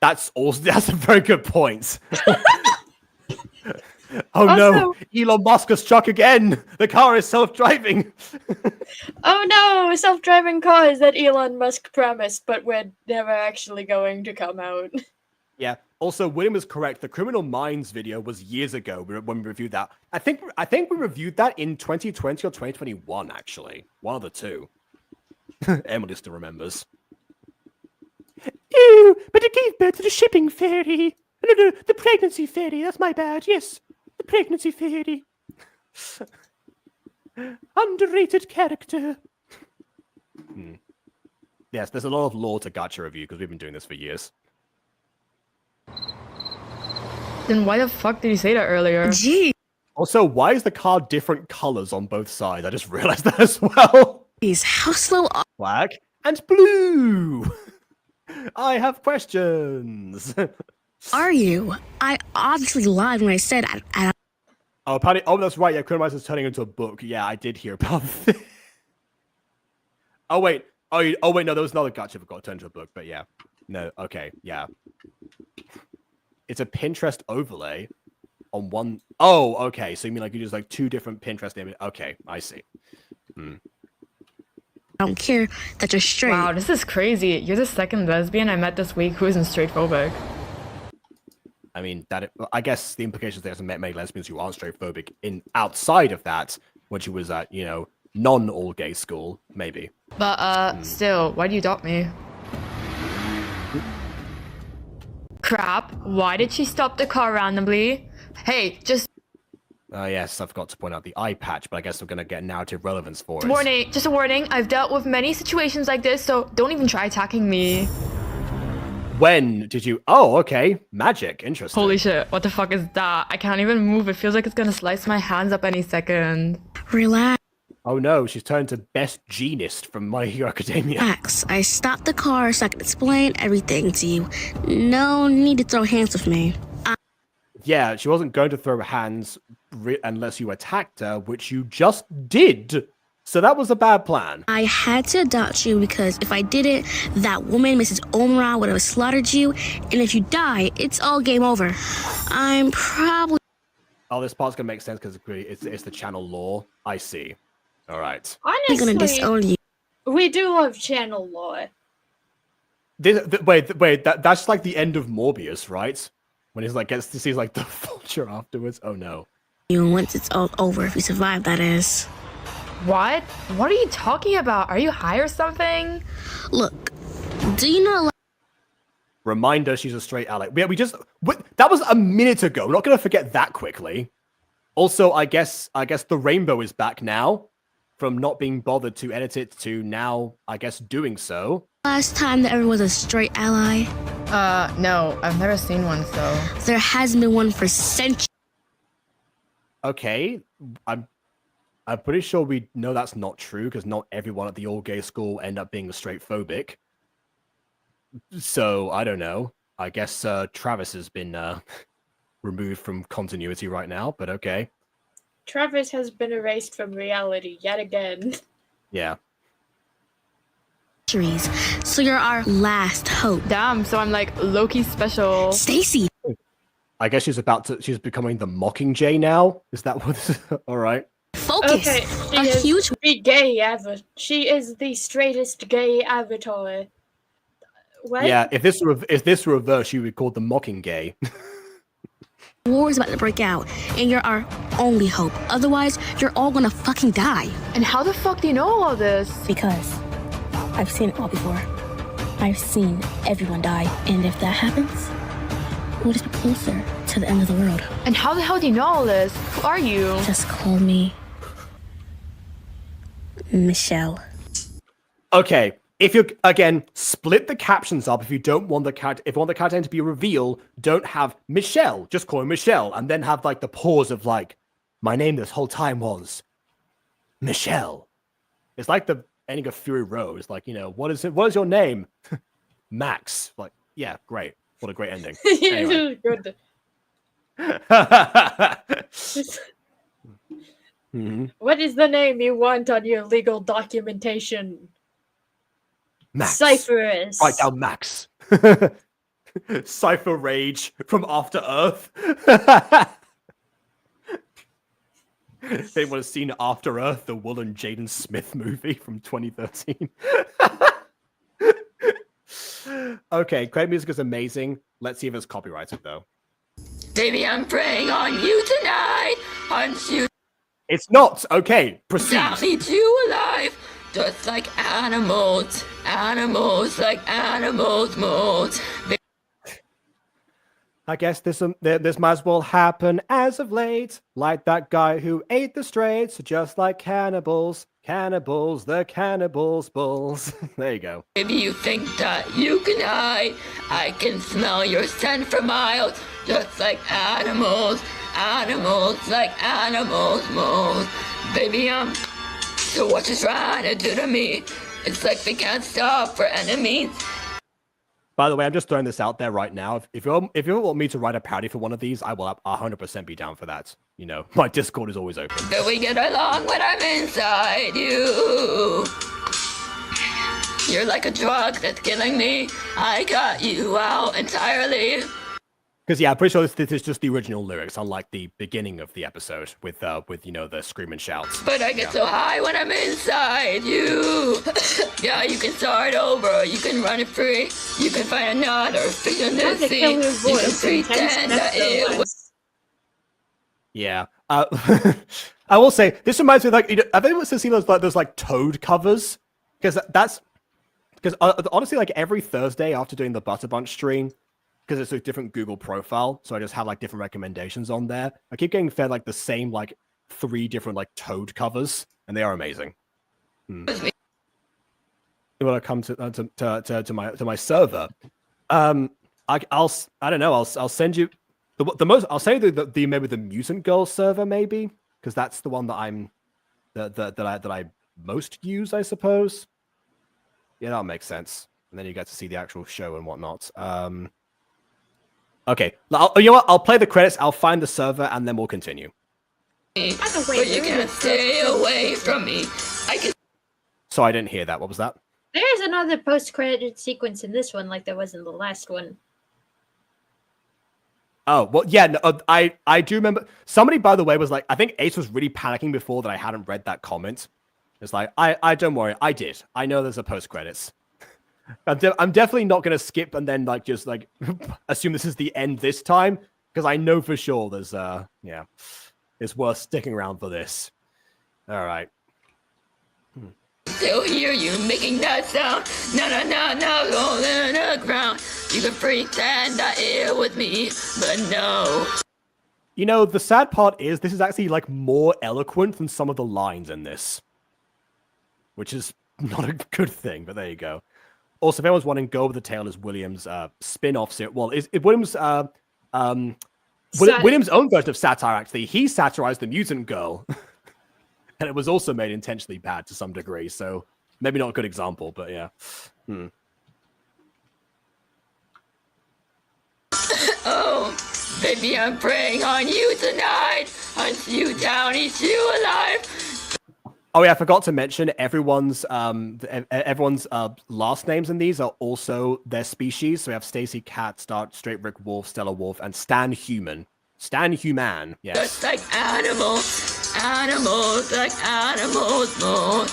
That's a very good point. Oh no, Elon Musk has struck again. The car is self-driving. Oh no, self-driving cars that Elon Musk promised, but we're never actually going to come out. Yeah. Also, William is correct. The Criminal Minds video was years ago when we reviewed that. I think we reviewed that in 2020 or 2021, actually. One of the two. Emily still remembers. Ew, but it gave birth to the shipping fairy. No, the pregnancy fairy. That's my bad. Yes, the pregnancy fairy. Underrated character. Yes, there's a lot of lore to Gacha review because we've been doing this for years. Then why the fuck did you say that earlier? Gee. Also, why is the car different colors on both sides? I just realized that as well. Jeez, how slow Black and blue. I have questions. are you? I obviously lied when I said I Oh, Patty. Oh, that's right. Yeah, Chronomise is turning into a book. Yeah, I did hear about this. Oh wait. Oh wait. No, there was another Gacha that got turned into a book. But yeah, no. Okay. Yeah. It's a Pinterest overlay on one. Oh, okay. So you mean like you just like two different Pinterest images? Okay, I see. Hmm. I don't care that you're straight. Wow, this is crazy. You're the second lesbian I met this week who isn't straightphobic. I mean, I guess the implications there's many lesbians who aren't straightphobic in outside of that, when she was at, non-all gay school, maybe. But, still, why do you doubt me? Crap, why did she stop the car randomly? Hey, just... Yes, I forgot to point out the eye patch, but I guess we're gonna get narrative relevance for it. Just a warning, I've dealt with many situations like this, so don't even try attacking me. When did you... Oh, okay. Magic. Interesting. Holy shit, what the fuck is that? I can't even move. It feels like it's gonna slice my hands up any second. Relax. Oh no, she's turned to best genist from My Hero Academia. Relax. I stopped the car so I could explain everything to you. No need to throw hands with me. Yeah, she wasn't going to throw her hands unless you attacked her, which you just did. So that was a bad plan. I had to adopt you because if I didn't, that woman, Mrs. Omra, would have slaughtered you. And if you die, it's all game over. I'm probably... Oh, this part's going to make sense because it's the channel lore. I see. All right. I'm gonna disown you. We do love channel lore. Wait, that's like the end of Morbius, right? When he's like gets to see like the vulture afterwards. Oh no. You once it's all over, if you survive, that is. What? What are you talking about? Are you high or something? Look, do you know... Reminder, she's a straight ally. That was a minute ago. We're not going to forget that quickly. Also, I guess the rainbow is back now. From not being bothered to edit it to now, I guess, doing so. Last time that ever was a straight ally? No. I've never seen one, so... There hasn't been one for centuries. Okay. I'm pretty sure we know that's not true, because not everyone at the all-gay school end up being straight phobic. So, I don't know. I guess Travis has been removed from continuity right now, but okay. Travis has been erased from reality yet again. Yeah. So you're our last hope. Damn, so I'm like Loki special. Stacy! I guess she's becoming the Mockingjay now? Is that what... Alright. Focus! Okay, she is the straightest gay avatar. What? Yeah, if this were reversed, she would be called the Mockinggay. War is about to break out, and you're our only hope. Otherwise, you're all gonna fucking die. And how the fuck do you know all this? Because I've seen it all before. I've seen everyone die, and if that happens, we'll just be closer to the end of the world. And how the hell do you know all this? Who are you? Just call me Michelle. Okay. If you again split the captions up, if you don't want the character name to be revealed, don't have Michelle. Just call her Michelle, and then have like the pause of like, my name this whole time was Michelle. It's like the ending of Fury Road. It's like, what is it? What is your name? Max. Like, yeah, great. What a great ending. Anyway. Good. Mm-hmm. What is the name you want on your legal documentation? Max. Cypherus. Write down Max. Cypher Rage from After Earth. Anyone has seen After Earth, the Will and Jaden Smith movie from 2013? Okay, credit music is amazing. Let's see if it's copyrighted though. Baby, I'm praying on you tonight. Aren't you? It's not. Okay, proceed. I'll eat you alive. Just like animals. Animals like animals mold. I guess this might as well happen as of late. Like that guy who ate the straights, just like cannibals. Cannibals, the cannibals bulls. There you go. Maybe you think that you can hide. I can smell your scent for miles, just like animals. Animals, like animals, moles. Baby, so what you trying to do to me? It's like they can't stop for enemies. By the way, I'm just throwing this out there right now. If you want me to write a parody for one of these, I will 100% be down for that. You know, my Discord is always open. Do we get along when I'm inside you? You're like a drug that's killing me. I got you out entirely. Because yeah, I'm pretty sure this is just the original lyrics, unlike the beginning of the episode with you know the scream and shouts. But I get so high when I'm inside you. Yeah, you can start over. You can run it free. You can find another fish in the sea. You can pretend that it was. Yeah. I will say this reminds me of, like, you know, have anyone seen those like Toad covers? Because honestly, like every Thursday after doing the Butter Bunch stream, because it's a different Google profile, so I just have like different recommendations on there. I keep getting fed like the same like 3 different like Toad covers, and they are amazing. When I come to my server, I don't know. I'll send you I'll send you the maybe the Mutant Girl server maybe, because that's the one that I most use, I suppose. Yeah, that'll make sense. And then you get to see the actual show and whatnot. Okay, you know what? I'll play the credits. I'll find the server, and then we'll continue. But you can't stay away from me. So I didn't hear that. What was that? There's another post-credit sequence in this one, like there was in the last one. Oh, well, yeah, no, I do remember. Somebody, by the way, was like, I think Ace was really panicking before that I hadn't read that comment. It's like, I don't worry, I did. I know there's a post-credits. I'm definitely not going to skip and then like just like assume this is the end this time, because I know for sure there's yeah, it's worth sticking around for this. All right. Still hear you making that sound. No, on the ground. You can pretend that it was me, but no. You know, the sad part is this is actually like more eloquent than some of the lines in this, which is not a good thing. But there you go. Also, if anyone's wondering, Go With The Tail is William's spin-off series. Well, is William's William's own version of satire, actually. He satirized the Mutant Girl. And it was also made intentionally bad to some degree. So maybe not a good example, but yeah. Oh, baby, I'm preying on you tonight. Hunt you down, eat you alive. Oh yeah, I forgot to mention everyone's last names in these are also their species. So we have Stacy Cat, Straight Rick Wolf, Stella Wolf, and Stan Human. Stan Human, yes. Just like animals, like animals, more.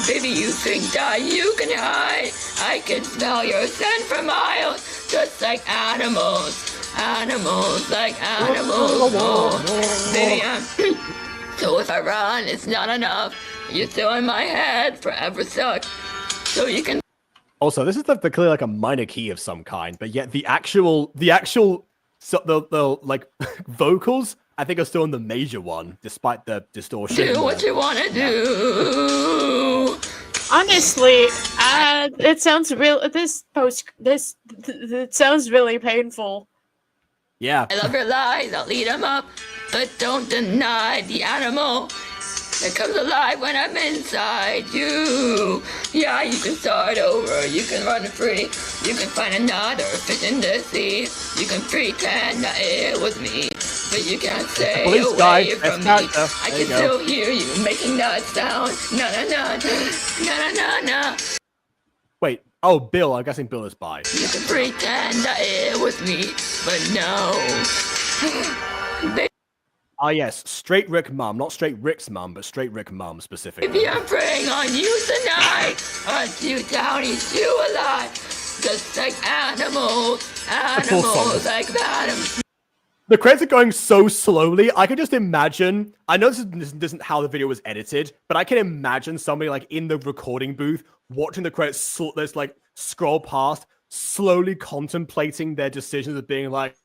Baby, you think that you can hide? I can smell your scent for miles. Just like animals, like animals, more. Baby, so if I run, it's not enough. You're still in my head, forever stuck. So you can. Also, this is clearly like a minor key of some kind, but yet the actual like vocals, I think, are still in the major one, despite the distortion. Do what you want to do. Honestly, it sounds real. It sounds really painful. Yeah. I love your lies. I'll eat them up, but don't deny the animal that comes alive when I'm inside you. Yeah, you can start over, you can run free, you can find another fish in the sea, you can pretend that it was me, but you can't stay away from me. I can still hear you making that sound. No. Wait, oh, Bill, I'm guessing Bill is bi. You can pretend that it was me, but no. Ah, yes, Straight Rick Mum, not Straight Rick's mum, but Straight Rick Mum specifically. Baby, I'm preying on you tonight. Hunt you down, eat you alive. Just like animals, like animals. The credits are going so slowly. I can just imagine. I know this isn't how the video was edited, but I can imagine somebody like in the recording booth watching the credits like scroll past, slowly contemplating their decisions of being like,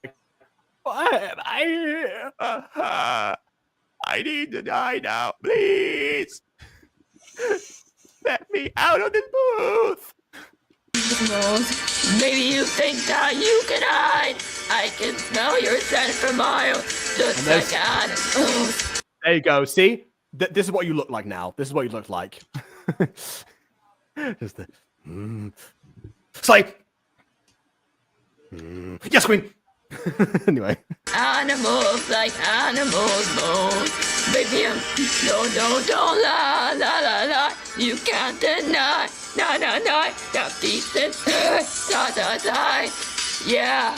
Why am I here? I need to die now, please. Let me out of this booth. Maybe you think that you can hide. I can smell your scent for miles. Just like animals. There you go. See? This is what you look like now. This is what you look like. Just the... It's like... Yes, Queen! Anyway. Animals like animals moan. Baby, don't lie, la la la. You can't deny, na na na. The beast is da da da. Yeah.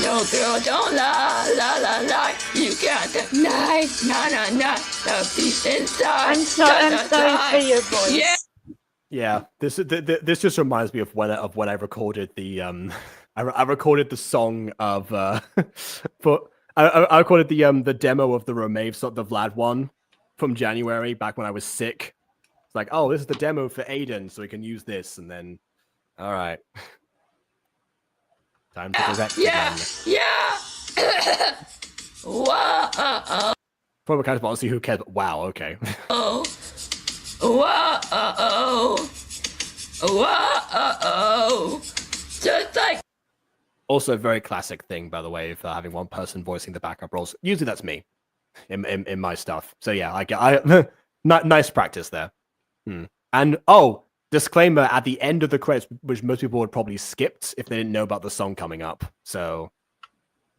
No girl, don't lie, la la la. You can't deny, na na na. The beast inside. I'm sorry for your voice. Yeah. Yeah, this just reminds me of when I recorded the I recorded the song of I recorded the demo of the Romave song, the Vlad one from January back when I was sick. It's like, oh, this is the demo for Aiden, so we can use this, and then all right. Time to present. Yeah. Whoa. Former kind of honestly, who cares? But wow, okay. Whoa. Just like. Also, a very classic thing, by the way, for having one person voicing the backup roles. Usually, that's me in my stuff. So yeah, I nice practice there. And disclaimer at the end of the credits, which most people would probably skipped if they didn't know about the song coming up. So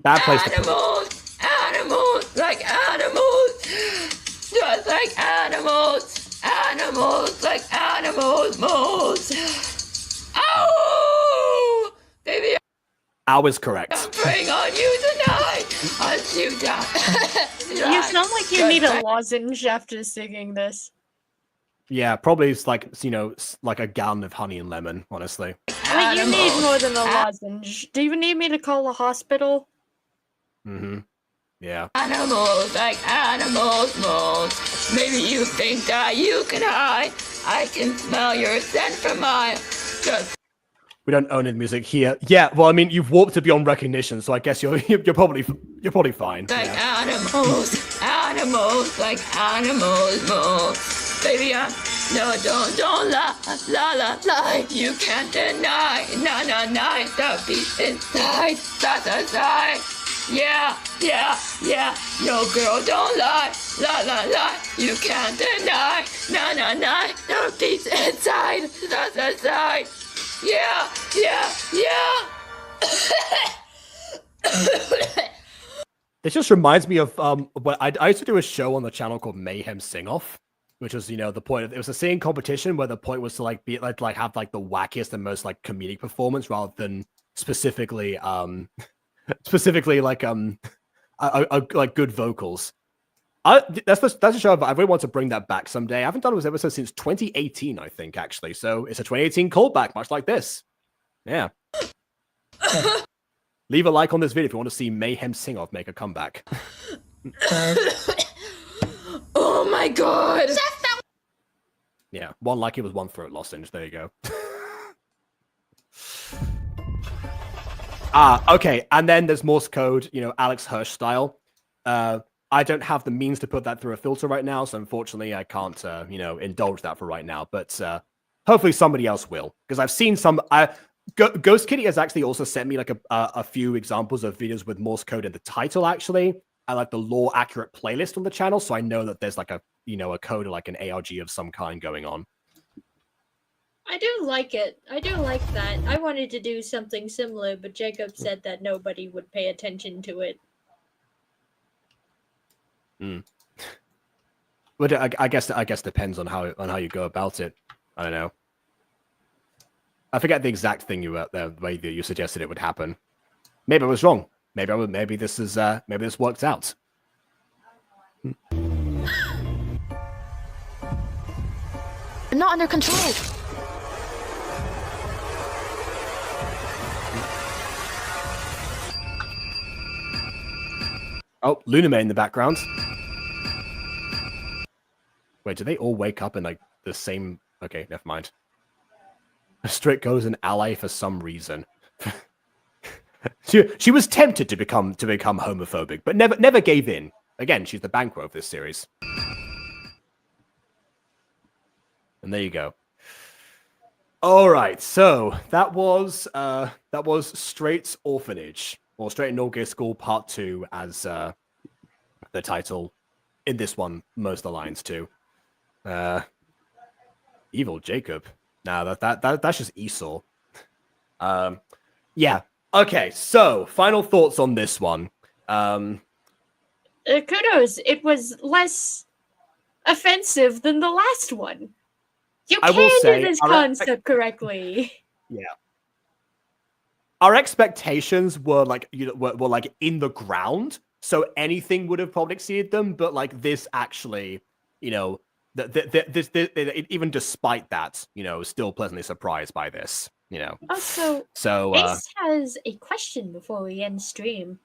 bad place. Animals like animals, just like animals. Animals like animals, moles. Ow! Baby, I was correct. I'm praying on you tonight. Until you die. You sound like you need a lozenge after singing this. Yeah, probably it's like, like a gallon of honey and lemon, honestly. Wait, you need more than a lozenge. Do you need me to call a hospital? Yeah. Animals like animals, moles. Maybe you think that you can hide. I can smell your scent from miles. Just. We don't own any music here. Yeah, well, I mean, you've warped to beyond recognition, so I guess you're probably fine. Like yeah. animals like animals, moles. Baby, don't lie. You can't deny, na. The beast inside, da. Yeah. No girl, don't lie, la. You can't deny, na. The beast inside, da. Yeah. This just reminds me of what I used to do a show on the channel called Mayhem Sing Off, which was the point of, it was a singing competition where the point was to have the wackiest and most like comedic performance rather than specifically like good vocals. That's a show I really want to bring that back someday. I haven't done those episodes since 2018, I think, actually. So it's a 2018 callback, much like this. Yeah. Leave a like on this video if you want to see Mayhem Sing Off make a comeback. Oh my god! Yeah, one like it was one throat lozenge. There you go. Okay. And then there's Morse code, Alex Hirsch style. I don't have the means to put that through a filter right now, so unfortunately I can't, indulge that for right now. But hopefully somebody else will, because I've seen some. Ghost Kitty has actually also sent me like a few examples of videos with Morse code in the title, actually, and like the lore accurate playlist on the channel, so I know that there's like a code or like an ARG of some kind going on. I do like it. I do like that. I wanted to do something similar, but Jacob said that nobody would pay attention to it. But I guess depends on how you go about it. I don't know. I forget the exact thing the way that you suggested it would happen. Maybe I was wrong. Maybe this worked out. Not under control. Oh, Luname in the background. Wait, do they all wake up in like the same? Okay, never mind. Strict goes an ally for some reason. she was tempted to become homophobic, but never gave in. Again, she's the Banquo of this series. And there you go. All right, so that was Straight's Orphanage, or Straight and All-Gay School Part 2, as the title in this one most aligns to. Evil Jacob. Nah, that's just Esau. Yeah. Okay, so final thoughts on this one. Kudos. It was less offensive than the last one. You I will can say, do this concept correctly. Yeah. Our expectations were like were like in the ground, so anything would have probably exceeded them. But like this actually, this even despite that, still pleasantly surprised by this. Also, So Ace has a question before we end stream.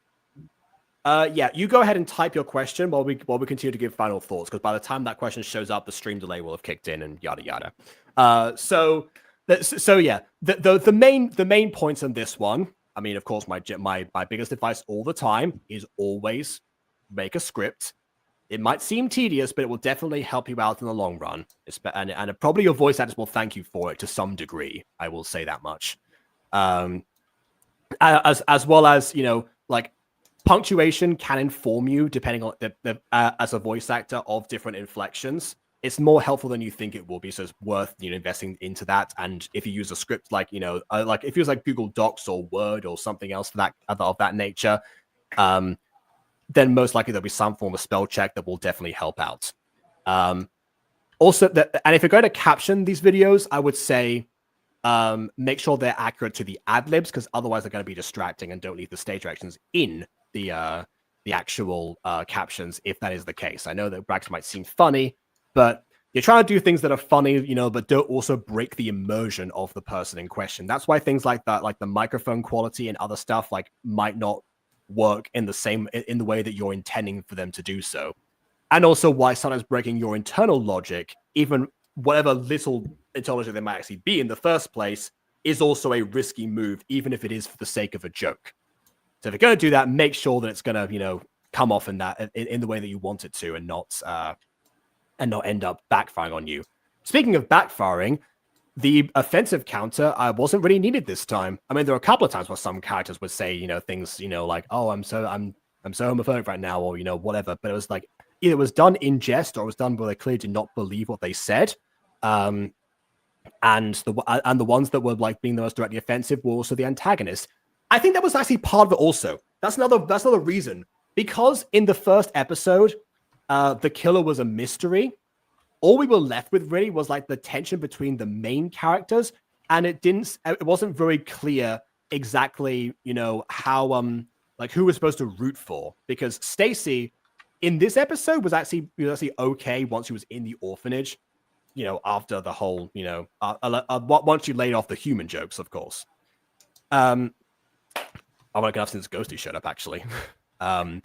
yeah, you go ahead and type your question while we continue to give final thoughts, because by the time that question shows up, the stream delay will have kicked in and yada yada. So yeah, the main points on this one. I mean, of course, my biggest advice all the time is always make a script. It might seem tedious, but it will definitely help you out in the long run. And probably your voice actors will thank you for it to some degree. I will say that much. As well as like. Punctuation can inform you, depending on as a voice actor, of different inflections. It's more helpful than you think it will be, so it's worth investing into that. And if you use a script like like if you use like Google Docs or Word or something else for that of that nature, then most likely there'll be some form of spell check that will definitely help out. Also, and if you're going to caption these videos, I would say make sure they're accurate to the ad libs, because otherwise they're going to be distracting and don't leave the stage directions in the actual captions, if that is the case. I know that brackets might seem funny, but you're trying to do things that are funny, but don't also break the immersion of the person in question. That's why things like that, like the microphone quality and other stuff, like might not work in the way that you're intending for them to do so. And also why sometimes breaking your internal logic, even whatever little intelligent they might actually be in the first place, is also a risky move, even if it is for the sake of a joke. So if you're going to do that, make sure that it's going to, come off in the way that you want it to, and not end up backfiring on you. Speaking of backfiring, the offensive counter wasn't really needed this time. I mean, there were a couple of times where some characters would say, things, like, "Oh, I'm so homophobic right now," or whatever. But it was like either it was done in jest or it was done where they clearly did not believe what they said. And the ones that were like being the most directly offensive were also the antagonists. I think that was actually part of it also. That's another reason. Because in the first episode, the killer was a mystery. All we were left with really was like the tension between the main characters, and it wasn't very clear exactly, how like who was supposed to root for. Because Stacy in this episode was actually okay once she was in the orphanage, after the whole, once you laid off the human jokes, of course. Oh my god, since Ghosty showed up, actually. But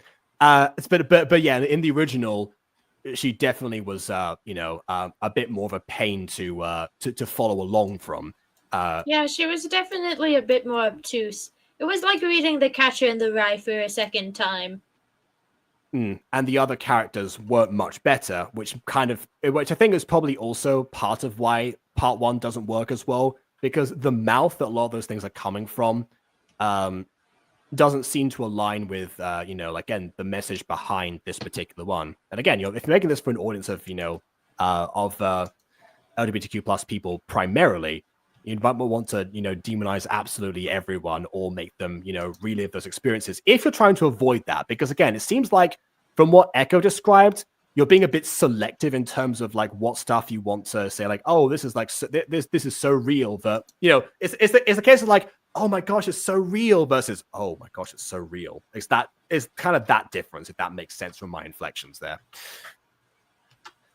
yeah, in the original, she definitely was, a bit more of a pain to follow along from. Yeah, she was definitely a bit more obtuse. It was like reading The Catcher in the Rye for a second time. And the other characters weren't much better, which I think is probably also part of why part 1 doesn't work as well, because the mouth that a lot of those things are coming from, doesn't seem to align with, again, the message behind this particular one. And again, if you're making this for an audience of, LGBTQ plus people primarily, you might want to, demonize absolutely everyone or make them, relive those experiences. If you're trying to avoid that, because again, it seems like from what Echo described, you're being a bit selective in terms of like what stuff you want to say, like, oh, this is like this is so real that it's the case of like, oh my gosh, it's so real versus oh my gosh, it's so real. It's kind of that difference, if that makes sense from my inflections there.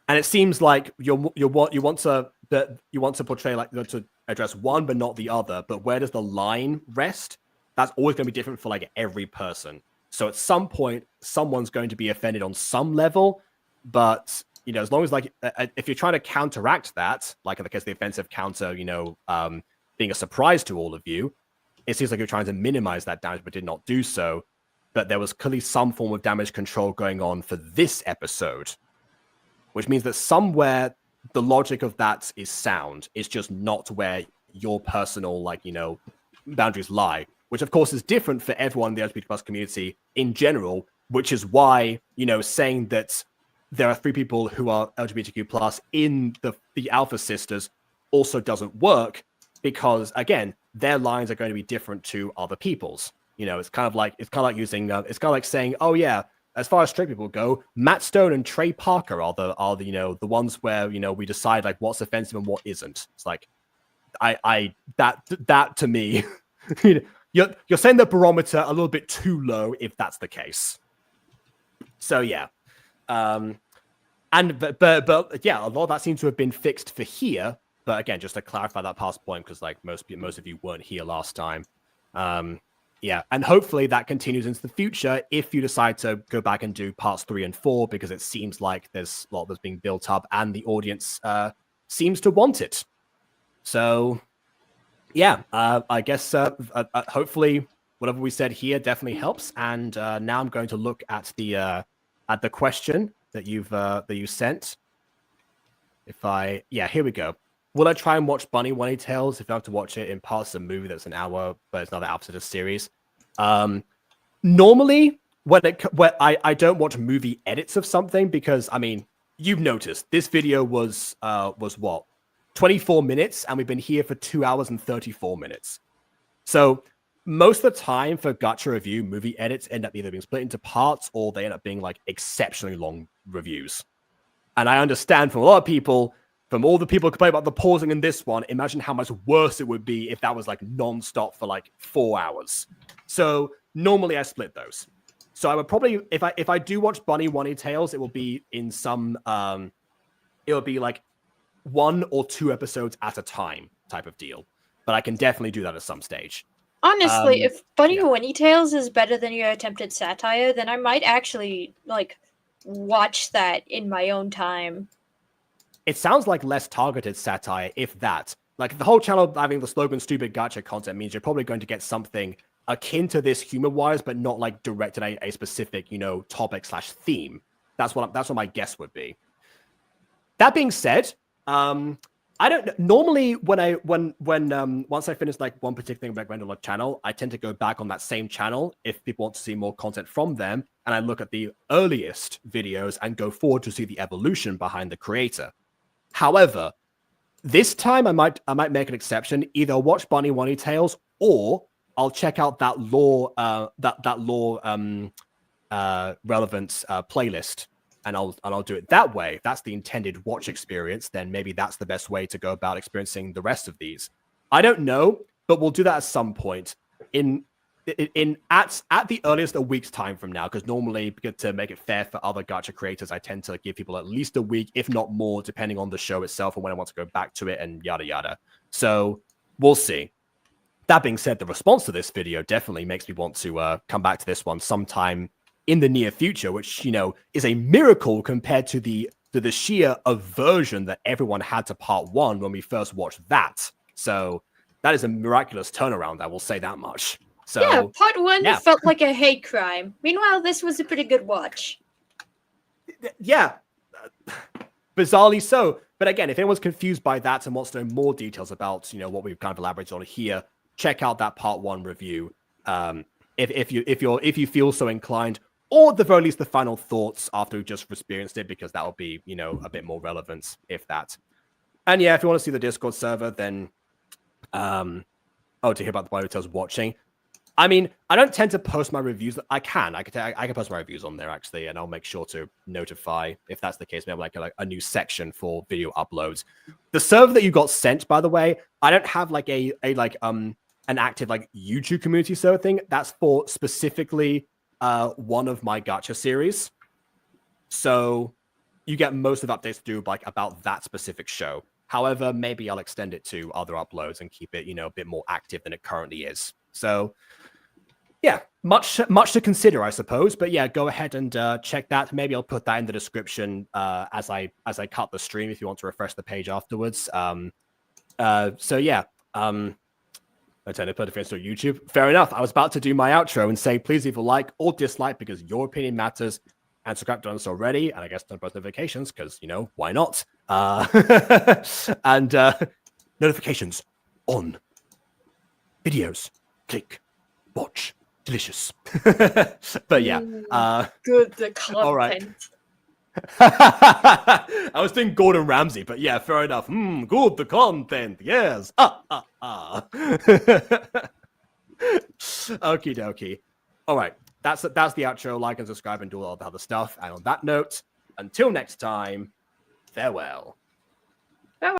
And it seems like you want to portray like to address one but not the other. But where does the line rest? That's always going to be different for like every person. So at some point, someone's going to be offended on some level. But as long as like if you're trying to counteract that, like in the case of the offensive counter, being a surprise to all of you, it seems like you're trying to minimize that damage, but did not do so. But there was clearly some form of damage control going on for this episode, which means that somewhere the logic of that is sound. It's just not where your personal, like, you know, boundaries lie, which of course is different for everyone in the LGBT plus community in general, which is why, you know, saying that there are 3 people who are LGBTQ plus in the Alpha Sisters also doesn't work, because again, their lines are going to be different to other people's. You know, it's kind of like using it's kind of like saying, oh yeah, as far as straight people go, Matt Stone and Trey Parker are the you know, the ones where, you know, we decide like what's offensive and what isn't. It's like that to me, you know, you're setting the barometer a little bit too low if that's the case. So yeah, but yeah, a lot of that seems to have been fixed for here. But again, just to clarify that past point, because like most of you weren't here last time. Yeah, and hopefully that continues into the future if you decide to go back and do parts 3 and 4, because it seems like there's a lot that's being built up and the audience seems to want it. So yeah, I guess hopefully whatever we said here definitely helps. And now I'm going to look at the question that you sent. Here we go. Will I try and watch Bunny One Tales if I have to watch it in parts of the movie that's an hour, but it's another episode of series? Normally, when I don't watch movie edits of something, because I mean, you've noticed this video was what, 24 minutes, and we've been here for 2 hours and 34 minutes. So most of the time for Gacha review, movie edits end up either being split into parts or they end up being like exceptionally long reviews. And I understand from a lot of people, from all the people who complain about the pausing in this one, imagine how much worse it would be if that was like non-stop for like 4 hours. So normally I split those. So I would probably, if I do watch Bunny One Tales, it will be in some, it will be like 1 or 2 episodes at a time type of deal. But I can definitely do that at some stage. Honestly, if Bunny One Tales is better than your attempted satire, then I might actually like watch that in my own time. It sounds like less targeted satire, if that. Like, the whole channel having the slogan stupid gacha content means you're probably going to get something akin to this humor-wise, but not like directed at a specific, you know, topic/theme. That's what my guess would be. That being said, I don't normally when once I finish like one particular thing recommended on a channel, I tend to go back on that same channel if people want to see more content from them, and I look at the earliest videos and go forward to see the evolution behind the creator. However, this time I might make an exception. Either I'll watch Bunny One Tales or I'll check out that lore relevant playlist, and I'll do it that way. If that's the intended watch experience, then maybe that's the best way to go about experiencing the rest of these. I don't know, but we'll do that at some point at the earliest a week's time from now, because normally, to make it fair for other gacha creators, I tend to give people at least a week, if not more, depending on the show itself and when I want to go back to it and yada yada. So we'll see. That being said, the response to this video definitely makes me want to come back to this one sometime in the near future, which, you know, is a miracle compared to the sheer aversion that everyone had to part 1 when we first watched that. So that is a miraculous turnaround, I will say that much. So, yeah, part 1 felt like a hate crime. Meanwhile, this was a pretty good watch. Yeah, bizarrely so. But again, if anyone's confused by that and wants to know more details about, you know, what we've kind of elaborated on here, check out that part 1 review. If you feel so inclined, or at the very least the final thoughts after we've just experienced it, because that will be, you know, a bit more relevant, if that. And yeah, if you want to see the Discord server, then to hear about the Bunny Tales watching. I mean, I don't tend to post my reviews. I can post my reviews on there actually, and I'll make sure to notify if that's the case. Maybe like a new section for video uploads. The server that you got sent, by the way, I don't have like an active like YouTube community server thing. That's for specifically one of my gacha series. So you get most of the updates to do like about that specific show. However, maybe I'll extend it to other uploads and keep it, you know, a bit more active than it currently is. So yeah, much to consider, I suppose. But yeah, go ahead and check that. Maybe I'll put that in the description as I cut the stream if you want to refresh the page afterwards. So yeah, Attended put defense on YouTube. Fair enough. I was about to do my outro and say, please leave a like or dislike because your opinion matters. And subscribe to us already. And I guess turn post notifications because, you know, why not? And notifications on. Videos. Click. Watch. Delicious. But yeah. Good the content. All right. I was thinking Gordon Ramsay, but yeah, fair enough. Good the content, yes. Okie dokie. All right, that's the outro. Like and subscribe and do all the other stuff. And on that note, until next time, farewell.